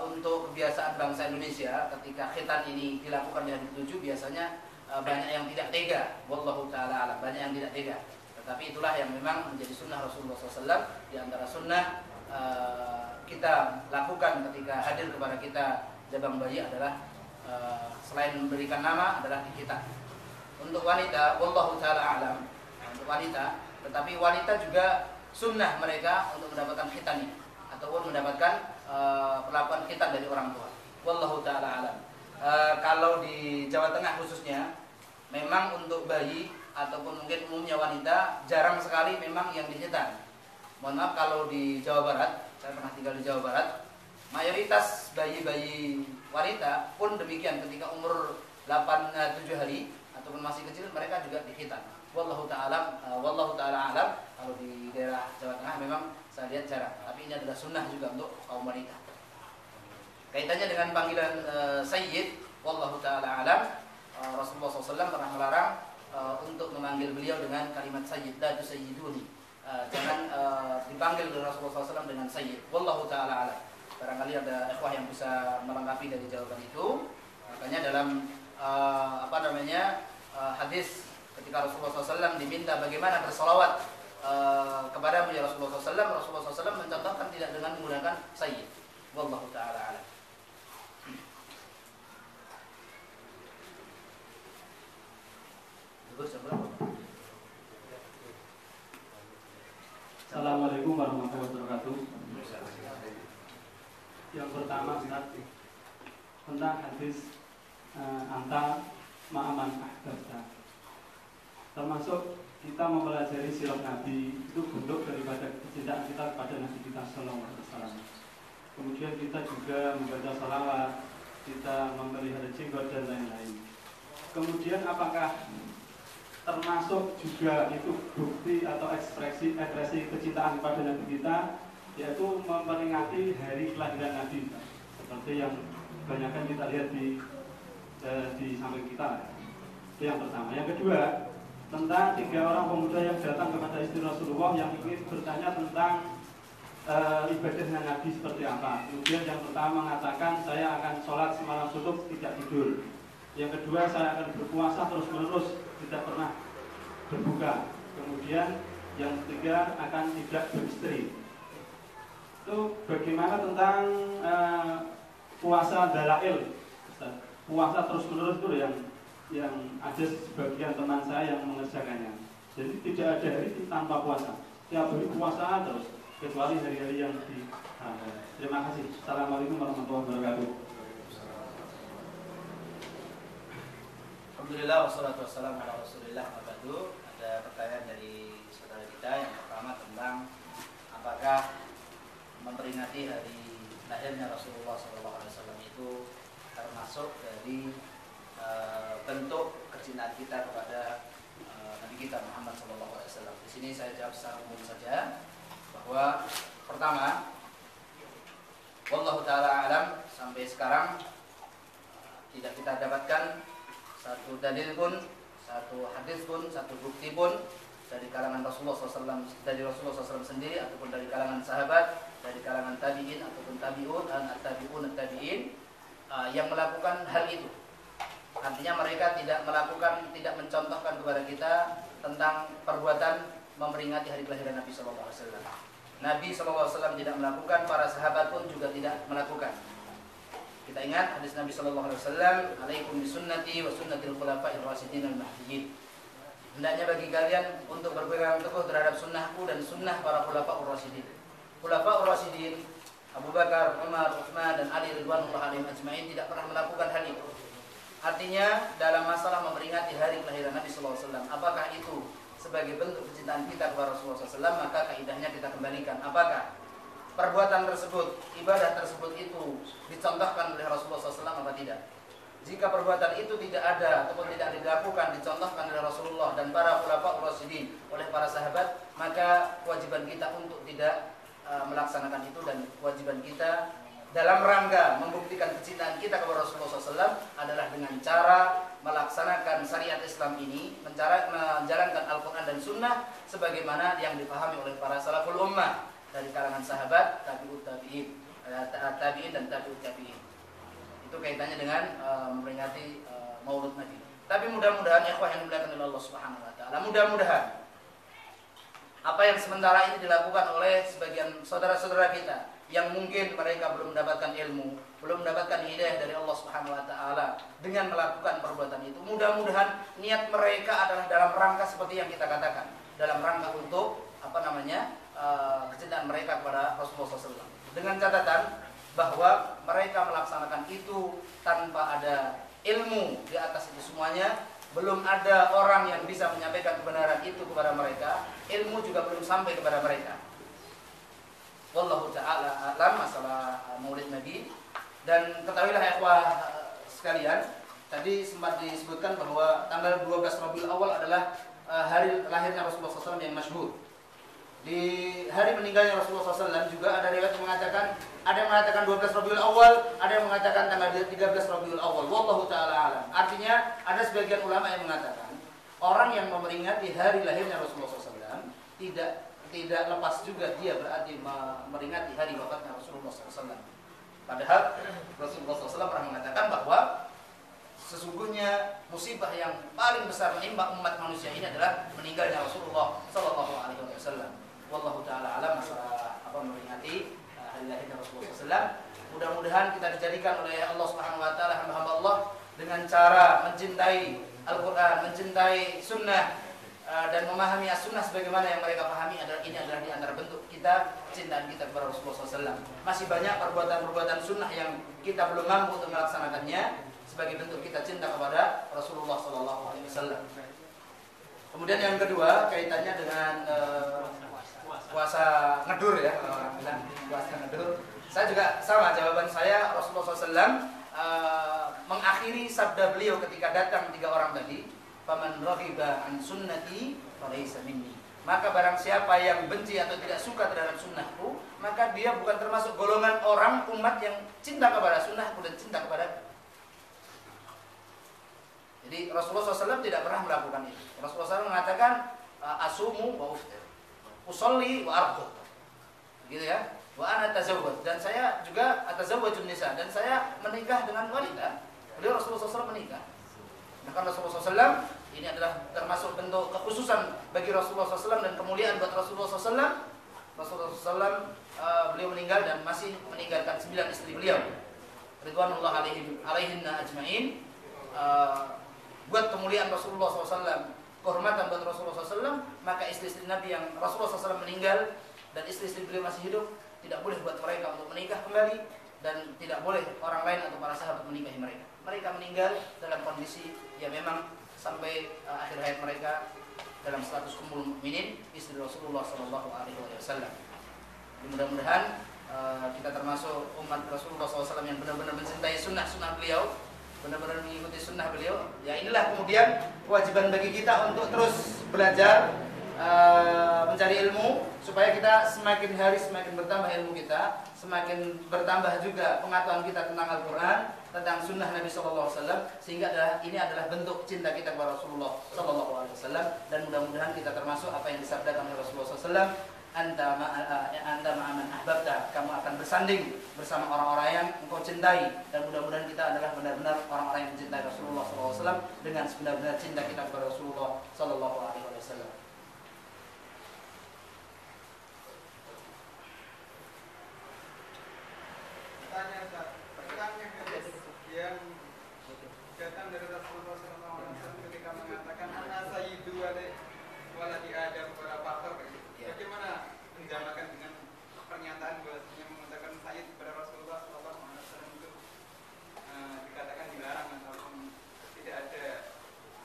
untuk kebiasaan bangsa Indonesia ketika khitan ini dilakukan di hari ke-7 biasanya banyak yang tidak tega. Wallahu taala alam, banyak yang tidak tega. Tetapi itulah yang memang menjadi sunnah Rasulullah SAW. Di antara sunnah kita lakukan ketika hadir kepada kita jabang bayi adalah selain memberikan nama adalah dikhitan. Untuk wanita, wallahu taala alam, untuk wanita, tetapi wanita juga sunnah mereka untuk mendapatkan khitan ini ataupun mendapatkan perlakuan khitan dari orang tua. Wallahu taala alam. Kalau di Jawa Tengah khususnya, memang untuk bayi ataupun mungkin umumnya wanita jarang sekali memang yang dikhitan. Mohon maaf kalau di Jawa Barat, saya pernah tinggal di Jawa Barat, mayoritas bayi-bayi wanita pun demikian ketika umur 7 hari ataupun masih kecil mereka juga dikhitan. Wallahu taala alam. Kalau di daerah Jawa Tengah memang saya lihat jarang, tapi ini adalah sunnah juga untuk kaum wanita. Kaitannya dengan panggilan Sayyid, wallahu taala alam, Rasulullah SAW pernah melarang untuk memanggil beliau dengan kalimat Sayyid, la tusayyiduni. Jangan dipanggil oleh Rasulullah SAW dengan Sayyid. Wallahu taala alam. Barangkali ada ikhwah yang bisa melengkapi dari jawaban itu. Makanya dalam hadis ketika Rasulullah SAW diminta bagaimana bersalawat kepada beliau Rasulullah SAW mencontohkan tidak dengan menggunakan Sayyid. Wallahu taala alam. Assalamualaikum warahmatullahi wabarakatuh. Yang pertama Ustaz, tentang hadis anta ma'aman ahbabta. Termasuk kita mempelajari sirat Nabi itu bentuk daripada kecintaan kita kepada Nabi kita sallallahu alaihi wasallam. Kemudian kita juga membaca salawat, kita memelihara jenggot dan lain-lain. Kemudian apakah termasuk juga itu bukti atau ekspresi kecintaan kepada Nabi kita, yaitu memperingati hari kelahiran Nabi, seperti yang kebanyakan kita lihat di samping kita. Itu yang pertama. Yang kedua, tentang 3 orang pemuda yang datang kepada istri Rasulullah yang ingin bertanya tentang ibadahnya Nabi seperti apa. Kemudian yang pertama mengatakan, saya akan sholat semalam suntuk tidak tidur. Yang kedua, saya akan berpuasa terus-menerus tidak pernah berbuka. Kemudian yang ketiga, akan tidak beristri. Itu bagaimana tentang puasa dalail, puasa terus-menerus itu yang ada sebagian teman saya yang mengerjakannya. Jadi tidak ada hari tanpa puasa. Tiap hari puasa terus, kecuali hari-hari yang di. Terima kasih. Assalamualaikum warahmatullahi wabarakatuh. Alhamdulillah wassalatu wassalamu ala Rasulillah wa ba'du. Ada pertanyaan dari saudara kita yang pertama tentang apakah memperingati hari lahirnya Rasulullah SAW itu termasuk dari bentuk kecintaan kita kepada Nabi kita Muhammad SAW. Di sini saya jawab secara umum saja bahwa pertama, wallahu taala alam, sampai sekarang tidak kita dapatkan satu dalil pun, satu hadis pun, satu bukti pun dari kalangan Rasulullah SAW, dari Rasulullah SAW sendiri ataupun dari kalangan sahabat, dari kalangan tabi'in ataupun tabi'un dan at-tabi'un at-tabi'in yang melakukan hal itu. Artinya mereka tidak melakukan, tidak mencontohkan kepada kita tentang perbuatan memperingati hari kelahiran Nabi SAW. Nabi SAW tidak melakukan, para sahabat pun juga tidak melakukan. Kita ingat hadis Nabi SAW, alaikum bisunnati wa sunnatil khulafa'ir rasyidin al-mahdiyyin. Hendaknya bagi kalian untuk berpegang teguh terhadap sunnahku dan sunnah para khulafa'ur rasyidin. Khulafa'ur rasyidin Abu Bakar, Umar, Utsman dan Ali radhiyallahu alaihim ajma'in tidak pernah melakukan hal itu. Artinya dalam masalah memperingati hari kelahiran Nabi SAW, apakah itu sebagai bentuk kecintaan kita kepada Rasulullah SAW, maka kaidahnya kita kembalikan. Apakah perbuatan tersebut, ibadah tersebut itu dicontohkan oleh Rasulullah SAW atau tidak? Jika perbuatan itu tidak ada ataupun tidak dilakukan, dicontohkan oleh Rasulullah dan para khulafaur rasyidin, oleh para sahabat, maka kewajiban kita untuk tidak melaksanakan itu, dan kewajiban kita dalam rangka membuktikan kecintaan kita kepada Rasulullah SAW adalah dengan cara melaksanakan syariat Islam ini, menjalankan Al-Quran dan Sunnah sebagaimana yang dipahami oleh para salaful ummah dari kalangan sahabat, tabi'ut tabi'in. tabi'in dan tabi'ut tabi'in. Itu kaitannya dengan memperingati Maulid Nabi. Tapi mudah-mudahan ikhwah yang dimuliakan oleh Allah Subhanahu wa taala, mudah-mudahan apa yang sementara ini dilakukan oleh sebagian saudara-saudara kita yang mungkin mereka belum mendapatkan ilmu, belum mendapatkan hidayah dari Allah Subhanahu wa taala dengan melakukan perbuatan itu, mudah-mudahan niat mereka adalah dalam rangka seperti yang kita katakan, dalam rangka untuk kecintaan mereka kepada Rasulullah SAW. Dengan catatan bahwa mereka melaksanakan itu tanpa ada ilmu di atas itu semuanya, belum ada orang yang bisa menyampaikan kebenaran itu kepada mereka, ilmu juga belum sampai kepada mereka. Wallahu ta'ala a'lam masalah Maulid Nabi. Dan ketahuilah ikhwah sekalian, tadi sempat disebutkan bahwa tanggal 12 Rabiul Awal adalah hari lahirnya Rasulullah SAW yang masyhur. Di hari meninggalnya Rasulullah SAW juga ada riwayat yang mengatakan, ada yang mengatakan 12 Rabiul Awal, ada yang mengatakan tanggal 13 Rabiul Awal. Wallahu ta'ala alam. Artinya ada sebagian ulama yang mengatakan orang yang memperingati hari lahirnya Rasulullah SAW tidak lepas juga dia berarti memperingati hari wafatnya Rasulullah SAW. Padahal Rasulullah SAW pernah mengatakan bahwa sesungguhnya musibah yang paling besar menimpa umat manusia ini adalah meninggalnya Rasulullah SAW. Wallahu ta'ala alam masalah memperingati hari lahirnya Rasulullah SAW. Mudah-mudahan kita dijadikan oleh Allah Subhanahu wa taala hamba-hamba Allah dengan cara mencintai Al-Qur'an, mencintai sunnah dan memahami as-sunnah sebagaimana yang mereka pahami. Ini adalah di antara bentuk kita cintaan kita kepada Rasulullah SAW. Masih banyak perbuatan-perbuatan sunnah yang kita belum mampu untuk melaksanakannya sebagai bentuk kita cinta kepada Rasulullah SAW. Kemudian yang kedua kaitannya dengan puasa ngedur ya, kalau orang bilang puasa ngedur. Saya juga sama jawaban saya. Rasulullah SAW mengakhiri sabda beliau ketika datang 3 orang tadi, faman raghiba an sunnati falaysa minni. Maka barang siapa yang benci atau tidak suka terhadap sunnahku, maka dia bukan termasuk golongan orang umat yang cinta kepada sunnahku dan cinta kepada. Jadi Rasulullah SAW tidak pernah melakukan itu. Rasulullah SAW mengatakan asumu wa uftir, usolli wa arqud, gitu ya. Wa ana atazawwaj, dan saya juga atazawwajun nisa, dan saya menikah dengan wanita. Beliau Rasulullah SAW menikah. Maka Rasulullah SAW ini adalah termasuk bentuk kekhususan bagi Rasulullah SAW dan kemuliaan buat Rasulullah SAW. Rasulullah SAW beliau meninggal dan masih meninggalkan 9 istri beliau. Ridwanullah alaihinna ajma'in. Buat kemuliaan Rasulullah SAW, kehormatan buat Rasulullah SAW, maka istri-istri Nabi yang Rasulullah SAW meninggal dan istri-istri beliau masih hidup, tidak boleh buat mereka untuk menikah kembali, dan tidak boleh orang lain atau para sahabat menikahi mereka. Mereka meninggal dalam kondisi yang memang sampai akhir hayat mereka dalam status ummul mukminin, istri Rasulullah SAW. Mudah-mudahan kita termasuk umat Rasulullah SAW yang benar-benar mencintai sunnah-sunnah beliau, benar-benar mengikuti sunnah beliau. Ya inilah kemudian kewajiban bagi kita untuk terus belajar, mencari ilmu, supaya kita semakin hari semakin bertambah ilmu kita, semakin bertambah juga pengetahuan kita tentang Al-Quran, tentang sunnah Nabi SAW, sehingga ini adalah bentuk cinta kita kepada Rasulullah SAW. Dan mudah-mudahan kita termasuk apa yang disabdakan oleh Rasulullah SAW, anta ma'aman ahbabta, kamu akan bersanding bersama orang-orang yang engkau cintai. Dan mudah-mudahan kita adalah benar-benar orang-orang yang mencintai Rasulullah SAW dengan sebenar-benar cinta kita kepada Rasulullah SAW. Yang datang dari Rasulullah SAW ketika mengatakan ana sayyidu waladi Adam wala fakhr, bagaimana menjamakan dengan pernyataan bahwasanya mengatakan sayyid kepada Rasulullah SAW itu dikatakan dilarang ataupun tidak ada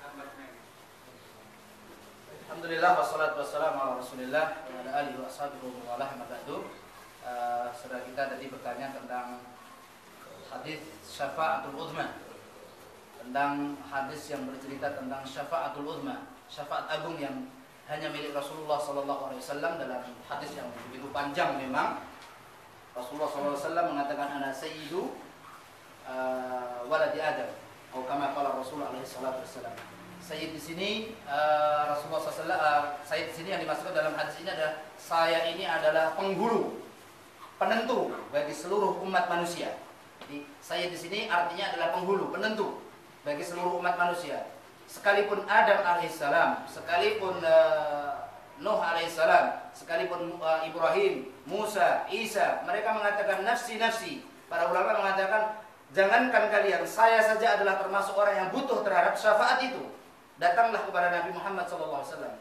gambarnya? Alhamdulillah wassalatu wassalamu ala Rasulillah wa ala alihi wa ashabihi wa ala ba'du. Saudara kita tadi bertanya tentang hadis syafa'atul uzma, tentang hadis yang bercerita tentang syafa'atul uzma, syafaat agung yang hanya milik Rasulullah SAW. Dalam hadis yang begitu panjang memang Rasulullah SAW mengatakan ana sayyidu waladi Adam, atau kama qala Rasulullah SAW. Sayyid di sini Rasulullah SAW, sayyid di sini yang dimaksudkan dalam hadis ini adalah saya ini adalah penghulu penentu bagi seluruh umat manusia. Jadi Sayyid di sini artinya adalah penghulu, penentu bagi seluruh umat manusia. Sekalipun Adam alaihissalam, sekalipun Nuh alaihissalam, sekalipun Ibrahim, Musa, Isa, mereka mengatakan nafsi nafsi. Para ulama mengatakan jangankan kalian, saya saja adalah termasuk orang yang butuh terhadap syafaat itu. Datanglah kepada Nabi Muhammad SAW.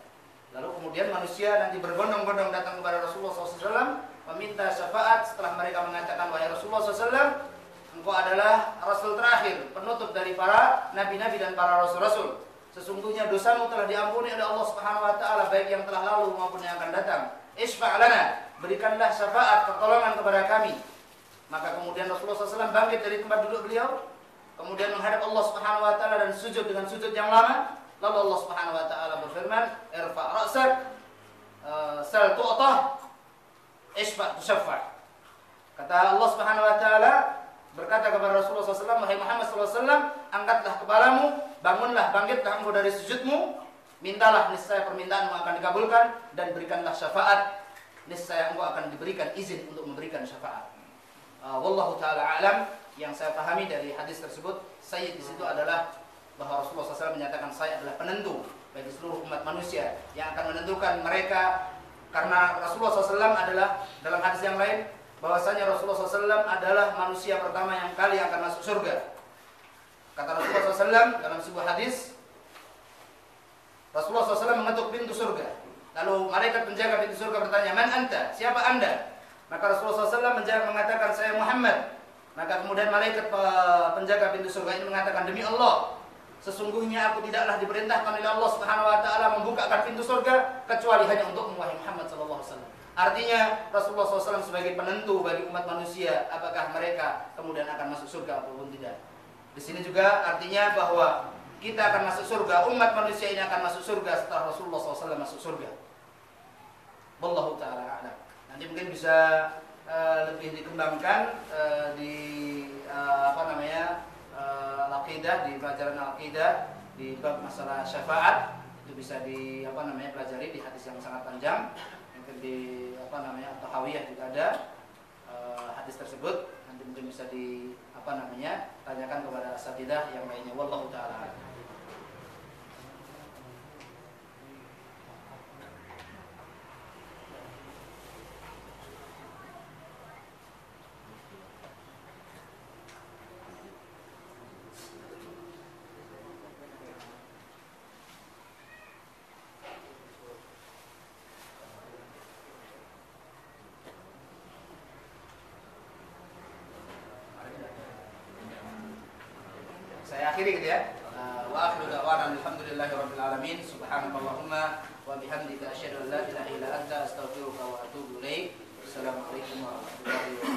Lalu kemudian manusia nanti berbondong-bondong datang kepada Rasulullah SAW, meminta syafaat setelah mereka mengatakan, wahai Rasulullah SAW, engkau adalah Rasul terakhir, penutup dari para nabi-nabi dan para rasul-rasul. Sesungguhnya dosamu telah diampuni oleh Allah Subhanahu wa taala, baik yang telah lalu maupun yang akan datang. Isfa' lana, berikanlah syafaat pertolongan kepada kami. Maka kemudian Rasulullah SAW bangkit dari tempat duduk beliau, kemudian menghadap Allah Subhanahu wa taala dan sujud dengan sujud yang lama. Lalu Allah Subhanahu wa taala berfirman, "Irfa' ra'sak, sal tu'tah, isfa' tushaffa'." Kata Allah Subhanahu wa taala berkata kepada Rasulullah SAW, wahai Muhammad SAW, angkatlah kepalamu, bangunlah, bangkitlah engkau dari sujudmu, mintalah, niscaya permintaanmu akan dikabulkan, dan berikanlah syafaat, niscaya engkau akan diberikan izin untuk memberikan syafaat. Wallahu ta'ala a'lam. Yang saya pahami dari hadis tersebut, Sayyid di situ adalah bahwa Rasulullah SAW menyatakan saya adalah penentu bagi seluruh umat manusia yang akan menentukan mereka, karena Rasulullah SAW adalah dalam hadis yang lain bahwasanya Rasulullah SAW adalah manusia pertama yang kali akan masuk surga. Kata Rasulullah SAW dalam sebuah hadis, Rasulullah SAW mengetuk pintu surga. Lalu malaikat penjaga pintu surga bertanya, man anta? Siapa anda? Maka Rasulullah SAW mengatakan, saya Muhammad. Maka kemudian malaikat penjaga pintu surga ini mengatakan, demi Allah, sesungguhnya aku tidaklah diperintahkan oleh Allah Subhanahu wa taala membukakan pintu surga kecuali hanya untuk wahai Muhammad sallallahu alaihi wasallam. Artinya Rasulullah SAW sebagai penentu bagi umat manusia apakah mereka kemudian akan masuk surga ataupun tidak. Di sini juga artinya bahwa kita akan masuk surga, umat manusia ini akan masuk surga setelah Rasulullah SAW masuk surga. Wallahu ta'ala a'lam. Nanti mungkin bisa lebih dikembangkan di al-aqidah, di pelajaran al-aqidah di bab masalah syafaat. Itu bisa pelajari di hadis yang sangat panjang. Di Tahawiyah juga ada hadis tersebut. Nanti mungkin bisa tanyakan kepada asatidzah yang lainnya. Wallahu taala. Saya akhiri gitu ya. Wa akhiru da'wana alhamdulillahirabbil alamin. Subhanakallahumma wa bihamdika asyhadu an la ilaha illa anta astaghfiruka wa atubu ilaik. Assalamualaikum warahmatullahi wabarakatuh.